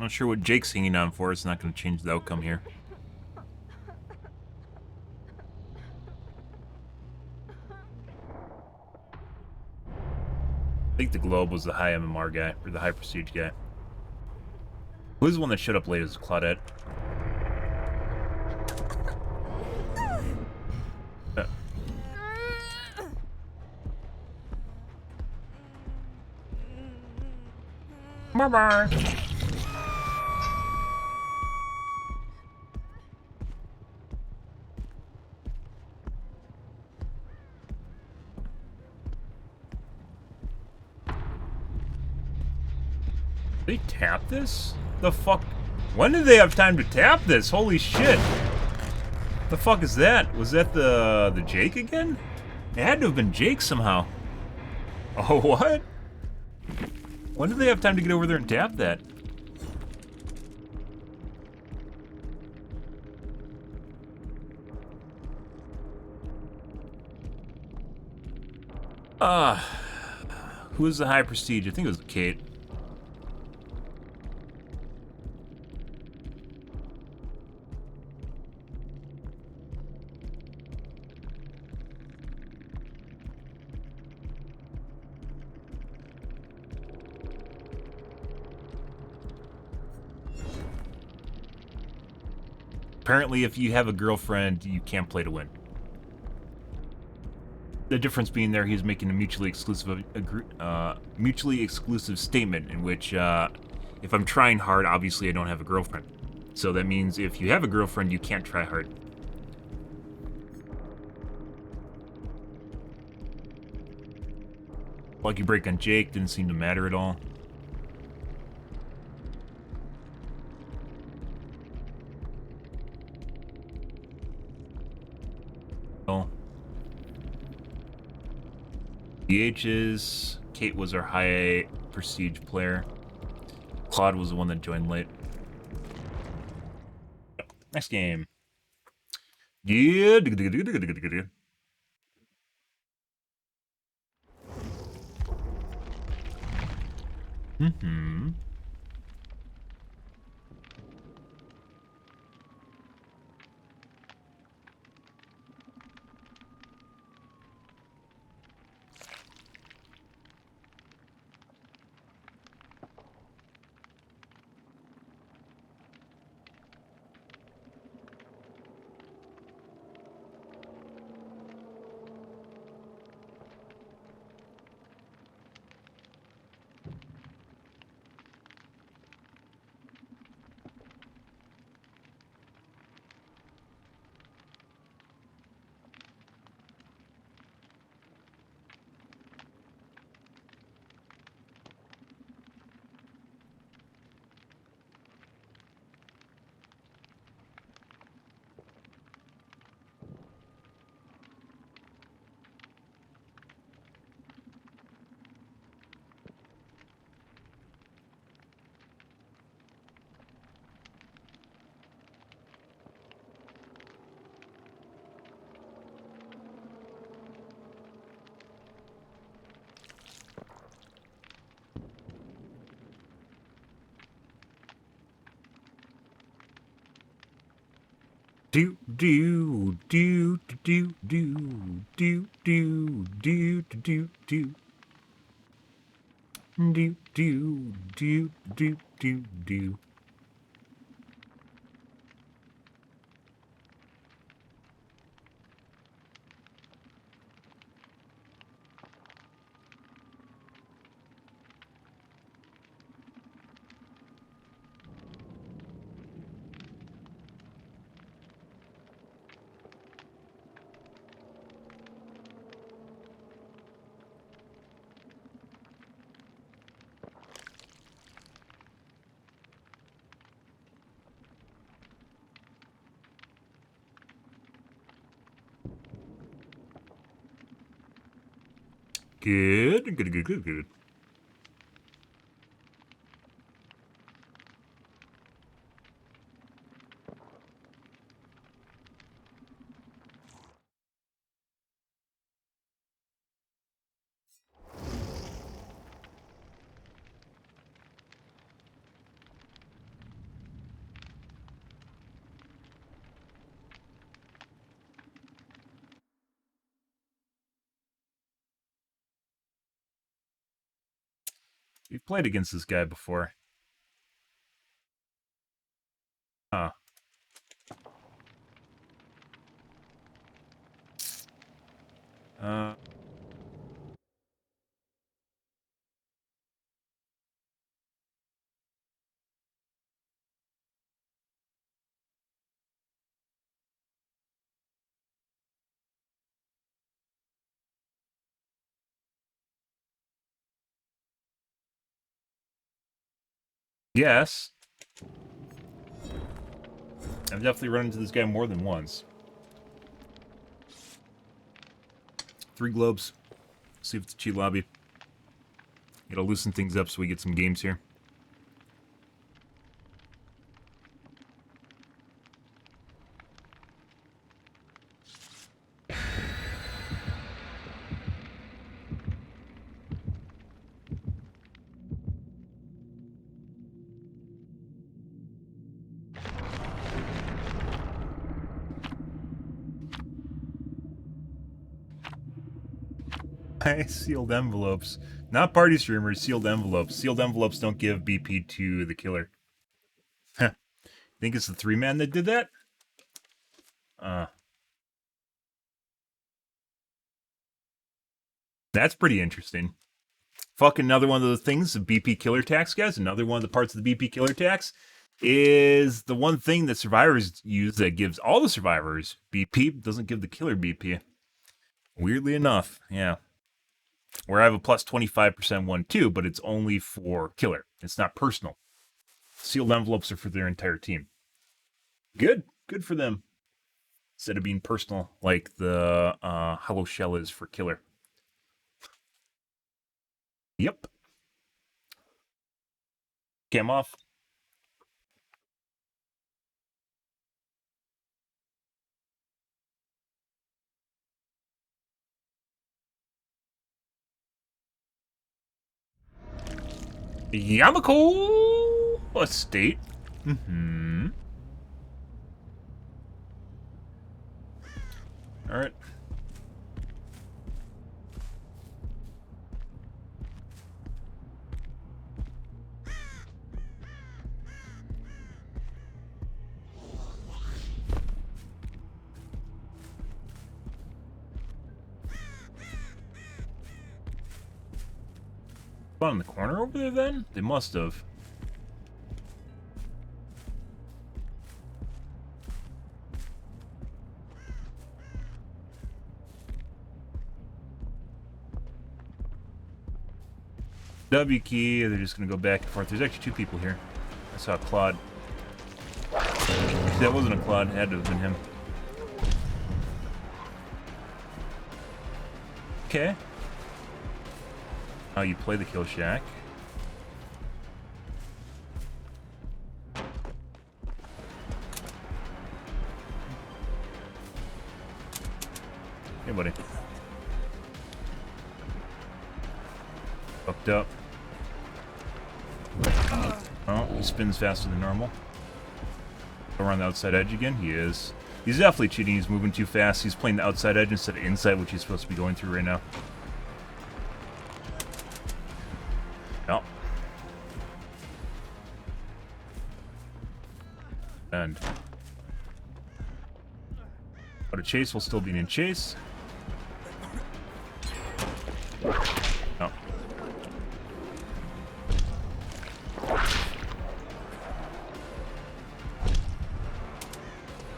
Not sure what Jake's hanging on for. It's not going to change the outcome here. I think the Globe was the high MMR guy, or the high prestige guy. Who's the one that showed up late as Claudette? Bye-bye. They tap this? The fuck? When did they have time to tap this? Holy shit. The fuck is that? Was that the Jake again? It had to have been Jake somehow. Oh, what? When did they have time to get over there and tap that? Who was the high prestige? I think it was Kate. Apparently, if you have a girlfriend, you can't play to win. The difference being there, he's making a mutually exclusive statement in which, if I'm trying hard, obviously I don't have a girlfriend. So that means if you have a girlfriend, you can't try hard. Lucky break on Jake didn't seem to matter at all. DH's Kate was our high prestige player. Claude was the one that joined late. Next game. Yeah. Do do do do do do do do do do do do do do do do. Good, good, good, good, good. We've played against this guy before. Huh. Uh... Yes. I've definitely run into this guy more than once. 3 globes. See if it's a cheat lobby. Gotta loosen things up so we get some games here. Sealed envelopes. Not party streamers, sealed envelopes. Sealed envelopes don't give BP to the killer. Think it's the 3-man that did that? That's pretty interesting. Fucking another one of the things, the BP killer tax, guys. Another one of the parts of the BP killer tax is the one thing that survivors use that gives all the survivors BP, doesn't give the killer BP. Weirdly enough, yeah. Where I have a plus 25% one too, but it's only for killer. It's not personal. Sealed envelopes are for their entire team. Good. Good for them. Instead of being personal like the Hollow Shell is for killer. Yep. Cam off. Yamako Estate. Mm-hmm. Alright. In the corner over there then? They must have. W key, they're just gonna go back and forth. There's actually 2 people here. I saw Claude. That wasn't a Claude, it had to have been him. Okay. How you play the kill shack. Hey, buddy. Fucked up. Oh, he spins faster than normal. Go around the outside edge again. He is. He's definitely cheating. He's moving too fast. He's playing the outside edge instead of inside, which he's supposed to be going through right now. Yep. And out of chase while still being in chase. Oh.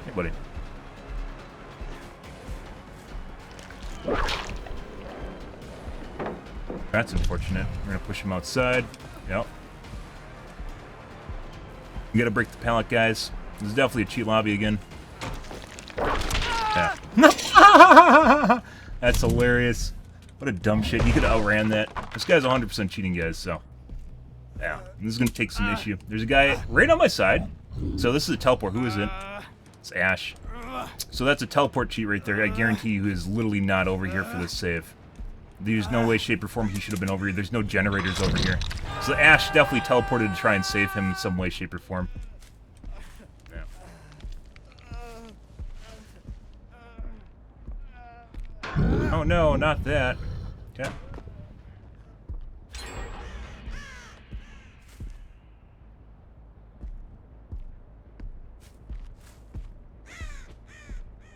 Hey, buddy. That's unfortunate. We're gonna push him outside. Yep. You gotta break the pallet, guys. This is definitely a cheat lobby again. Yeah. That's hilarious. What a dumb shit. He could have outran that. This guy's 100% cheating, guys, so. Yeah. This is gonna take some issue. There's a guy right on my side. So this is a teleport. Who is it? It's Ash. So that's a teleport cheat right there. I guarantee you he is literally not over here for this save. There's no way, shape, or form he should have been over here. There's no generators over here. So Ash definitely teleported to try and save him in some way, shape, or form. Yeah. Oh no, not that. Yeah.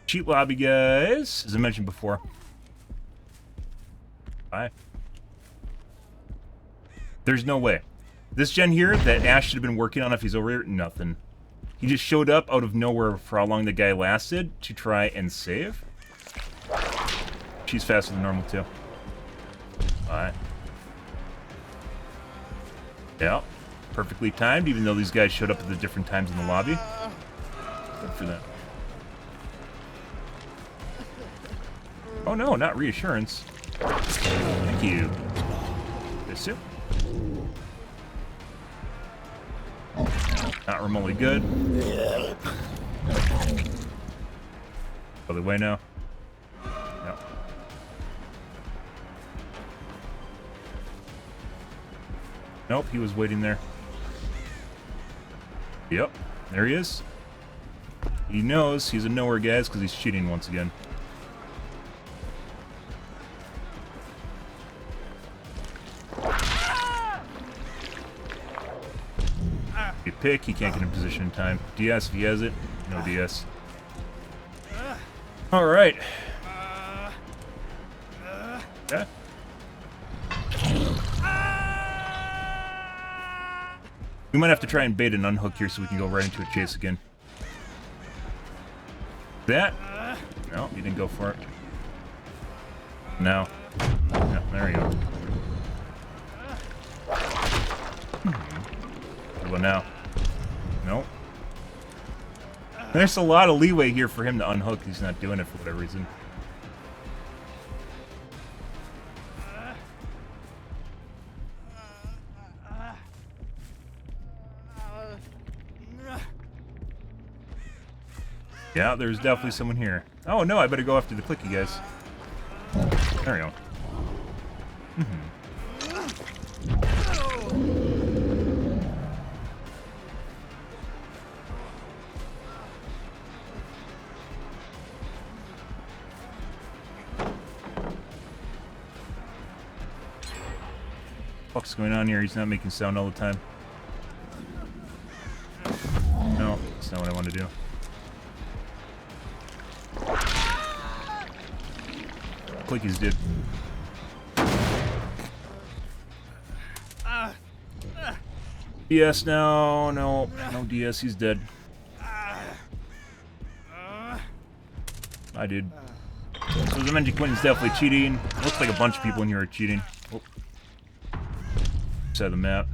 Cheat lobby, guys, as I mentioned before. Bye. There's no way. This gen here that Ash should have been working on if he's over here, nothing. He just showed up out of nowhere for how long the guy lasted to try and save. She's faster than normal, too. Alright. Yeah. Perfectly timed, even though these guys showed up at the different times in the lobby. Good for them. Oh no, not reassurance. Thank you. This too. Not remotely good. Other way now. No. Nope, he was waiting there. Yep, there he is. He knows he's a nowhere, guys, because he's cheating once again. Pick, he can't get in position in time. DS if he has it. No DS. Alright. Yeah. We might have to try and bait an unhook here so we can go right into a chase again. That? No, he didn't go for it. No. No, there we go. Well, now. Nope. There's a lot of leeway here for him to unhook. He's not doing it for whatever reason. Yeah, there's definitely someone here. Oh no, I better go after the clicky guys. There we go. What's going on here? He's not making sound all the time. No, that's not what I want to do. Clickies did. DS now. No DS. He's dead. I did. So the Menji Quentin's definitely cheating. Looks like a bunch of people in here are cheating. Oh. Side of the map.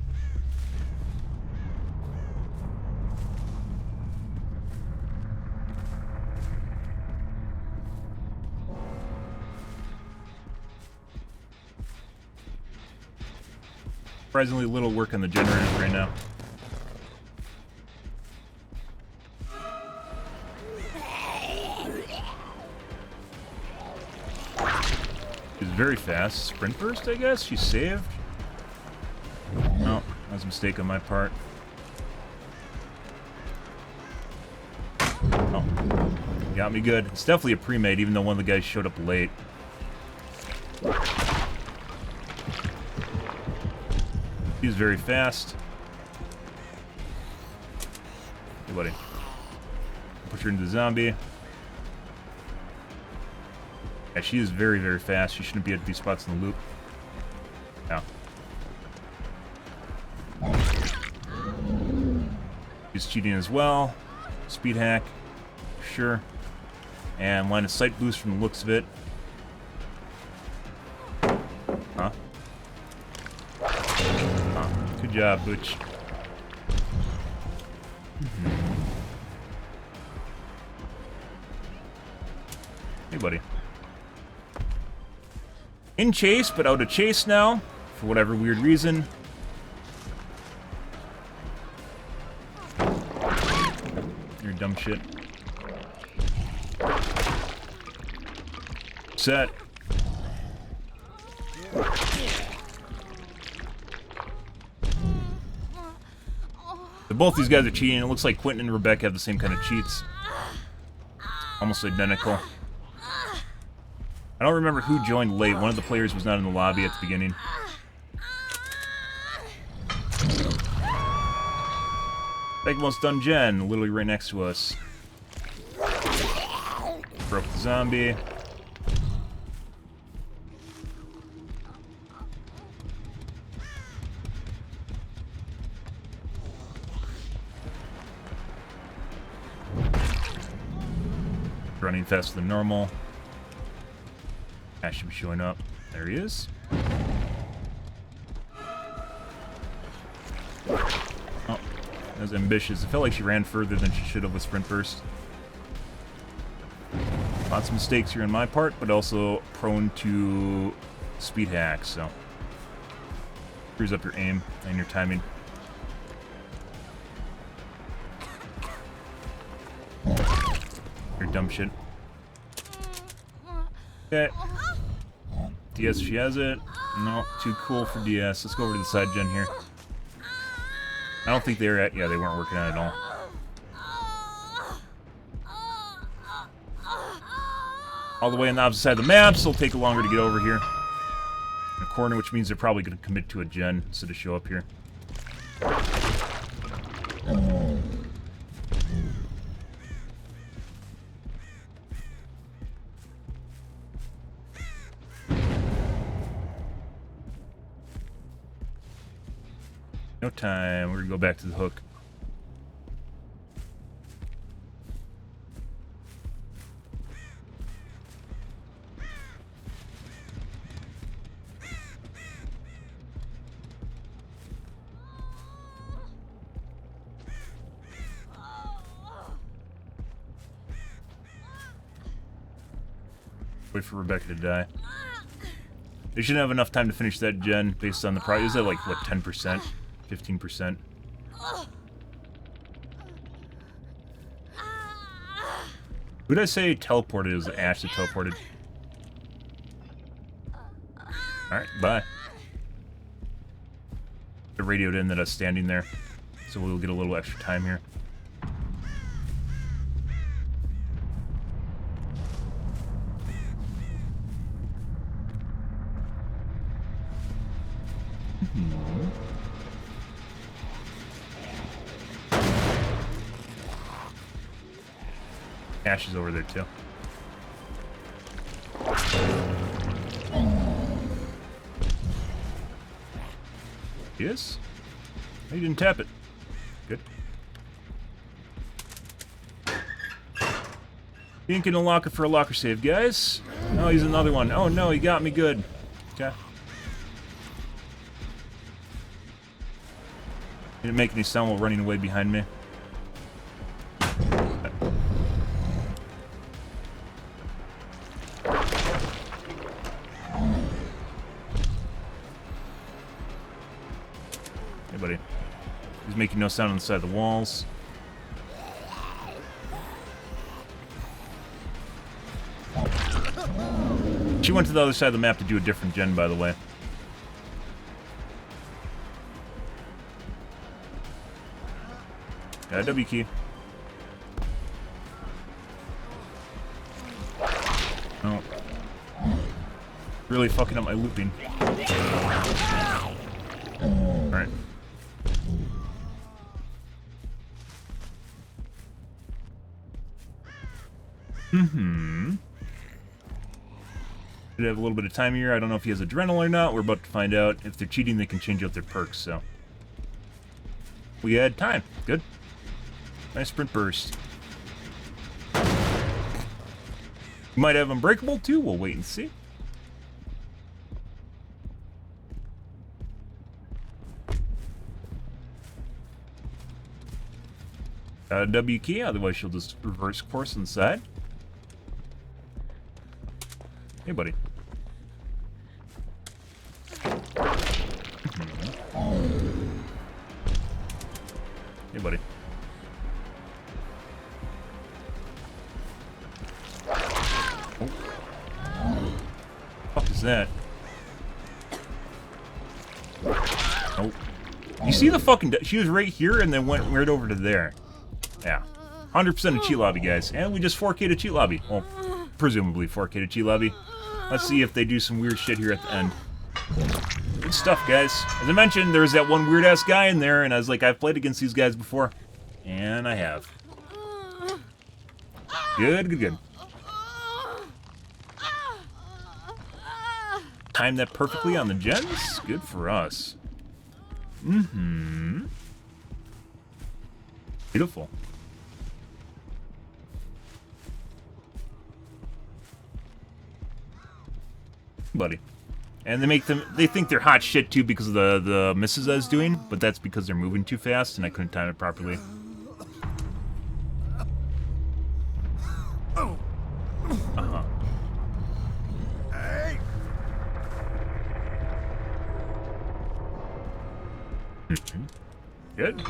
Surprisingly little work on the generators right now. She's very fast. Sprint burst, I guess? She's saved? No, that was a mistake on my part. Oh. Got me good. It's definitely a pre-made, even though one of the guys showed up late. He's very fast. Hey, buddy. Push her into the zombie. Yeah, she is very, very fast. She shouldn't be at these spots in the loop. Yeah. He's cheating as well. Speed hack. Sure. And line of sight boost from the looks of it. Huh? Huh. Good job, Butch. Hey, buddy. In chase, but out of chase now, for whatever weird reason. You're dumb shit. Set. Both these guys are cheating. It looks like Quentin and Rebecca have the same kind of cheats. Almost identical. I don't remember who joined late. One of the players was not in the lobby at the beginning. Like almost done Jen, literally right next to us. Broke the zombie. Running faster than normal. Ash should be showing up. There he is. Oh, that was ambitious. It felt like she ran further than she should have with sprint burst. Lots of mistakes here on my part, but also prone to speed hacks, so screws up your aim and your timing. You're dumb shit. Okay. DS, she has it. No, too cool for DS. Let's go over to the side gen here. I don't think they were at. Yeah, they weren't working on it at all. All the way on the opposite side of the map, so it'll take longer to get over here. In a corner, which means they're probably going to commit to a gen instead of show up here. No time. We're gonna go back to the hook. Wait for Rebecca to die. They shouldn't have enough time to finish that gen based on the price. Is that like, what, 10%? 15%? Who did I say teleported? It was Ash that teleported. Alright, bye. It radioed in that I was standing there, so we'll get a little extra time here. Ash is over there too. Yes? You didn't tap it. Good. Dink in a locker for a locker save, guys. Oh, he's another one. Oh no, he got me good. Okay. Didn't make any sound while running away behind me. Hey, buddy. He's making no sound on the side of the walls. She went to the other side of the map to do a different gen, by the way. Got a W key. No. Really fucking up my looping. Alright. Should have a little bit of time here. I don't know if he has adrenaline or not. We're about to find out. If they're cheating, they can change out their perks, so. We had time. Good. Nice sprint burst. We might have Unbreakable, too. We'll wait and see. W key, otherwise she'll just reverse course inside. Hey, buddy. Hey, buddy. Oh. What the fuck is that? Oh. You see the fucking... She was right here and then went right over to there. Yeah. 100% a cheat lobby, guys. And we just 4K'd a cheat lobby. Well, presumably 4K'd a cheat lobby. Let's see if they do some weird shit here at the end. Good stuff, guys. As I mentioned, there was that one weird-ass guy in there, and I was like, I've played against these guys before. And I have. Good, good, good. Timed that perfectly on the gens. Good for us. Mm-hmm. Beautiful. Buddy. And they think they're hot shit too because of the misses I was doing, but that's because they're moving too fast and I couldn't time it properly. Uh-huh. Good.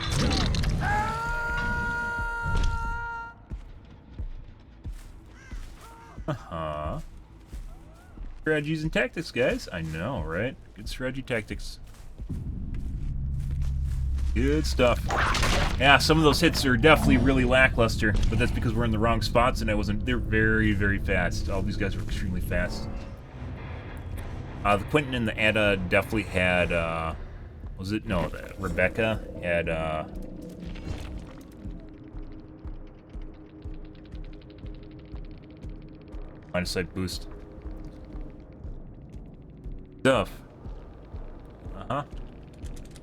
Uh-huh. Strategies and tactics, guys. I know, right? Good strategy tactics. Good stuff. Yeah, some of those hits are definitely really lackluster, but that's because we're in the wrong spots and I wasn't... They're very, very fast. All these guys were extremely fast. The Quentin and the Ada definitely had, was it? No, Rebecca had, line of sight boost. Stuff. Uh-huh.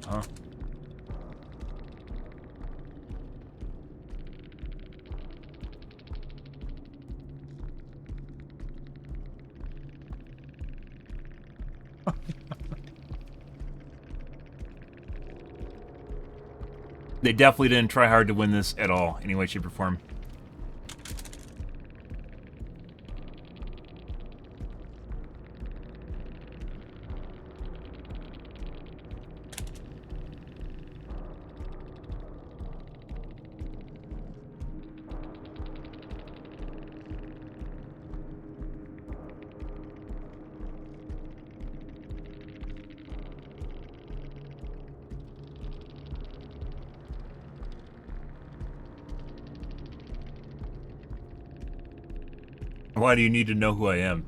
Uh-huh. They definitely didn't try hard to win this at all, any way, shape, or form. Why do you need to know who I am?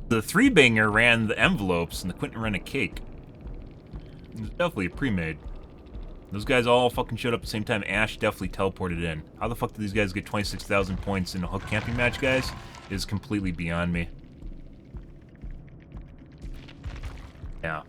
The three-banger ran the envelopes, and the Quentin ran a cake. It was definitely a pre-made. Those guys all fucking showed up at the same time. Ash definitely teleported in. How the fuck did these guys get 26,000 points in a hook camping match, guys? Is completely beyond me. Yeah.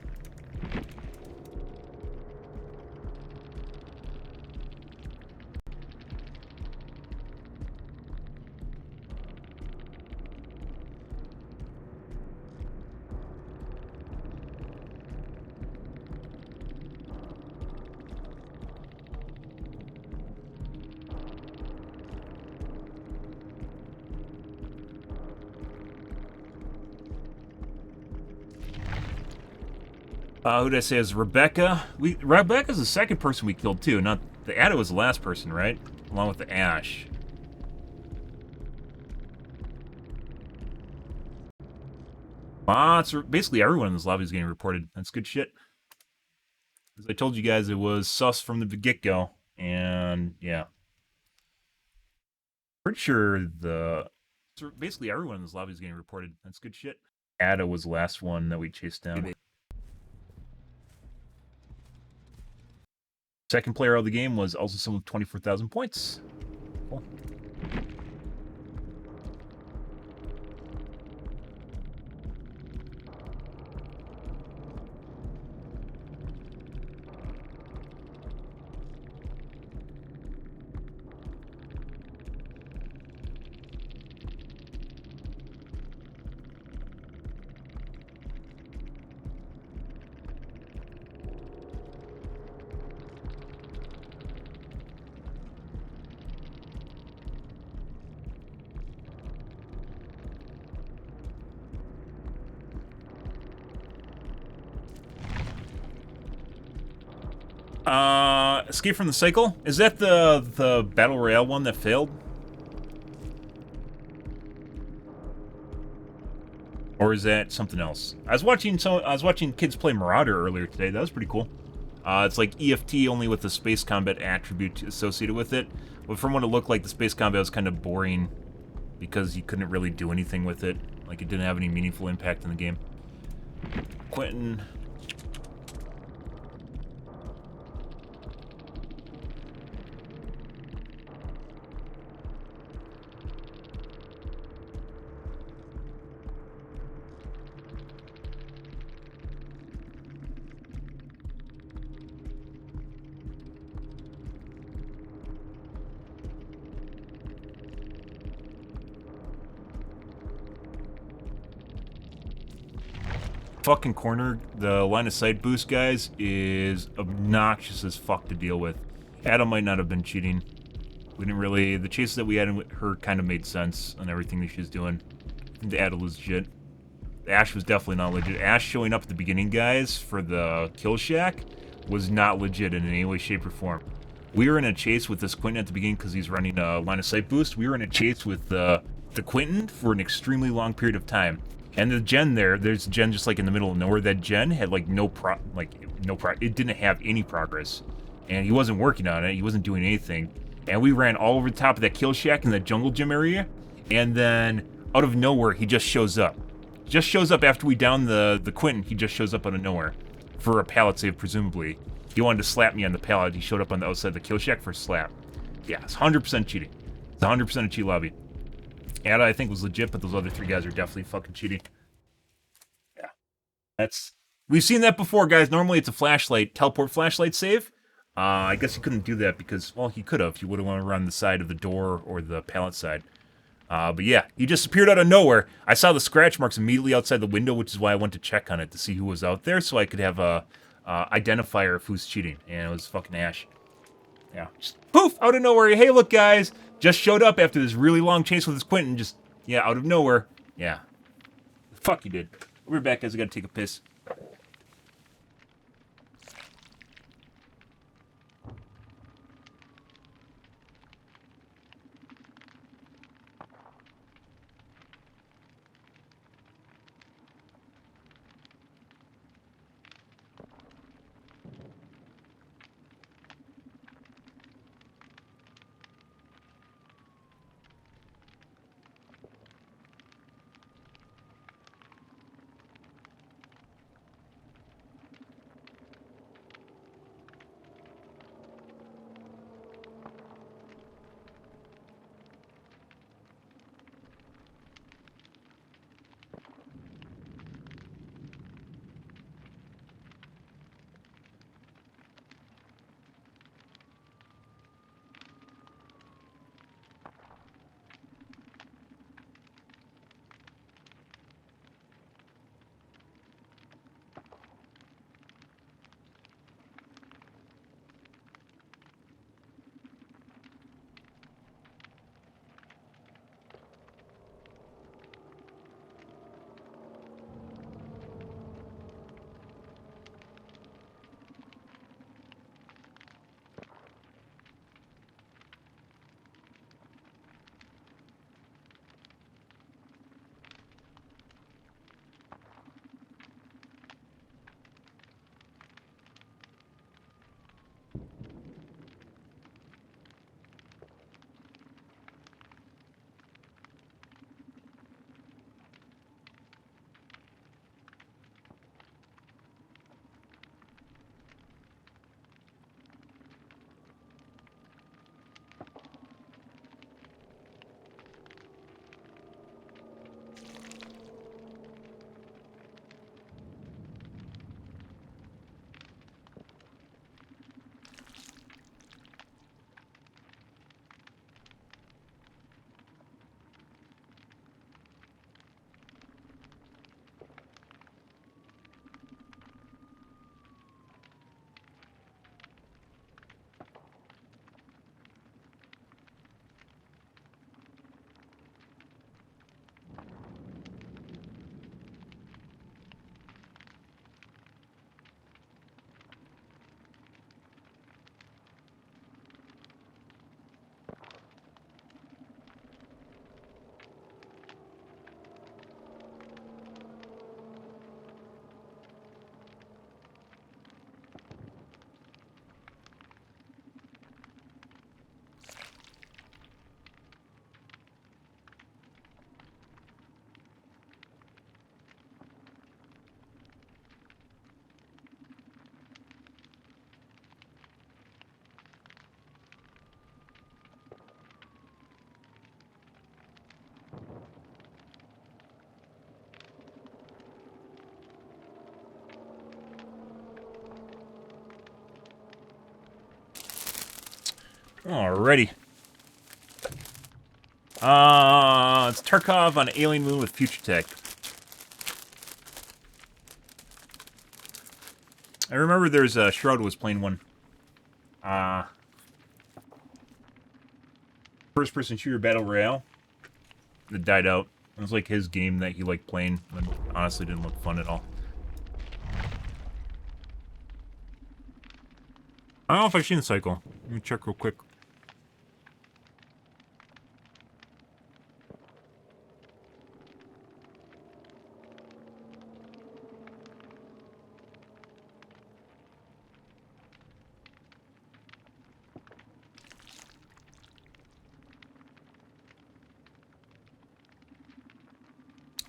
Who did I say is Rebecca? Rebecca's the second person we killed too. Not the Ada was the last person, right? Along with the Ash. So basically everyone in this lobby is getting reported. That's good shit. As I told you guys, it was sus from the get-go, and yeah. Pretty sure so basically everyone in this lobby is getting reported. That's good shit. Ada was the last one that we chased down. Second player of the game was also someone with 24,000 points. Cool. Escape from the Cycle? Is that the Battle Royale one that failed? Or is that something else? I was watching kids play Marauder earlier today. That was pretty cool. It's like EFT only with the space combat attribute associated with it. But from what it looked like, the space combat was kind of boring because you couldn't really do anything with it. Like, it didn't have any meaningful impact in the game. Quentin. Fucking corner, the line of sight boost, guys, is obnoxious as fuck to deal with. Adam might not have been cheating. We didn't really... The chases that we had with her kind of made sense on everything that she was doing. I think the Ada was legit. Ash was definitely not legit. Ash showing up at the beginning, guys, for the kill shack was not legit in any way, shape, or form. We were in a chase with this Quentin at the beginning because he's running a line of sight boost. We were in a chase with the Quentin for an extremely long period of time. And the gen there's a gen just like in the middle of nowhere. That gen had like it didn't have any progress. And he wasn't working on it, he wasn't doing anything. And we ran all over the top of that kill shack in the jungle gym area. And then, out of nowhere, he just shows up. Just shows up after we down the Quentin, he just shows up out of nowhere. For a pallet save, presumably. He wanted to slap me on the pallet, he showed up on the outside of the kill shack for a slap. Yeah, it's 100% cheating. It's 100% a cheat lobby. Ada, I think, was legit, but those other three guys are definitely fucking cheating. Yeah. We've seen that before, guys. Normally it's a flashlight, teleport flashlight save. I guess he couldn't do that because, well, he could have. He would have wanted to run the side of the door or the pallet side. But yeah, he just appeared out of nowhere. I saw the scratch marks immediately outside the window, which is why I went to check on it to see who was out there so I could have a identifier of who's cheating. And it was fucking Ash. Yeah, just poof, out of nowhere. Hey, look, guys. Just showed up after this really long chase with his Quentin. Just, yeah, out of nowhere. Yeah. Fuck you did. We'll be back, guys. I gotta take a piss. Alrighty. It's Tarkov on Alien Moon with Future Tech. I remember there's Shroud was playing one. First-person shooter battle royale that died out. It was like his game that he liked playing, but honestly didn't look fun at all. I don't know if I've seen the cycle. Let me check real quick.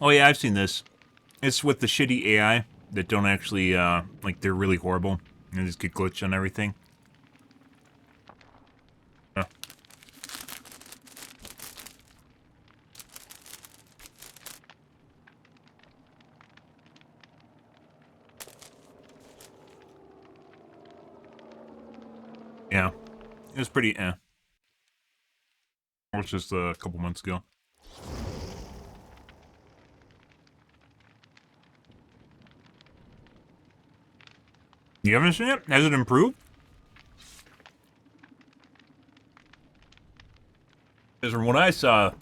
Oh yeah, I've seen this. It's with the shitty AI that don't actually, like, they're really horrible. And they just get glitched on everything. Huh. Yeah. It was pretty, It was just a couple months ago. You haven't seen it? Has it improved? Because from what I saw,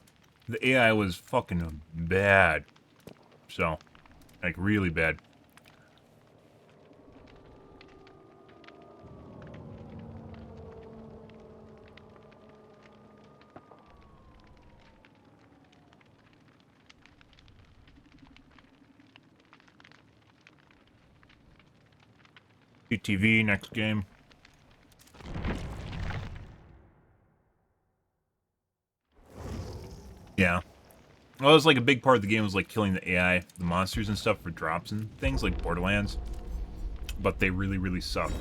the AI was fucking bad. So, like, really bad. TV, next game. Yeah. Well, it was like a big part of the game was like killing the AI, the monsters and stuff for drops and things like Borderlands. But they really, really suck.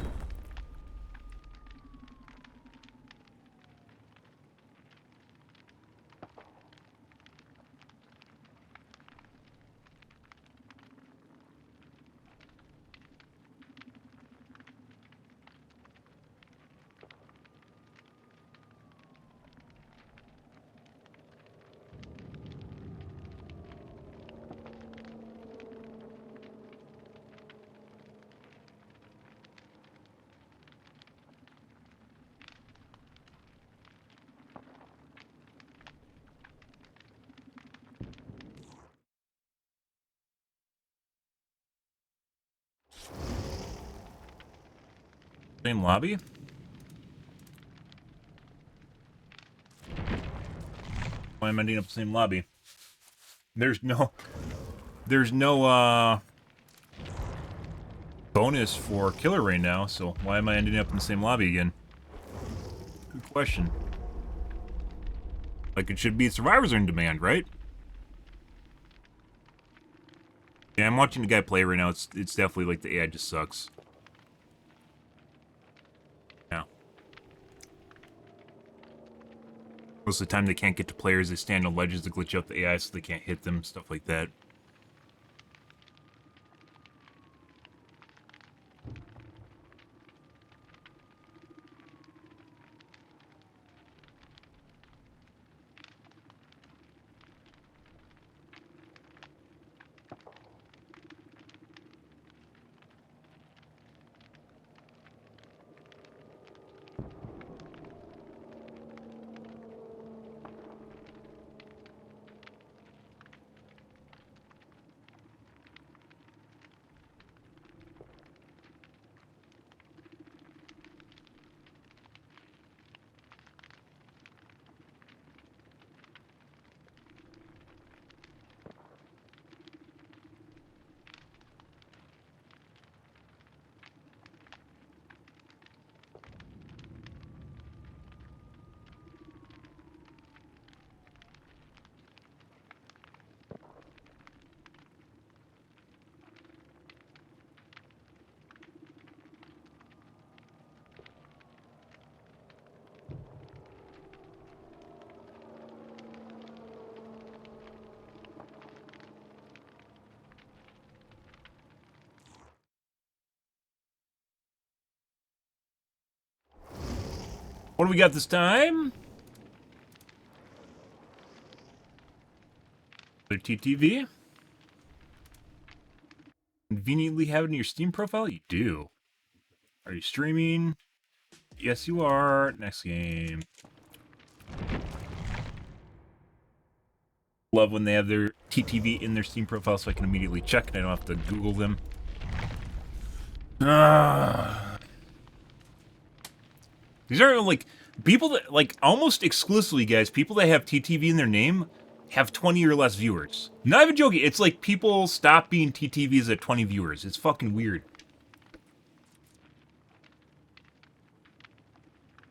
Same lobby? Why am I ending up in the same lobby? There's no bonus for killer right now, so why am I ending up in the same lobby again? Good question. Like, it should be survivors are in demand, right? Yeah, I'm watching the guy play right now. It's definitely like the AI just sucks. Yeah. Most of the time they can't get to players, they stand on ledges to glitch out the AI so they can't hit them, stuff like that. What do we got this time? Another TTV. Conveniently have it in your Steam profile? You do. Are you streaming? Yes, you are. Next game. Love when they have their TTV in their Steam profile so I can immediately check and I don't have to Google them. These are like people that, like, almost exclusively, guys, people that have TTV in their name have 20 or less viewers. Not even joking. It's like people stop being TTVs at 20 viewers. It's fucking weird.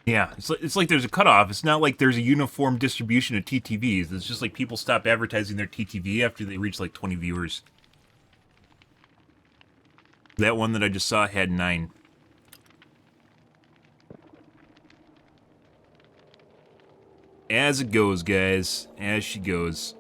Yeah, it's like there's a cutoff. It's not like there's a uniform distribution of TTVs. It's just like people stop advertising their TTV after they reach like 20 viewers. That one that I just saw had 9. As it goes, guys. As she goes.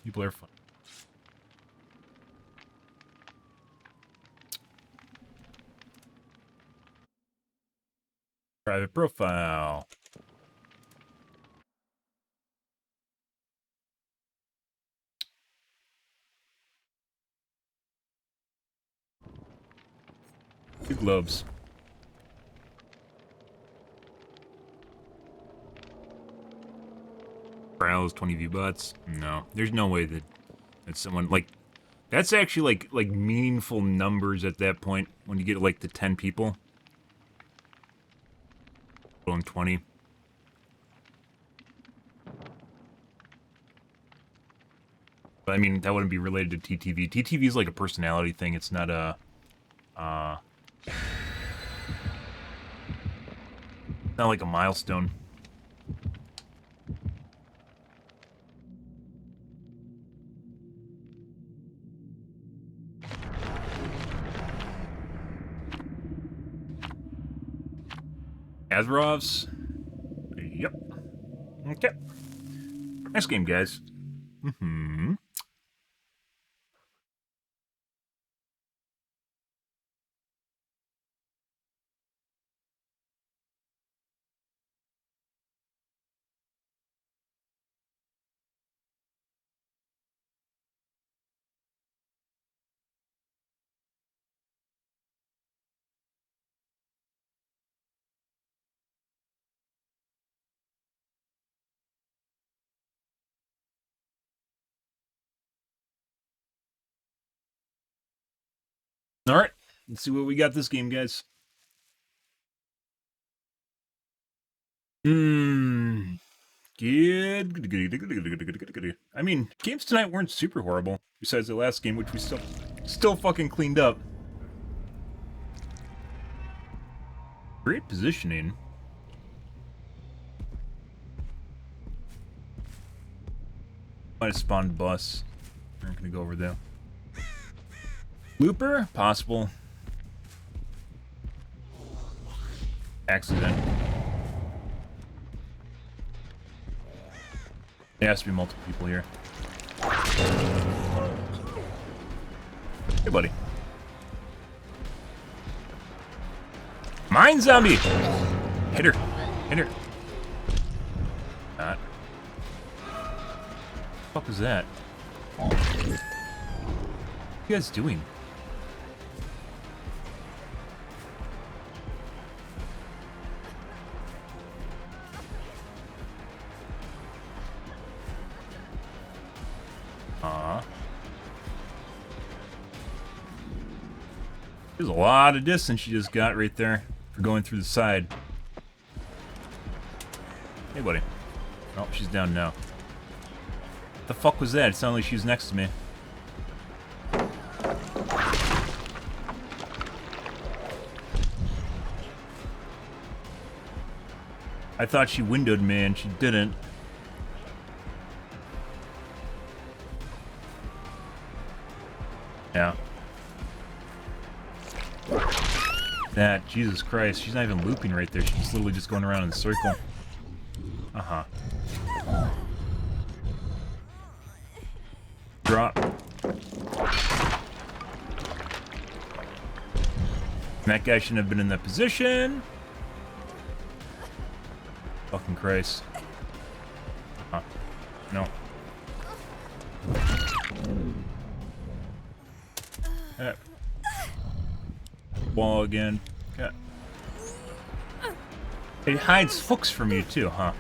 People are fun. Private profile. Two globes. Browse 20 view butts. No, there's no way that someone like that's actually like meaningful numbers at that point when you get like to 10 people. On 20. But I mean, that wouldn't be related to TTV. TTV is like a personality thing. It's not a not like a milestone. Azerovs. Yep. Okay. Next game, guys. Alright, let's see what we got this game, guys. Good. I mean, games tonight weren't super horrible, besides the last game, which we still fucking cleaned up. Great positioning. Might have spawned bus. We're not gonna go over there. Looper? Possible. Accident. There has to be multiple people here. Hey, buddy. Mine zombie! Hit her. Hit her. Not. What the fuck was that? What are you guys doing? There's a lot of distance you just got right there for going through the side. Hey, buddy. Oh, she's down now. What the fuck was that? It sounded like she was next to me. I thought she windowed me and she didn't. Yeah. That, Jesus Christ, she's not even looping right there. She's literally just going around in a circle. Uh-huh. Drop. That guy shouldn't have been in that position. Fucking Christ. Uh-huh. No. Wall again. Yeah. It hides hooks from you too, huh?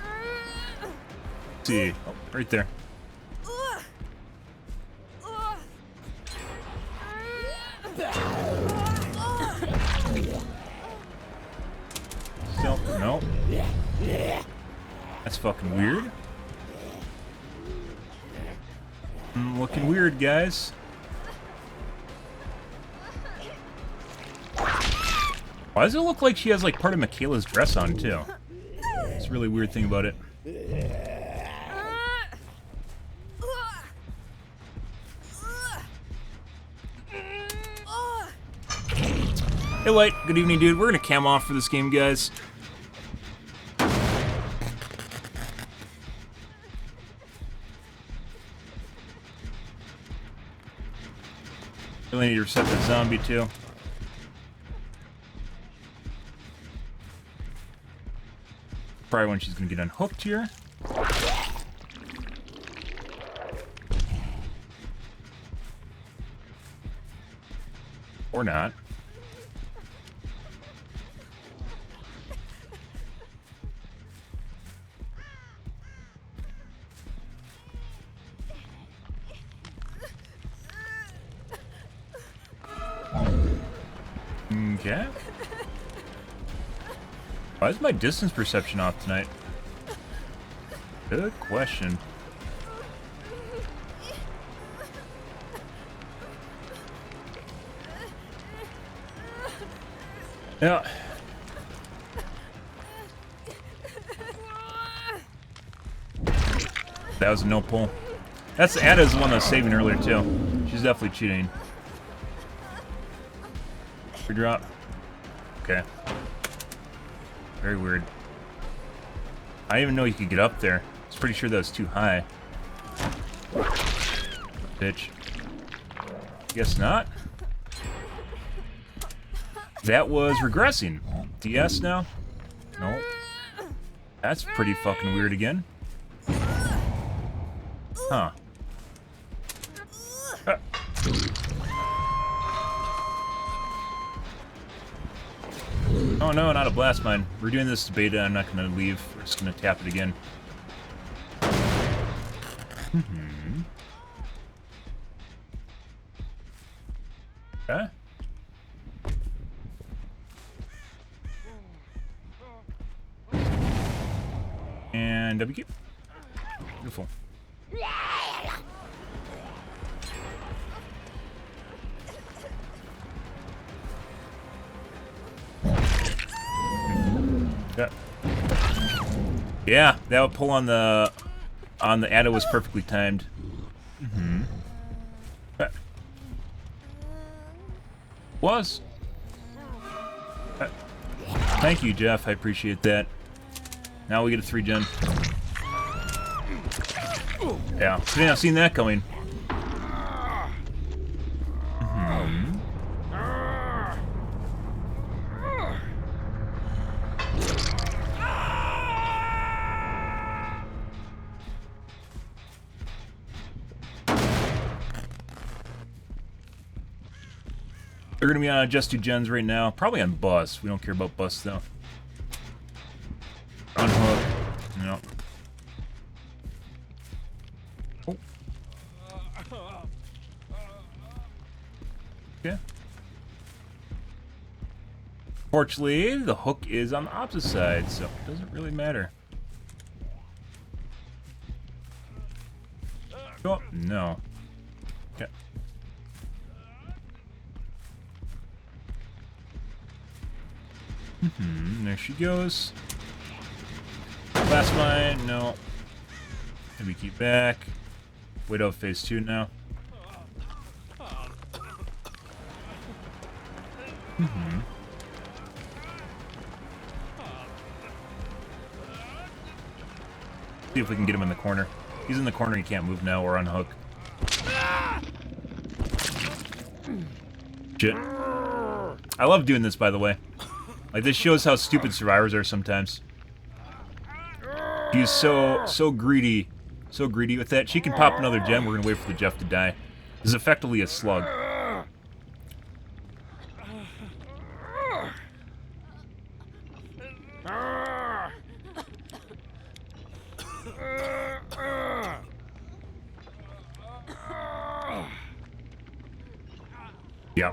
Let's see. Oh, right there. Still, no. That's fucking weird. Looking weird, guys. Why does it look like she has like part of Michaela's dress on too? It's a really weird thing about it. Hey White, good evening dude. We're gonna cam off for this game, guys. Really need to reset the zombie too. Probably when she's gonna get unhooked here. Or not. Okay. Why is my distance perception off tonight? Good question. Yeah. That was a no pull. That's Ada's the one that was saving earlier too. She's definitely cheating. Free drop. Okay. Very weird. I didn't even know you could get up there. I was pretty sure that was too high. Bitch. Guess not. That was regressing. DS now? Nope. That's pretty fucking weird again. Huh. Oh no, not a blast mine. We're doing this beta, I'm not gonna leave. We're just gonna tap it again. Okay. And WQ. Beautiful. Yeah, that would pull on the Ada was perfectly timed. Was. Thank you, Jeff. I appreciate that. Now we get a 3-gen. Yeah, couldn't have seen that coming. They're gonna be on just 2 gens right now. Probably on bus. We don't care about bus though. On hook. No. Oh. Okay. Fortunately, the hook is on the opposite side, so it doesn't really matter. Oh, no. Okay. There she goes. Last mine, no. Maybe keep back. Wait out phase 2 now. See if we can get him in the corner. He's in the corner, he can't move now, we're on hook. Shit. I love doing this, by the way. Like, this shows how stupid survivors are sometimes. She's so greedy. So greedy with that. She can pop another gem, we're gonna wait for the Jeff to die. This is effectively a slug. Yeah.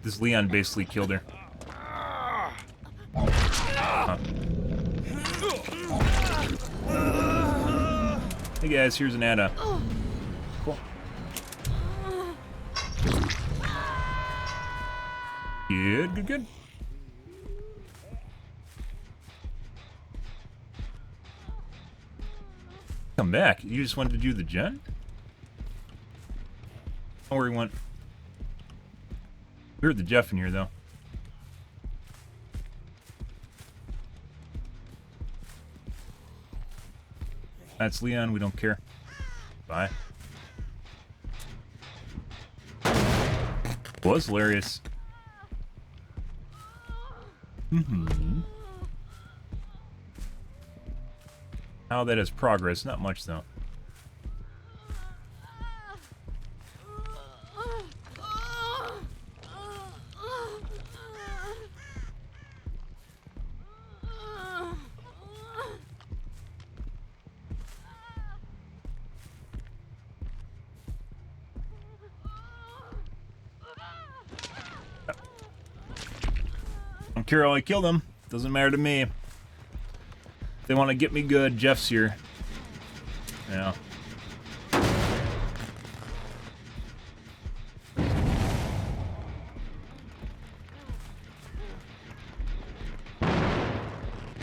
This Leon basically killed her. Hey guys, here's an Ada. Cool. Good, good, good. Come back. You just wanted to do the gen? Oh, where he went. We heard the Jeff in here, though. That's Leon. We don't care. Bye. Was hilarious. How that is progress. Not much, though. Don't care how I kill them. Doesn't matter to me. If they want to get me good, Jeff's here. Yeah.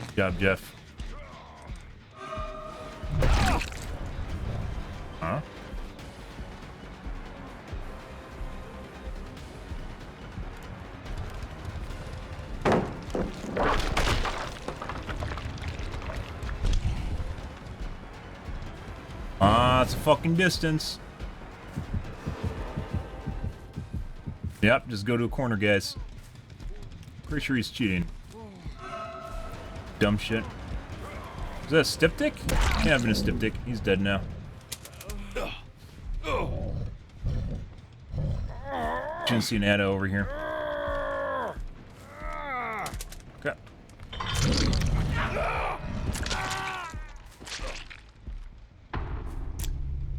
Good job, Jeff. Huh? It's a fucking distance. Yep, just go to a corner, guys. Pretty sure he's cheating. Dumb shit. Is that a styptic? Yeah, I've been a styptic. He's dead now. Shouldn't see an Ada over here. Okay.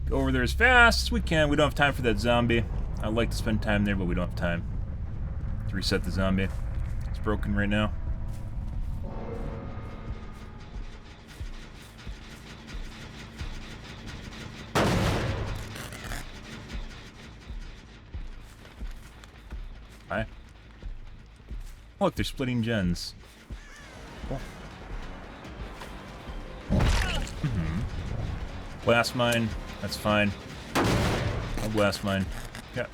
Go over there as fast as we can. We don't have time for that zombie. I'd like to spend time there, but we don't have time to reset the zombie. It's broken right now. Hi. Look, they're splitting gens. Cool. Blast mine. That's fine. I'll blast mine. Yeah.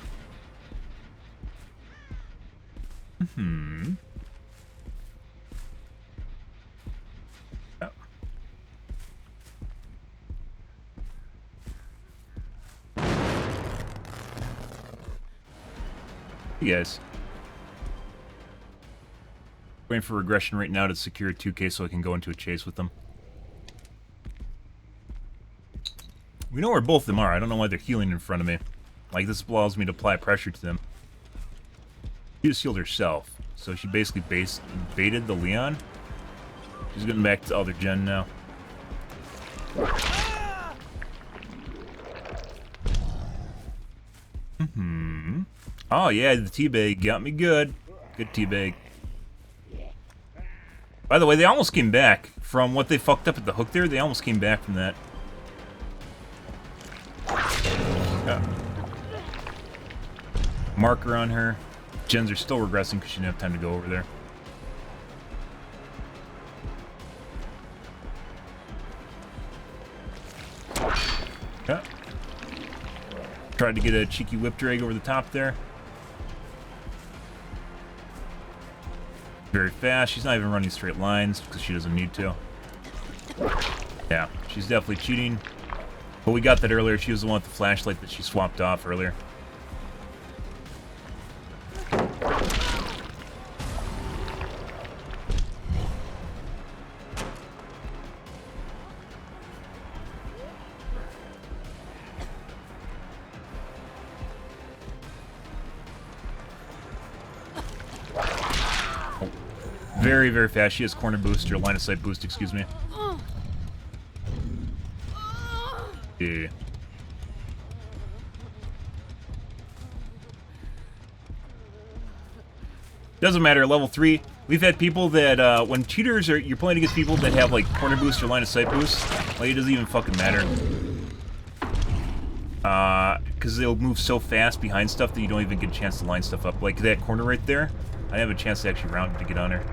Yeah. Hey guys. Waiting for regression right now to secure 2K so I can go into a chase with them. We know where both of them are. I don't know why they're healing in front of me. Like, this allows me to apply pressure to them. She just healed herself. So she basically baited the Leon. She's getting back to other gen now. Oh, yeah, the teabag got me good. Good teabag. By the way, they almost came back from what they fucked up at the hook there. They almost came back from that. Yeah. Marker on her. Gens are still regressing because she didn't have time to go over there. Yeah. Tried to get a cheeky whip drag over the top there. Very fast. She's not even running straight lines because she doesn't need to. Yeah, she's definitely cheating. But we got that earlier. She was the one with the flashlight that she swapped off earlier. Very, very fast. She has corner boost, or line of sight boost, excuse me. Yeah. Doesn't matter, level 3. We've had people that, when cheaters are, you're playing against people that have, like, corner boost or line of sight boost, like, it doesn't even fucking matter. Because they'll move so fast behind stuff that you don't even get a chance to line stuff up. Like that corner right there, I have a chance to actually round to get on her.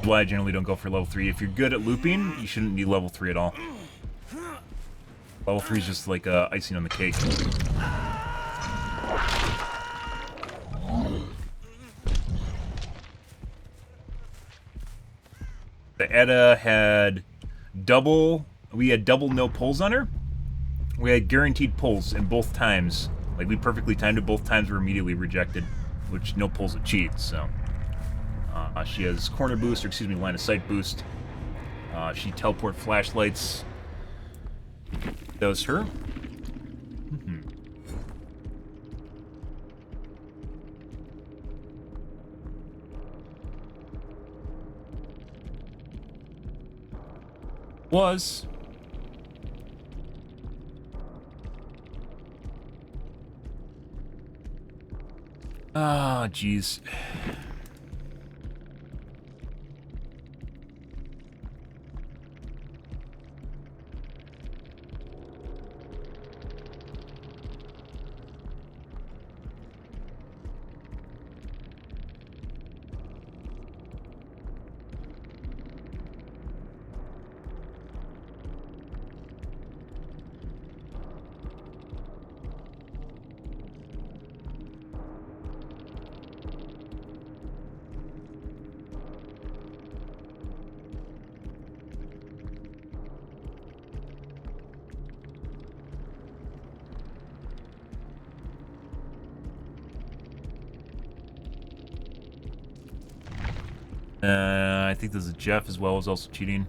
Why I generally don't go for level 3. If you're good at looping, you shouldn't need level 3 at all. Level 3 is just like icing on the cake. The Edda had we had double no pulls on her. We had guaranteed pulls in both times. Like, we perfectly timed it. Both times were immediately rejected, which no pull's a cheat, so. She has corner boost, or excuse me, line of sight boost. She teleport flashlights. That was her. Was. Ah, jeez. I think this is Jeff as well, is also cheating.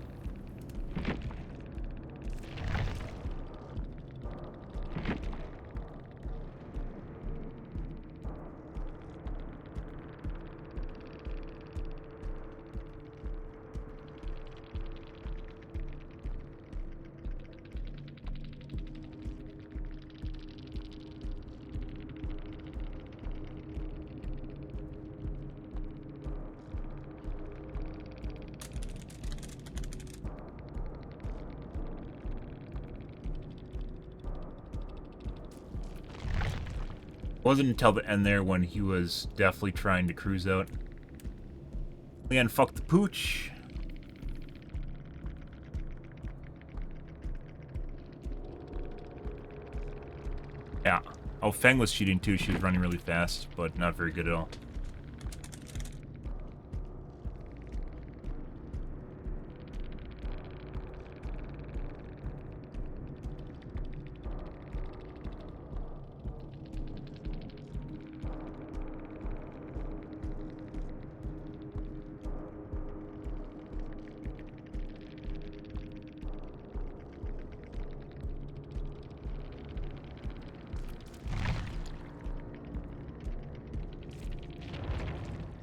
Wasn't until the end there when he was definitely trying to cruise out. Leon, fuck the pooch. Yeah. Oh, Feng was cheating too. She was running really fast, but not very good at all.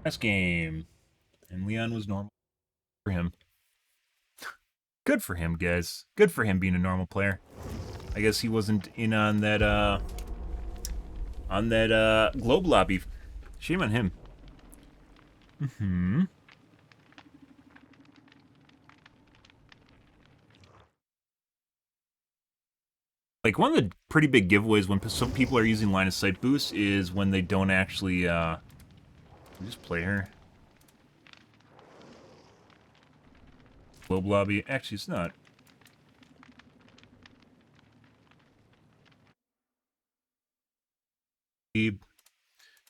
Last game. And Leon was normal for him. Good for him, guys. Good for him being a normal player. I guess he wasn't in on that globe lobby. Shame on him. Like, one of the pretty big giveaways when some people are using line of sight boost is when they don't actually just play her. Globe lobby. Actually, it's not.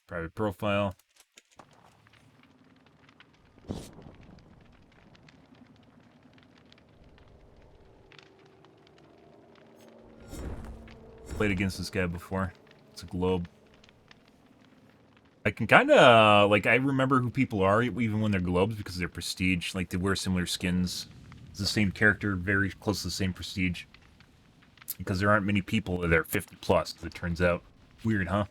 Private profile. Played against this guy before. It's a globe. I can kind of, like, I remember who people are, even when they're globes, because they're prestige. Like, they wear similar skins. It's the same character, very close to the same prestige. Because there aren't many people that are 50 plus, as it turns out. Weird, huh?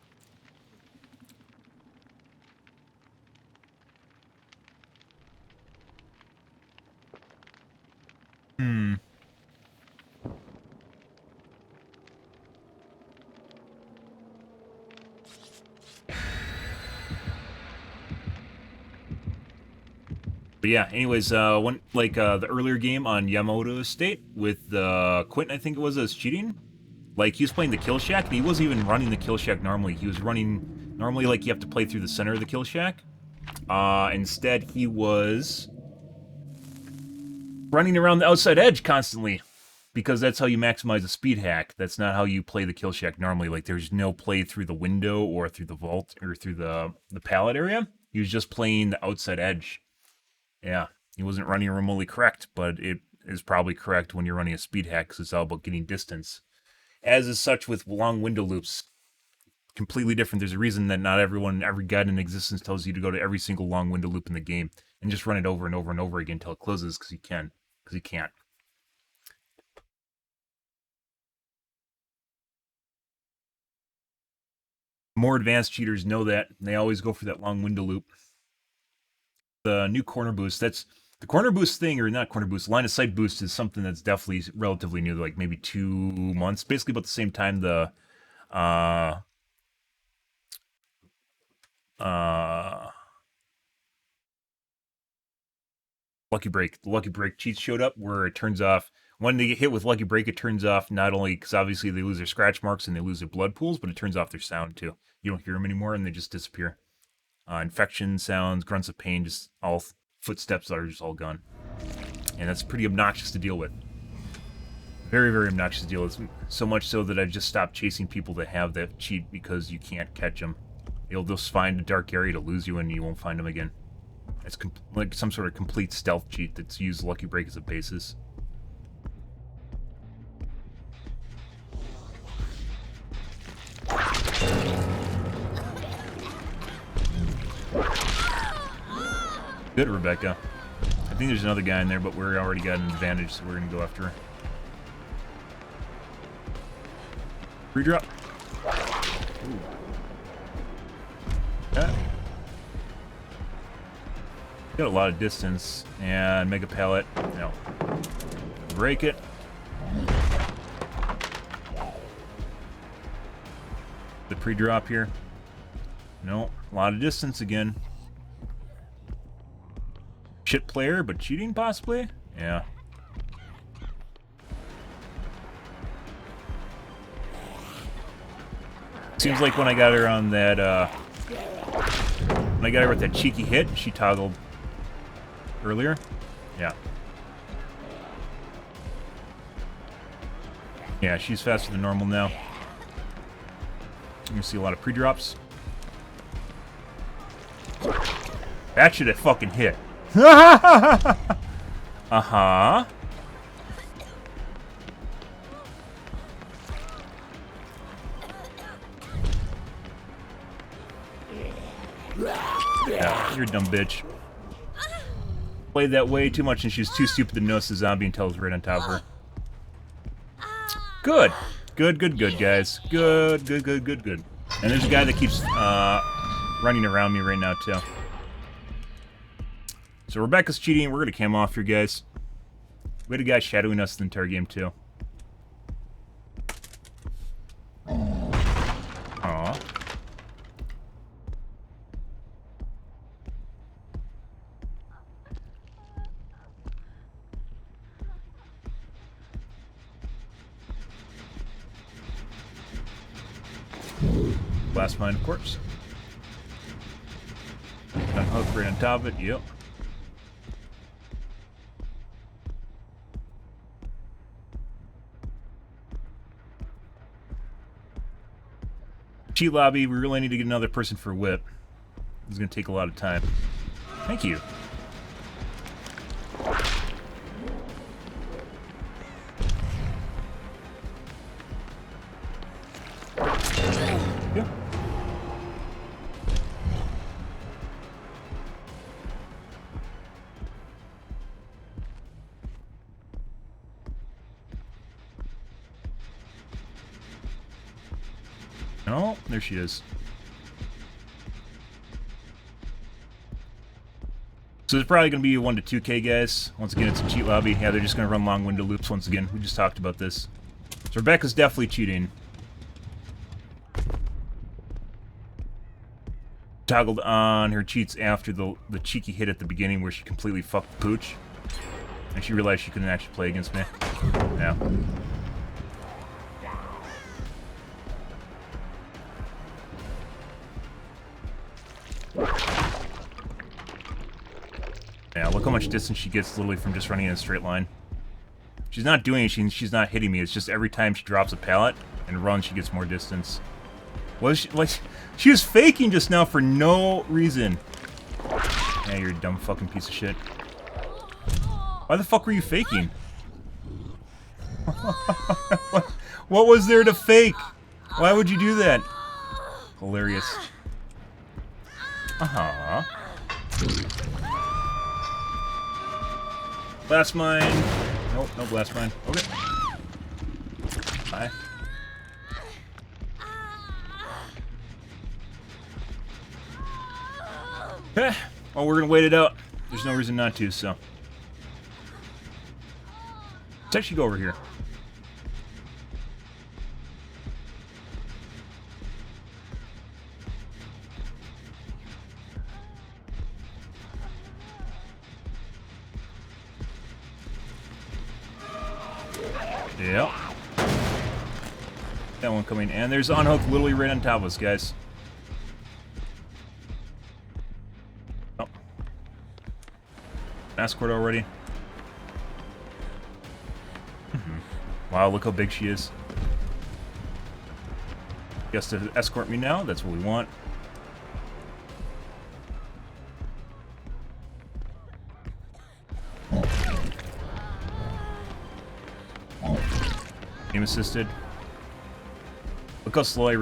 But yeah, anyways, the earlier game on Yamamoto Estate with Quentin, I think it was cheating. Like, he was playing the kill shack, and he wasn't even running the kill shack normally. He was running, normally, like, you have to play through the center of the kill shack. Instead, he was running around the outside edge constantly, because that's how you maximize a speed hack. That's not how you play the kill shack normally. Like, there's no play through the window or through the vault or through the pallet area. He was just playing the outside edge. Yeah, he wasn't running remotely correct, but it is probably correct when you're running a speed hack, because it's all about getting distance. As is such with long window loops. Completely different. There's a reason that not everyone, every guide in existence tells you to go to every single long window loop in the game and just run it over and over and over again until it closes, because you can. Because you can't. More advanced cheaters know that. They always go for that long window loop. The new corner boost, that's the corner boost thing, or not corner boost, line of sight boost is something that's definitely relatively new, like maybe 2 months, basically about the same time the the Lucky Break cheats showed up, where it turns off, when they get hit with Lucky Break, it turns off not only, because obviously they lose their scratch marks and they lose their blood pools, but it turns off their sound too. You don't hear them anymore, and they just disappear. Infection sounds, grunts of pain, just all footsteps are just all gone. And that's pretty obnoxious to deal with. Very, very obnoxious to deal with. So much so that I just stopped chasing people that have that cheat, because you can't catch them. They'll just find a dark area to lose you, and you won't find them again. It's like some sort of complete stealth cheat that's used Lucky Break as a basis. Good, Rebecca. I think there's another guy in there, but we already got an advantage, so we're going to go after her. Free drop. Okay. Got a lot of distance, and mega pallet. No. Break it. The pre-drop here. No, a lot of distance again. Shit player, but cheating possibly? Yeah. Seems like when I got her on that, when I got her with that cheeky hit, she toggled earlier. Yeah. Yeah, she's faster than normal now. You see a lot of pre-drops. That should have fucking hit. Uh-huh. Yeah, you're a dumb bitch. Played that way too much and she's too stupid to notice the zombie until it was right on top of her. Good. Good, guys. Good. And there's a guy that keeps running around me right now, too. So Rebecca's cheating. We're going to cam off here, guys. We had a guy shadowing us the entire game, too. Aw. Last mine, of course. Unhook right on top of it, yep. Cheat lobby, we really need to get another person for whip. This is going to take a lot of time. Thank you. Yeah. Oh, there she is. So it's probably going to be a 1 to 2K, guys. Once again, it's a cheat lobby. Yeah, they're just going to run long window loops once again. We just talked about this. So Rebecca's definitely cheating. Toggled on her cheats after the cheeky hit at the beginning where she completely fucked the pooch. And she realized she couldn't actually play against me. Yeah. Yeah, look how much distance she gets literally from just running in a straight line. She's not doing anything, she's not hitting me. It's just every time she drops a pallet and runs, she gets more distance. Was she, like, she was faking just now for no reason. Yeah, you're a dumb fucking piece of shit. Why the fuck were you faking? What was there to fake? Why would you do that? Hilarious. Uh-huh. Blast mine. Nope, no blast mine. Okay. Bye. Eh, well, we're gonna wait it out. There's no reason not to, so. Let's actually go over here. Yep. That one coming, and there's unhooked literally right on top of us, guys. Oh. Escort already. Wow, look how big she is. Guess to escort me now, that's what we want. Aim assisted. Look how slow I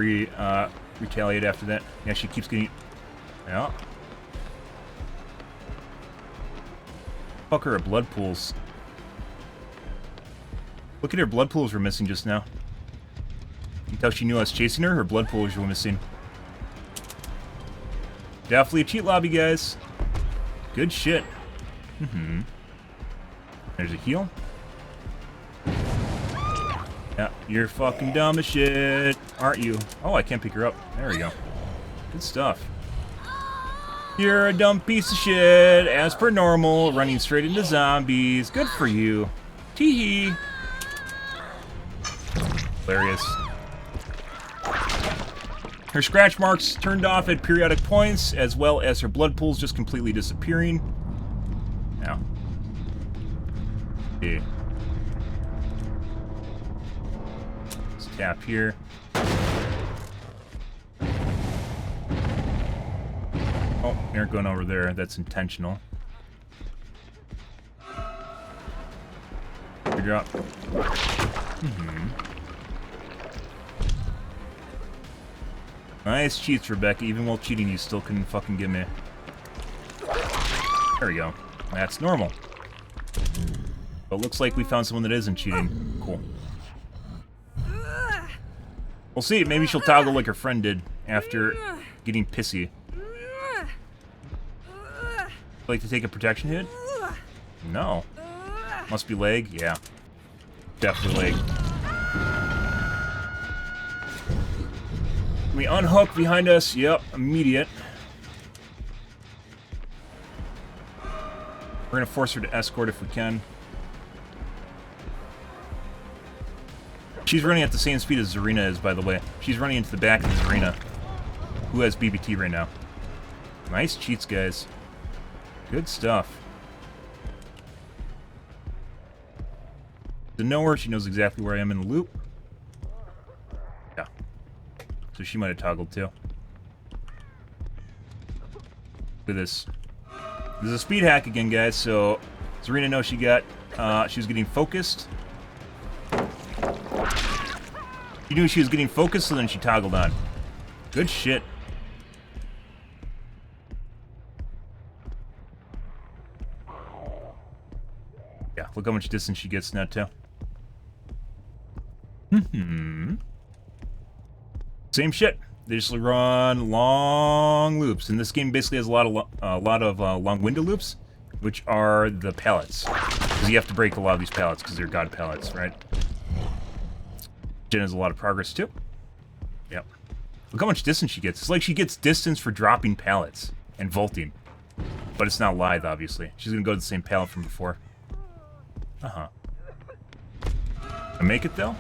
retaliate after that. Yeah, she keeps getting... Yeah. Fuck her blood pools. Look at her blood pools were missing just now. You can tell she knew I was chasing her, her blood pools were missing. Definitely a cheat lobby, guys. Good shit. There's a heal. Yeah, you're fucking dumb as shit, aren't you? Oh, I can't pick her up. There we go. Good stuff. You're a dumb piece of shit, as per normal, running straight into zombies. Good for you. Tee-hee. Hilarious. Her scratch marks turned off at periodic points, as well as her blood pools just completely disappearing. Now. Okay. Let's tap here. Oh, we aren't going over there. That's intentional. Figure out. Nice cheats, Rebecca. Even while cheating, you still couldn't fucking get me. There we go. That's normal. But it looks like we found someone that isn't cheating. Cool. We'll see. Maybe she'll toggle like her friend did after getting pissy. Like to take a protection hit? No. Must be leg? Yeah. Definitely leg. We unhook behind us. Yep, immediate. We're gonna force her to escort if we can. She's running at the same speed as Zarina is, by the way. She's running into the back of Zarina, who has BBT right now. Nice cheats, guys. Good stuff. To know her, she knows exactly where I am in the loop. Yeah. So she might have toggled too. Look at this. This is a speed hack again, guys. So Zarina knows she was getting focused. She knew she was getting focused, so then she toggled on. Good shit. Yeah, look how much distance she gets now, too. Same shit. They just run long loops, and this game basically has a lot of long window loops, which are the pallets. Because you have to break a lot of these pallets because they're god pallets, right? Jen has a lot of progress too. Yep. Look how much distance she gets. It's like she gets distance for dropping pallets and vaulting, but it's not lithe, obviously. She's gonna go to the same pallet from before. I make it though.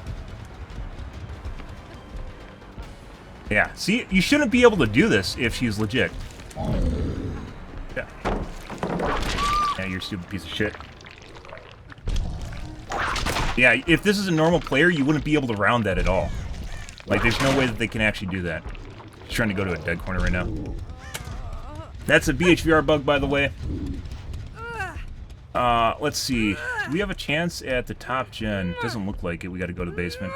Yeah, see, you shouldn't be able to do this if she's legit. Yeah. Yeah, you're a stupid piece of shit. Yeah, if this is a normal player, you wouldn't be able to round that at all. Like, there's no way that they can actually do that. She's trying to go to a dead corner right now. That's a BHVR bug, by the way. Let's see. Do we have a chance at the top gen? Doesn't look like it. We gotta go to the basement.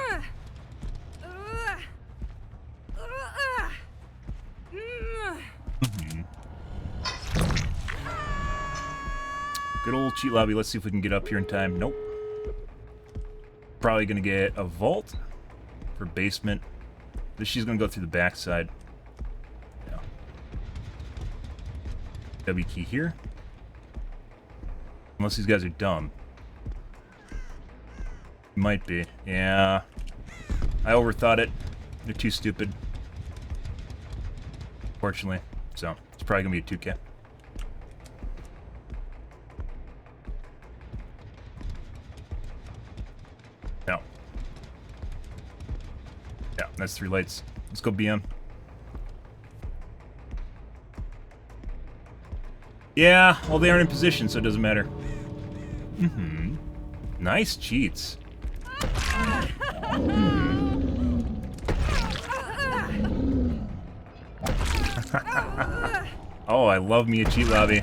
Good old cheat lobby. Let's see if we can get up here in time. Nope. Probably gonna get a vault for basement. She's gonna go through the backside. Yeah. W key here. Unless these guys are dumb. Might be. Yeah. I overthought it. They're too stupid. Fortunately. So, it's probably gonna be a 2K. No. Yeah, that's 3 lights. Let's go BM. Yeah, well, they aren't in position, so it doesn't matter. Nice cheats. Oh, I love me a cheat lobby.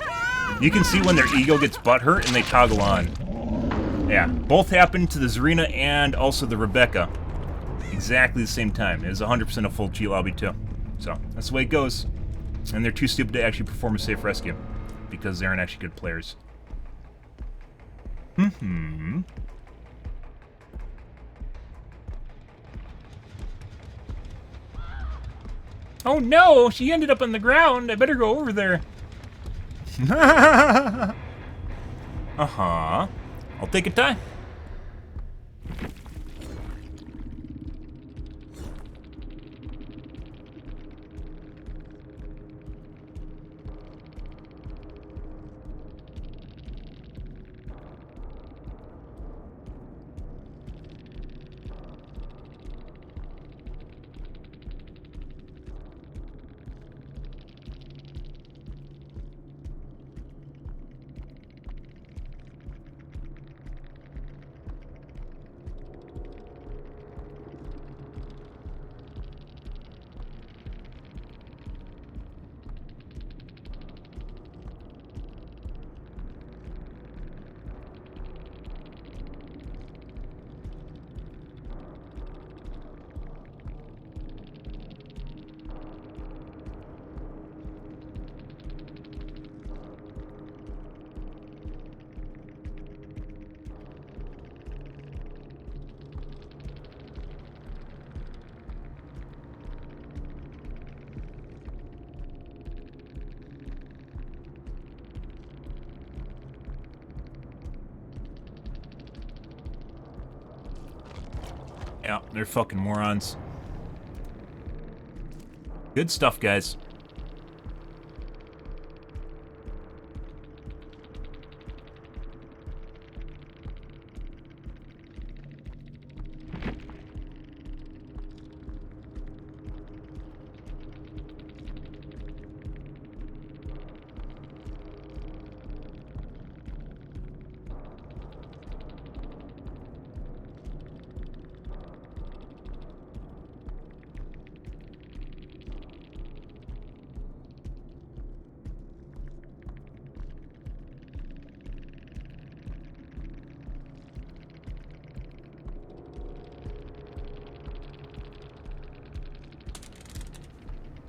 You can see when their ego gets butthurt and they toggle on. Yeah, both happened to the Zarina and also the Rebecca. Exactly the same time. It was 100% a full cheat lobby too. So, that's the way it goes. And they're too stupid to actually perform a safe rescue. Because they aren't actually good players. Oh no! She ended up on the ground! I better go over there. I'll take a time. Yeah, they're fucking morons. Good stuff, guys.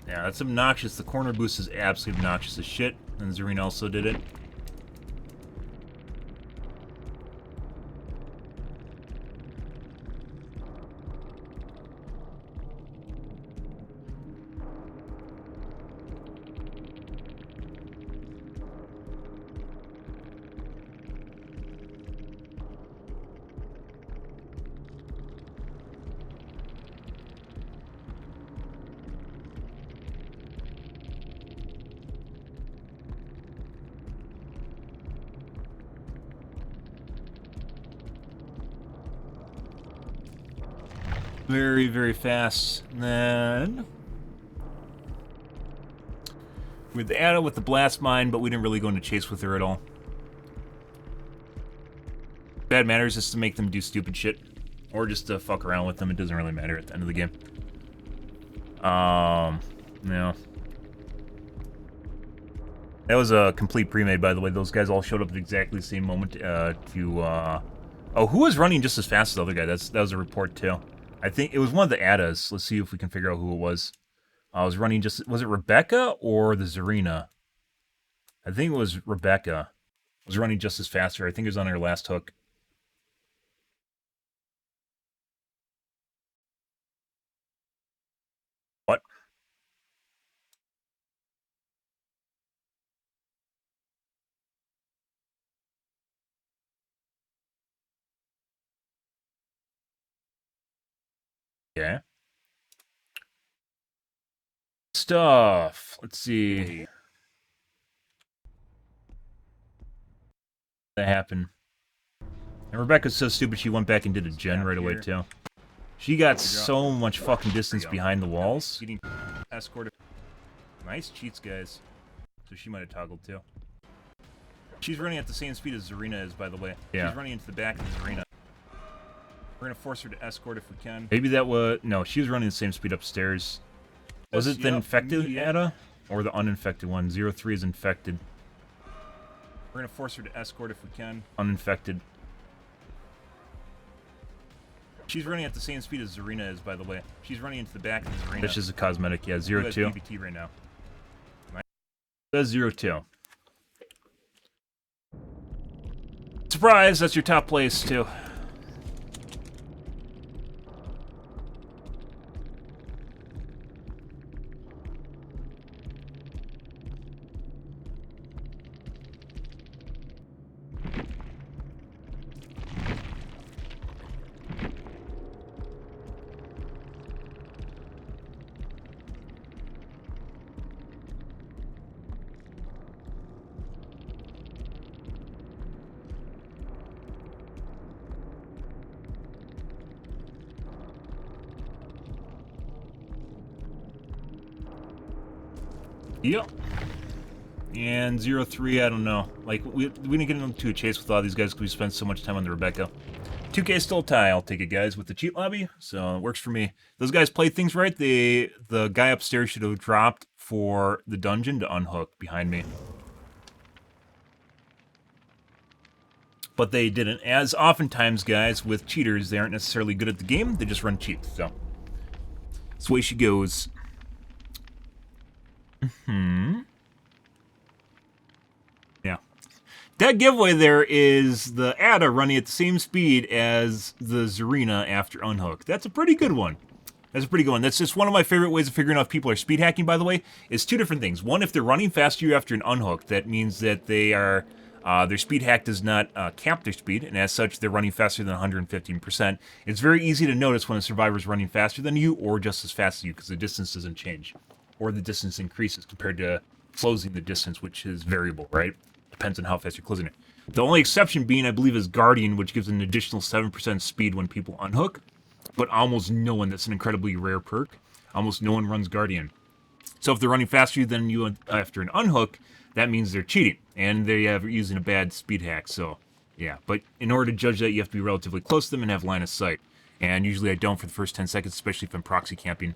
Yeah, that's obnoxious. The corner boost is absolutely obnoxious as shit. And Zareen also did it. Very, very fast. And then with the Ada with the blast mine, but we didn't really go into chase with her at all. Bad matters is to make them do stupid shit. Or just to fuck around with them. It doesn't really matter at the end of the game. No. That was a complete pre-made, by the way. Those guys all showed up at exactly the same moment Oh, who was running just as fast as the other guy? That was a report, too. I think it was one of the Adas. Let's see if we can figure out who it was. I was running just... Was it Rebecca or the Zarina? I think it was Rebecca. Was running just as fast as her. I think it was on her last hook. What? Okay. Stuff. Let's see. That happened. And Rebecca's so stupid she went back and did a gen right away too. She got so much fucking distance behind the walls. Escort. Nice cheats, guys. So she might have toggled too. She's running at the same speed as Zarina is, by the way. Yeah. She's running into the back of the Zarina. We're gonna force her to escort if we can. Maybe that was... No, she was running the same speed upstairs. Was it the infected Ada? Or the uninfected one? 03 is infected. We're gonna force her to escort if we can. Uninfected. She's running at the same speed as Zarina is, by the way. She's running into the back of the Zarina. This is a cosmetic, yeah. 02. PvT right now. That's 02. Surprise! That's your top place, too. Yep. And 03, I don't know. Like, we didn't get into a chase with all these guys because we spent so much time on the Rebecca. 2K still a tie, I'll take it, guys, with the cheat lobby. So, it works for me. Those guys played things right. The guy upstairs should have dropped for the dungeon to unhook behind me. But they didn't. As oftentimes, guys, with cheaters, they aren't necessarily good at the game. They just run cheats, so. That's the way she goes. Yeah. That giveaway there is the Ada running at the same speed as the Zarina after unhook. That's a pretty good one. That's a pretty good one. That's just one of my favorite ways of figuring out if people are speed hacking, by the way, is two different things. One, if they're running faster you after an unhook, that means that they are Their speed hack does not cap their speed, and as such, they're running faster than 115%. It's very easy to notice when a survivor is running faster than you or just as fast as you, because the distance doesn't change, or the distance increases compared to closing the distance, which is variable, right? Depends on how fast you're closing it. The only exception being, I believe, is Guardian, which gives an additional 7% speed when people unhook, but almost no one, that's an incredibly rare perk, almost no one runs Guardian. So if they're running faster than you after an unhook, that means they're cheating, and they are using a bad speed hack, so yeah. But in order to judge that, you have to be relatively close to them and have line of sight. And usually I don't for the first 10 seconds, especially if I'm proxy camping.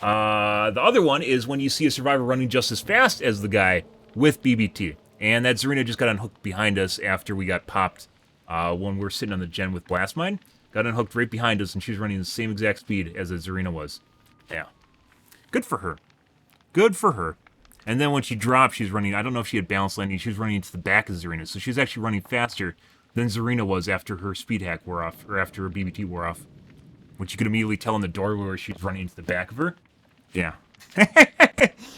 The other one is when you see a survivor running just as fast as the guy with BBT. And that Zarina just got unhooked behind us after we got popped when we were sitting on the gen with Blast Mine. Got unhooked right behind us, and she was running the same exact speed as the Zarina was. Yeah. Good for her. Good for her. And then when she dropped, she was running, I don't know if she had balance landing, she was running into the back of Zarina. So she was actually running faster than Zarina was after her speed hack wore off, or after her BBT wore off. Which you could immediately tell in the doorway where she was running into the back of her. Yeah.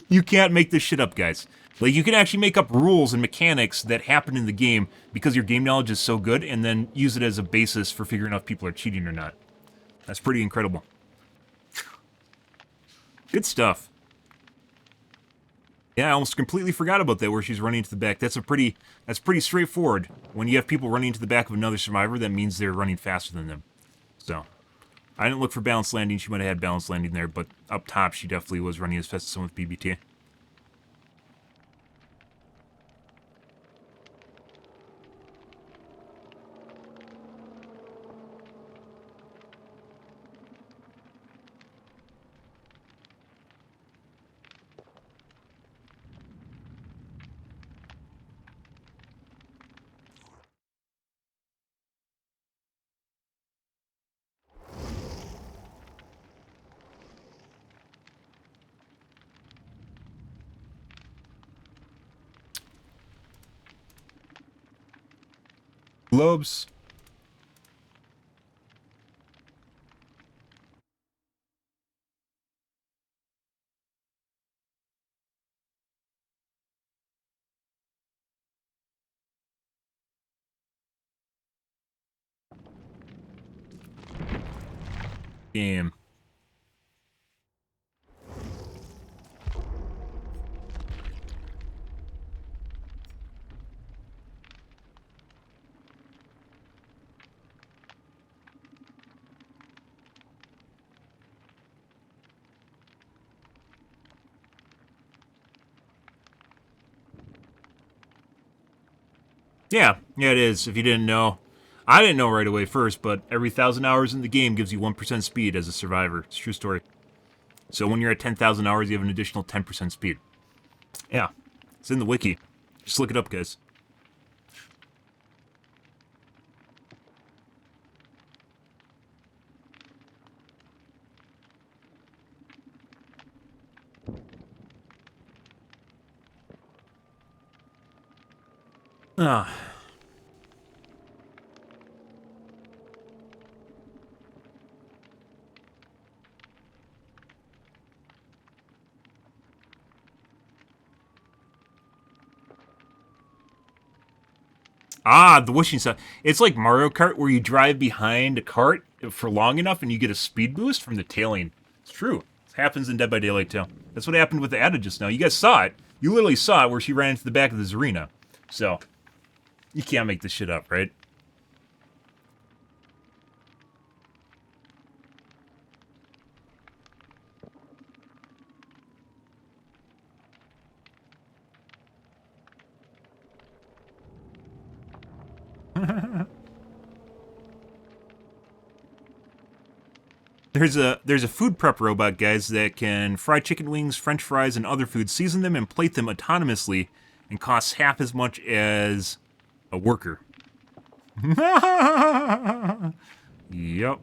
You can't make this shit up, guys. Like, you can actually make up rules and mechanics that happen in the game because your game knowledge is so good, and then use it as a basis for figuring out if people are cheating or not. That's pretty incredible. Good stuff. Yeah, I almost completely forgot about that, where she's running to the back. That's pretty straightforward. When you have people running to the back of another survivor, that means they're running faster than them. So, I didn't look for balance landing. She might have had balance landing there, but up top, she definitely was running as fast as someone with BBT. Globes. Game. Yeah, it is, if you didn't know. I didn't know right away first, but every 1,000 hours in the game gives you 1% speed as a survivor. It's a true story. So when you're at 10,000 hours, you have an additional 10% speed. Yeah, it's in the wiki. Just look it up, guys. Ah. Ah, the wishing stuff. It's like Mario Kart, where you drive behind a cart for long enough and you get a speed boost from the tailing. It's true. It happens in Dead by Daylight too. That's what happened with the Ada just now. You guys saw it. You literally saw it where she ran into the back of the Zarina. So, you can't make this shit up, right? There's a food prep robot, guys, that can fry chicken wings, french fries, and other foods, season them, and plate them autonomously, and costs half as much as a worker. Yep.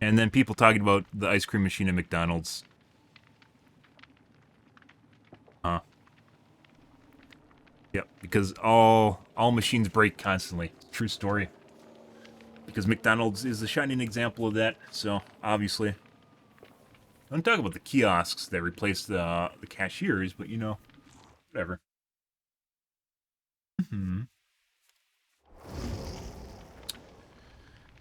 And then people talking about the ice cream machine at McDonald's. Huh. Yep, because all machines break constantly. True story. Because McDonald's is a shining example of that, so obviously. Don't talk about the kiosks that replaced the cashiers, but you know, whatever.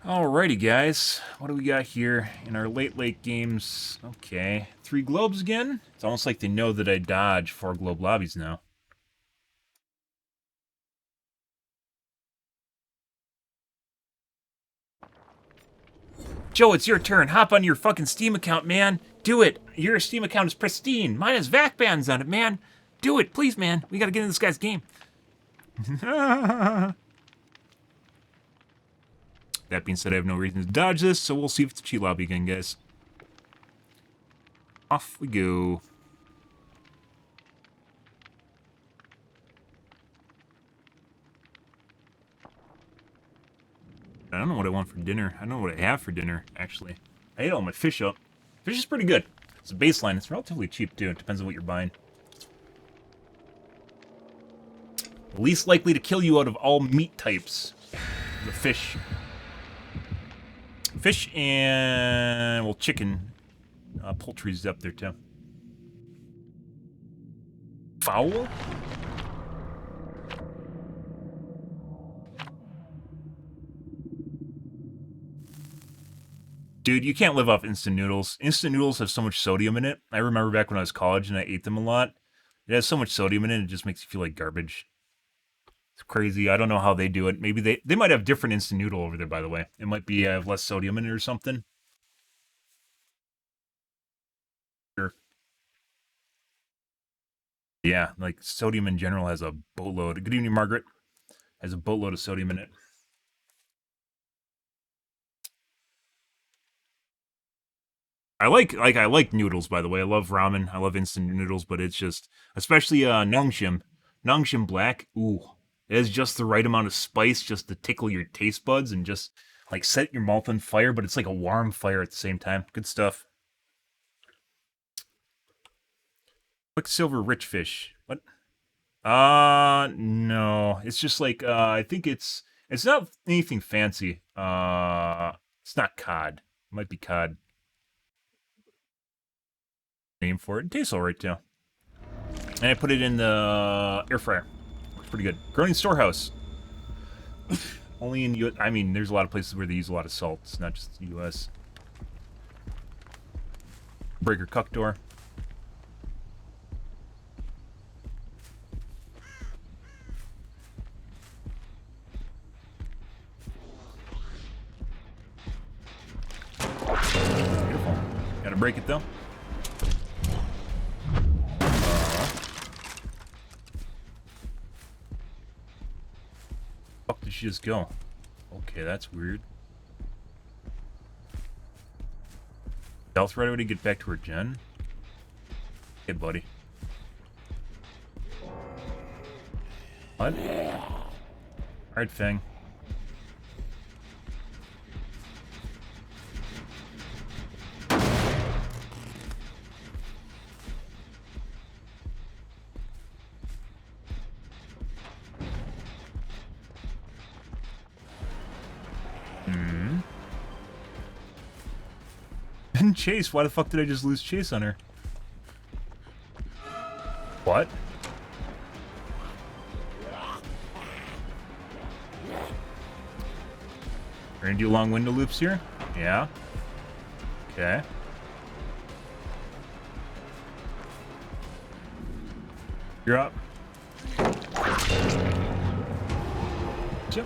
Alrighty, guys. What do we got here in our late games? Okay. 3 globes again? It's almost like they know that I dodge 4 globe lobbies now. Joe, it's your turn. Hop on your fucking Steam account, man. Do it. Your Steam account is pristine. Mine has VAC bans on it, man. Do it, please, man. We gotta get in this guy's game. That being said, I have no reason to dodge this, so we'll see if it's a cheat lobby again, guys. Off we go. I don't know what I want for dinner. I don't know what I have for dinner, actually. I ate all my fish up. Fish is pretty good. It's a baseline. It's relatively cheap, too. It depends on what you're buying. Least likely to kill you out of all meat types. The fish. Fish and, well, chicken. Poultry's up there, too. Fowl? Dude, you can't live off instant noodles. Instant noodles have so much sodium in it. I remember back when I was in college and I ate them a lot. It has so much sodium in it, it just makes you feel like garbage. It's crazy. I don't know how they do it. Maybe they might have different instant noodle over there, by the way. It might be have less sodium in it or something. Sure. Yeah, like sodium in general has a boatload. Good evening, Margaret. Has a boatload of sodium in it. I like noodles, by the way. I love ramen. I love instant noodles, but it's just, especially Nongshim Black. Ooh, it has just the right amount of spice just to tickle your taste buds and just like set your mouth on fire, but it's like a warm fire at the same time. Good stuff. Quicksilver rich fish. What? No. It's just like I think it's not anything fancy. It's not cod. It might be cod. Name for it. It tastes alright too. And I put it in the air fryer. It's pretty good. Grown in storehouse. Only in U.S. I mean, there's a lot of places where they use a lot of salt. It's not just the U.S. Breaker cuck door. Beautiful. Gotta break it though. Fuck did she just go? Okay, that's weird. Stealth right away to get back to her gen? Hey, buddy. What? Alright, Fang. Chase, why the fuck did I just lose Chase on her? What? We're gonna do long window loops here? Yeah. Okay. You're up. Yep.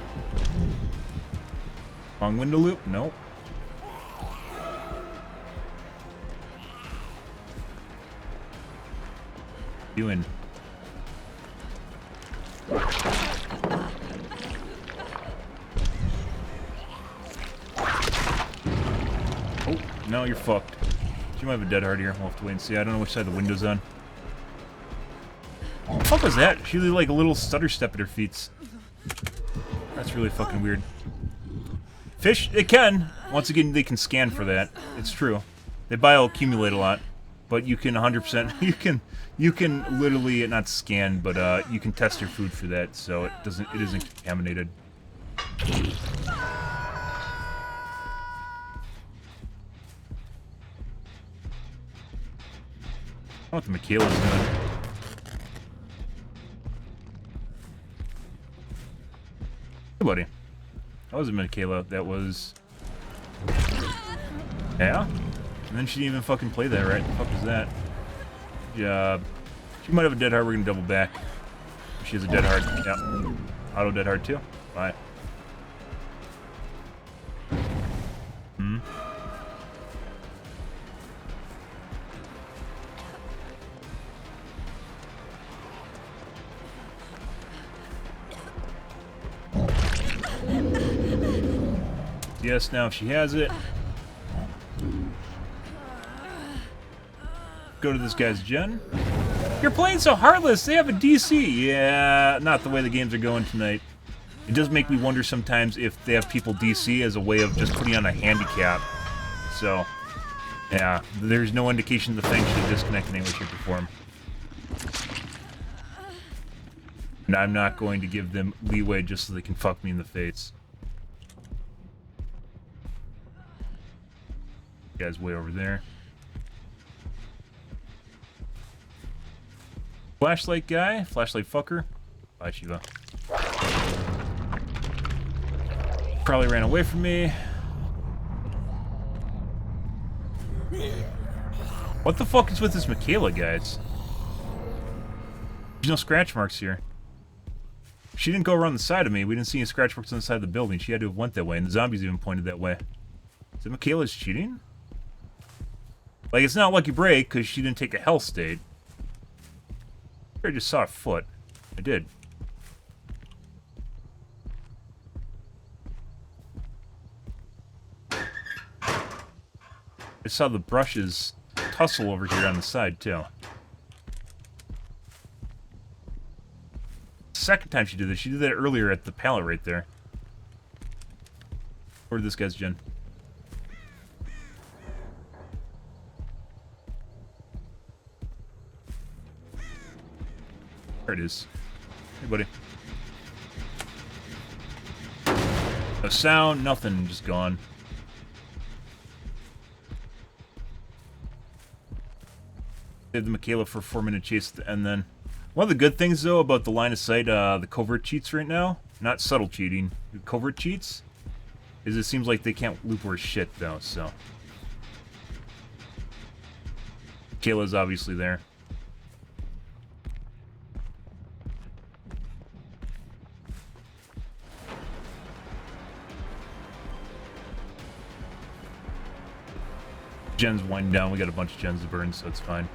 Long window loop? Nope. Doing. Oh, no, you're fucked. She might have a dead hard here. We'll have to wait and see. I don't know which side the window's on. What the fuck was that? She did like a little stutter step at her feet. That's really fucking weird. Fish, it can. Once again, they can scan for that. It's true. They bioaccumulate a lot. But you can 100%, you can literally not scan, but you can test your food for that, so it isn't contaminated. What the Michaela's doing. Hey, buddy. That wasn't Michaela. That was... Yeah? And then she didn't even fucking play that right. The fuck was that? Good job. She might have a dead heart. We're gonna double back. She has a dead heart. Yeah. Auto dead heart too. Bye. Yes, now if she has it. Go to this guy's gen. You're playing so heartless. They have a DC. Yeah, not the way the games are going tonight. It does make me wonder sometimes if they have people DC as a way of just putting on a handicap. So, yeah, there's no indication the thing should disconnect in any way, shape, or form. And I'm not going to give them leeway just so they can fuck me in the face. Guy's way over there. Flashlight guy, flashlight fucker. Bye, Shiva. Probably ran away from me. What the fuck is with this Michaela, guys? There's no scratch marks here. She didn't go around the side of me. We didn't see any scratch marks on the side of the building. She had to have went that way, and the zombies even pointed that way. Is it Michaela's cheating? Like, it's not Lucky Break, because she didn't take a health state. I just saw a foot. I did. I saw the brushes tussle over here on the side, too. Second time she did this. She did that earlier at the pallet right there. Where'd this guy's gen? There it is. Hey, buddy. No sound, nothing, just gone. Save the Michaela for a 4-minute chase at the end then. One of the good things, though, about the line of sight, the covert cheats right now, not subtle cheating, covert cheats, is it seems like they can't loop worth shit, though, so. Michaela's obviously there. Gen's winding down. We got a bunch of gens to burn, so it's fine.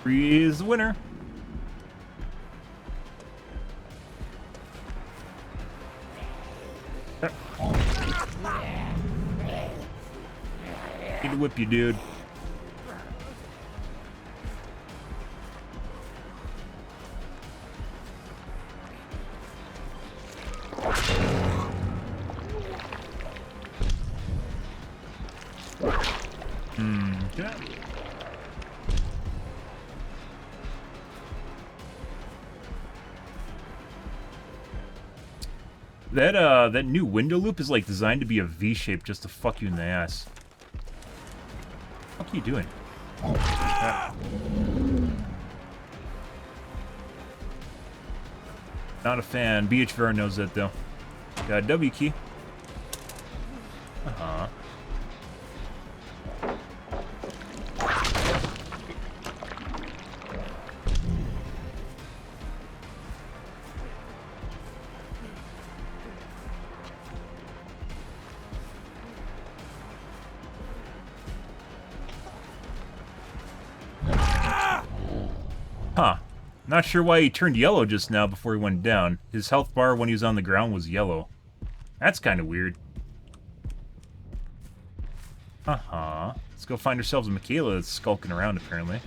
Free is the winner. Need to whip you, dude. Okay. That new window loop is like designed to be a V shape just to fuck you in the ass. What are you doing? Not a fan. BHVR knows that though. Got a W key. Uh-huh. Huh. Not sure why he turned yellow just now before he went down. His health bar when he was on the ground was yellow. That's kind of weird. Uh-huh. Let's go find ourselves a Michaela that's skulking around, apparently.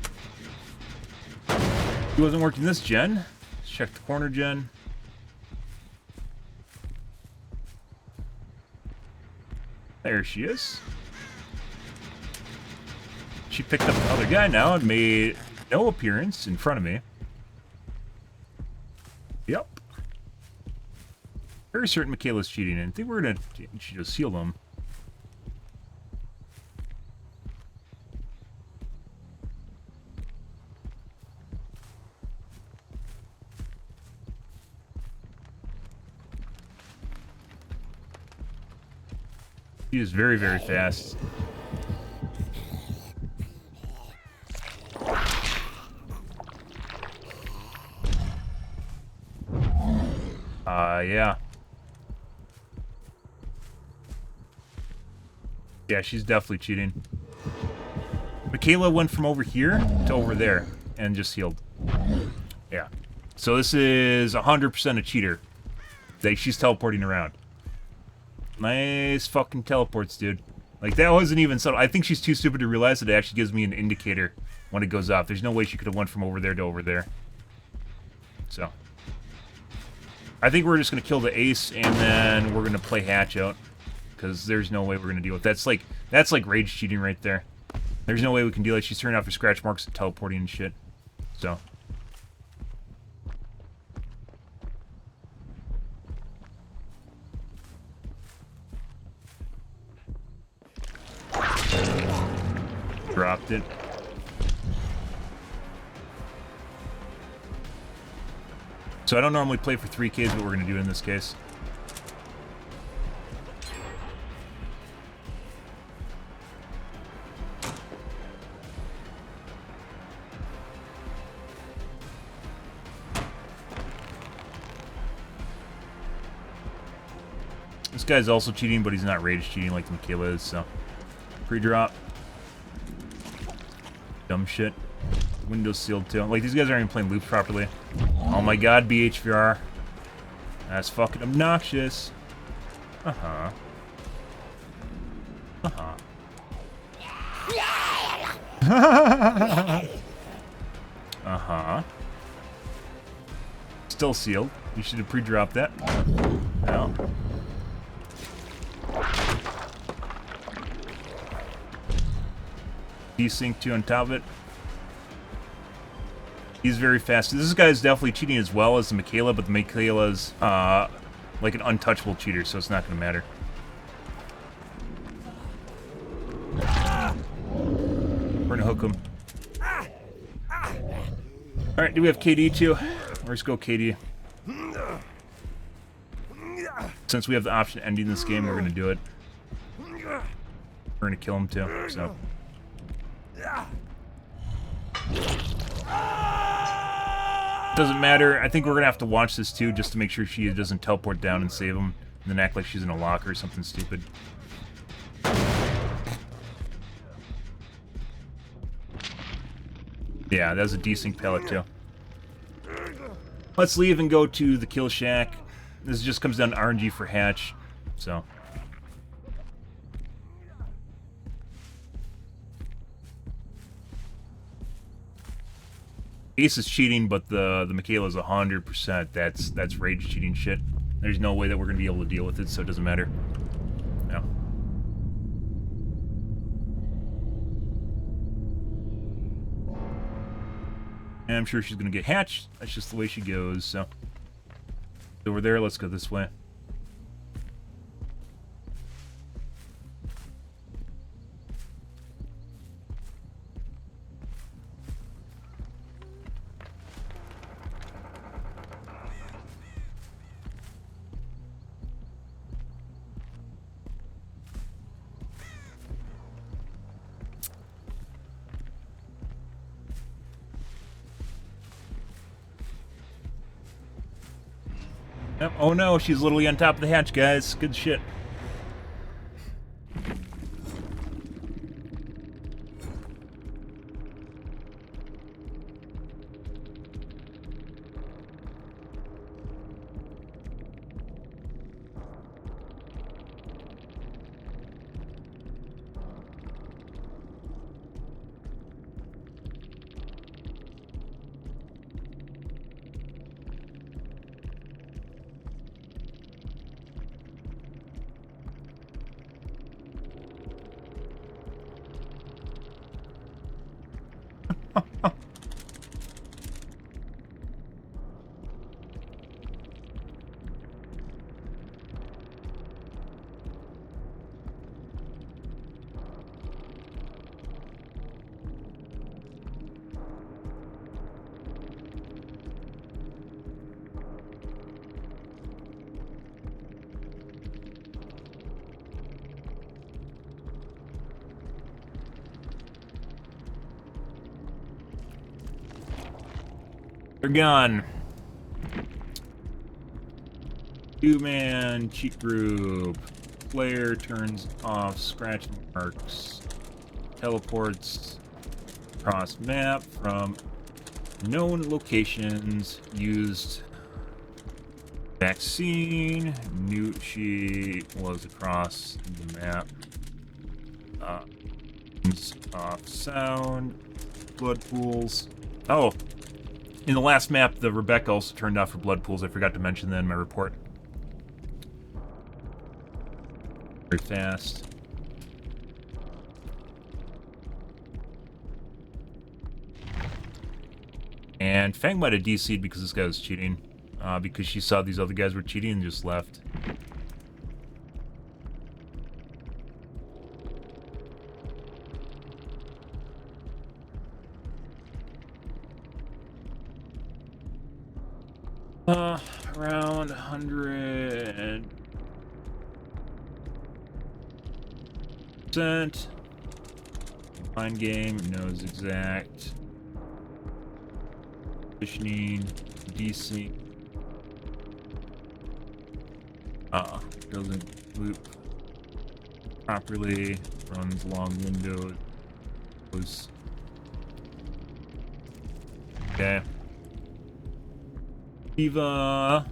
He wasn't working this gen. Let's check the corner gen. There she is. She picked up the other guy now and made no appearance in front of me. Yep. Very certain Michaela's cheating, and I think we're gonna just heal them. She is very, very fast. Yeah. Yeah, she's definitely cheating. Michaela went from over here to over there and just healed. Yeah. So this is 100% a cheater. She's teleporting around. Nice fucking teleports, dude. Like, that wasn't even subtle. I think she's too stupid to realize that it actually gives me an indicator when it goes off. There's no way she could have went from over there to over there. So. I think we're just going to kill the ace, and then we're going to play hatch out. Because there's no way we're going to deal with that. That's like rage cheating right there. There's no way we can deal with it. She's turning off her scratch marks and teleporting and shit. So. Dropped it. So I don't normally play for 3Ks, but we're going to do it in this case. This guy's also cheating, but he's not rage cheating like the Michaela is, so. Pre-drop. Dumb shit. Windows sealed too. Like, these guys aren't even playing loops properly. Oh my god, BHVR. That's fucking obnoxious. Uh-huh. Uh-huh. Uh-huh. Still sealed. You should have pre-dropped that. No. Desync 2 on top of it. He's very fast. This guy's definitely cheating as well as the Michaela, but the Michaela's like an untouchable cheater, so it's not going to matter. We're going to hook him. Alright, do we have KD too? Let's go KD. Since we have the option of ending this game, we're going to do it. We're going to kill him too, so. Doesn't matter. I think we're gonna have to watch this too, just to make sure she doesn't teleport down and save him, and then act like she's in a locker or something stupid. Yeah, that was a desync pellet too. Let's leave and go to the kill shack. This just comes down to RNG for hatch, so. Ace is cheating, but the Michaela's 100%. That's rage cheating shit. There's no way that we're gonna be able to deal with it, so it doesn't matter. No. And I'm sure she's gonna get hatched. That's just the way she goes. So over there, let's go this way. Yep. Oh no, she's literally on top of the hatch, guys. Good shit. They're gone. 2-man cheat group. Player turns off scratch marks. Teleports across map from known locations. Used vaccine. Knew she was across the map. Off sound. Blood pools. Oh, in the last map, the Rebecca also turned off her blood pools. I forgot to mention that in my report. Very fast. And Fang might have DC'd because this guy was cheating. Because she saw these other guys were cheating and just left. Around 100%. Mind game knows exact. Positioning, DC. Doesn't loop properly. Runs long windows. Okay. Eva.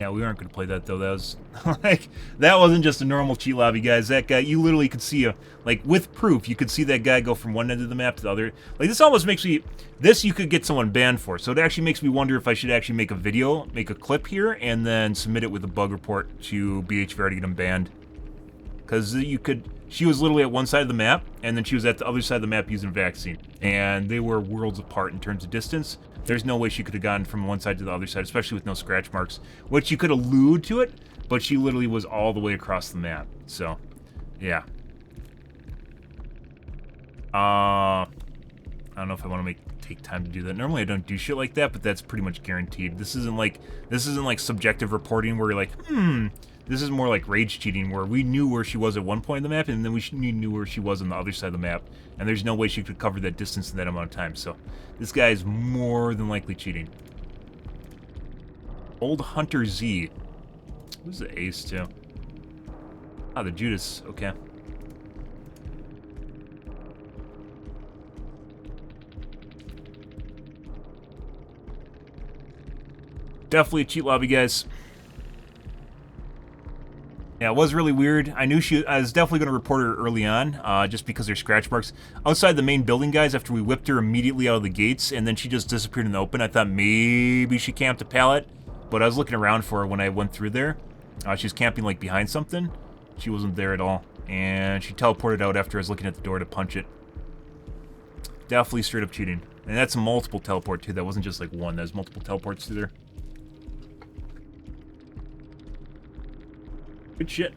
Yeah, we aren't going to play that, though. That was, like, that wasn't just a normal cheat lobby, guys. That guy, you literally could see, like, with proof, you could see that guy go from one end of the map to the other. Like, this almost makes me, this you could get someone banned for. So it actually makes me wonder if I should actually make a video, make a clip here, and then submit it with a bug report to BHVR to get him banned. Because you could, she was literally at one side of the map, and then she was at the other side of the map using vaccine. And they were worlds apart in terms of distance. There's no way she could have gone from one side to the other side, especially with no scratch marks. Which you could allude to it, but she literally was all the way across the map. So, yeah. I don't know if I want to take time to do that. Normally I don't do shit like that, but that's pretty much guaranteed. This isn't like subjective reporting where you're like, This is more like rage cheating, where we knew where she was at one point in the map, and then we knew where she was on the other side of the map, and there's no way she could cover that distance in that amount of time. So, this guy is more than likely cheating. Old Hunter Z. Who's the ace, too? Ah, the Judas. Okay. Definitely a cheat lobby, guys. Yeah, it was really weird. I knew I was definitely going to report her early on, just because there's scratch marks. Outside the main building, guys, after we whipped her immediately out of the gates, and then she just disappeared in the open, I thought maybe she camped a pallet, but I was looking around for her when I went through there. She was camping, like, behind something. She wasn't there at all, and she teleported out after I was looking at the door to punch it. Definitely straight up cheating. And that's a multiple teleport, too. That wasn't just, like, one. That was multiple teleports through there. Good shit.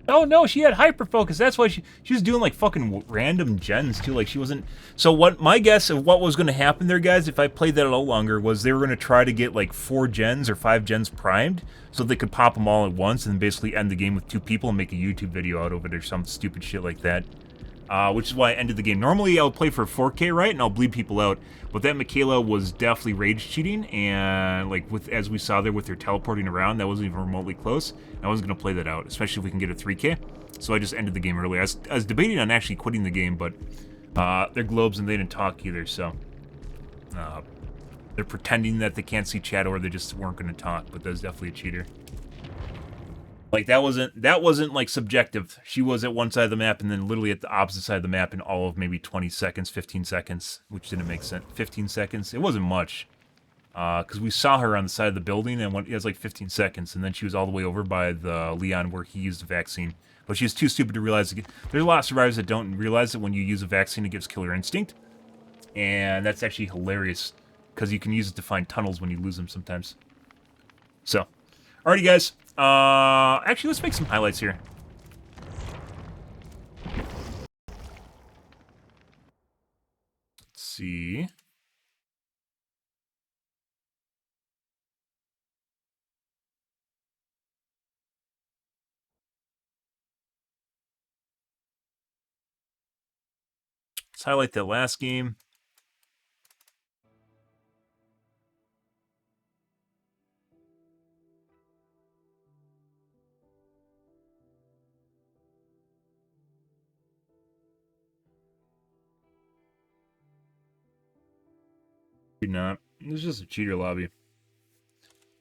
Oh no, she had hyper focus. That's why she was doing like fucking random gens too. Like she wasn't. So what my guess of what was going to happen there, guys, if I played that a little longer, was they were going to try to get like 4 gens or 5 gens primed, so they could pop them all at once and basically end the game with 2 people and make a YouTube video out of it or some stupid shit like that. Which is why I ended the game. Normally I would play for 4K, right, and I'll bleed people out. But that Michaela was definitely rage cheating, and like as we saw there with her teleporting around, that wasn't even remotely close. I wasn't gonna play that out, especially if we can get a 3K. So I just ended the game early. I was debating on actually quitting the game, but they're globes and they didn't talk either. So they're pretending that they can't see chat, or they just weren't gonna talk. But that's definitely a cheater. Like that wasn't like subjective. She was at one side of the map and then literally at the opposite side of the map in all of maybe 20 seconds, 15 seconds, which didn't make sense. 15 seconds. It wasn't much. Because we saw her on the side of the building and it was like 15 seconds, and then she was all the way over by the Leon where he used the vaccine. But she was too stupid to realize it. There's a lot of survivors that don't realize that when you use a vaccine, it gives killer instinct. And that's actually hilarious because you can use it to find tunnels when you lose them sometimes. So, alrighty guys. Actually, let's make some highlights here. Let's see. Let's highlight that last game. Not. It was just a cheater lobby.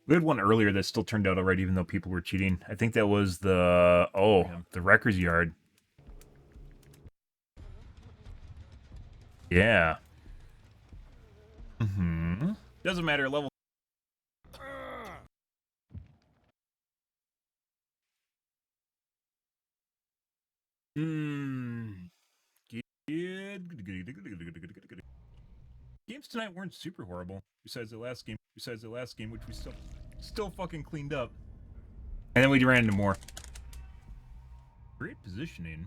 We had one earlier that still turned out alright, even though people were cheating. I think that was the the Wrecker's Yard. Yeah. Doesn't matter. Level. Good. Games tonight weren't super horrible. Besides the last game, which we still fucking cleaned up. And then we ran into more. Great positioning.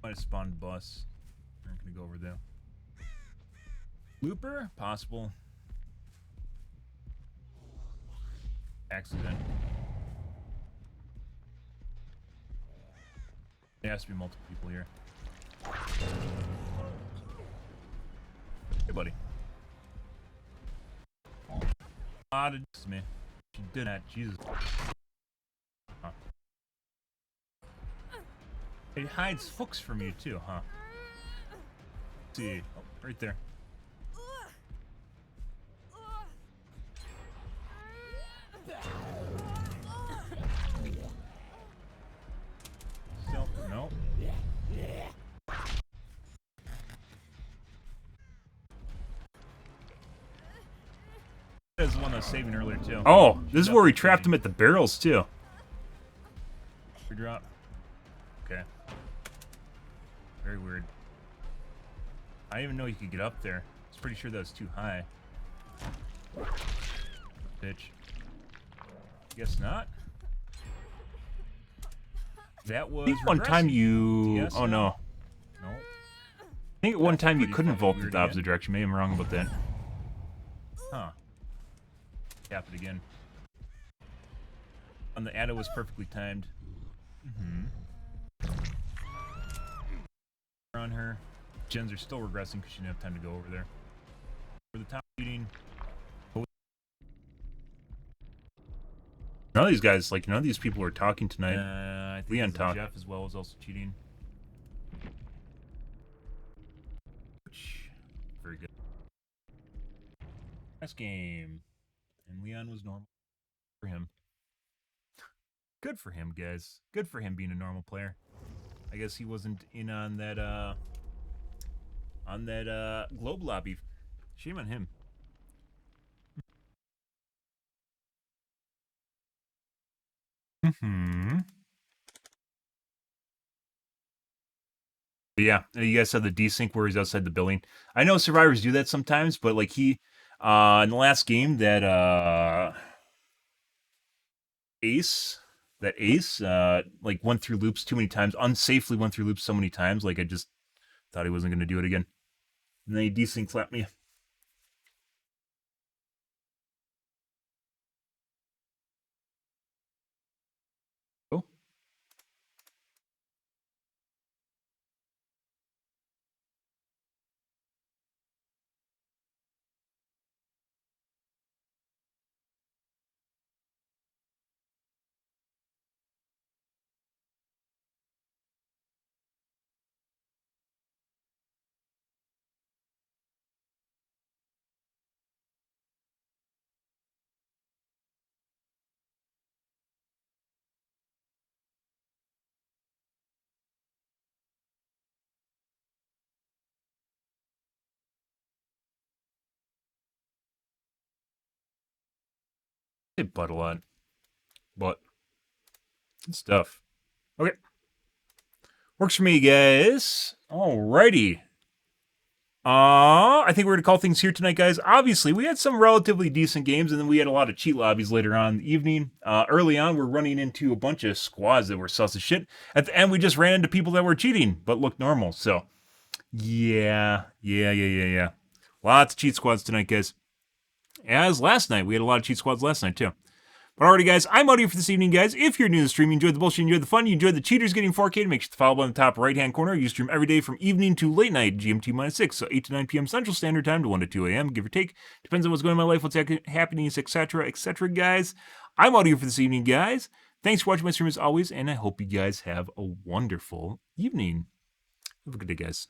Might have spawned a bus. I'm not gonna go over there. Looper? Possible. Accident. There has to be multiple people here. Hey, buddy. It's me. She did that. Jesus. Huh. It hides hooks from you too, huh? Let's see. Oh, right there. Still, no. That's the one I was saving earlier too. Oh, this is where we trapped him at the barrels too. Drop. Okay. Very weird. I didn't even know you could get up there. I was pretty sure that was too high. Bitch. Guess not. That was. I think one time you. Yes, oh no. No. I think at one time you couldn't vault the opposite direction. Maybe I'm wrong about that. Huh. Tap it again. On the Ada was perfectly timed. On her. Gens are still regressing because she didn't have time to go over there. For the top shooting. None of these guys, like, none of these people are talking tonight. I think Leon talked. Jeff as well is also cheating. Very good. Last game. And Leon was normal for him. Good for him, guys. Good for him being a normal player. I guess he wasn't in on that, globe lobby. Shame on him. But yeah, you guys saw the desync where he's outside the building. I know survivors do that sometimes, but like he, in the last game that, Ace, like went through loops too many times, unsafely went through loops so many times, like I just thought he wasn't going to do it again. And then he desync slapped me. Oh. I butt a lot. But good stuff. Okay. Works for me, guys. Alrighty. I think we're going to call things here tonight, guys. Obviously, we had some relatively decent games, and then we had a lot of cheat lobbies later on in the evening. Early on, we're running into a bunch of squads that were sus as shit. At the end, we just ran into people that were cheating, but looked normal. So, yeah. Lots of cheat squads tonight, guys. As last night, we had a lot of cheat squads last night, too. But alrighty, guys, I'm out here for this evening, guys. If you're new to the stream, you enjoyed the bullshit, you enjoyed the fun, you enjoyed the cheaters getting 4K, make sure to follow on the top right-hand corner. You stream every day from evening to late night, GMT-6, so 8 to 9 p.m. Central Standard Time to 1 to 2 a.m., give or take. Depends on what's going on in my life, what's happening, etc., guys. I'm out here for this evening, guys. Thanks for watching my stream as always, and I hope you guys have a wonderful evening. Have a good day, guys.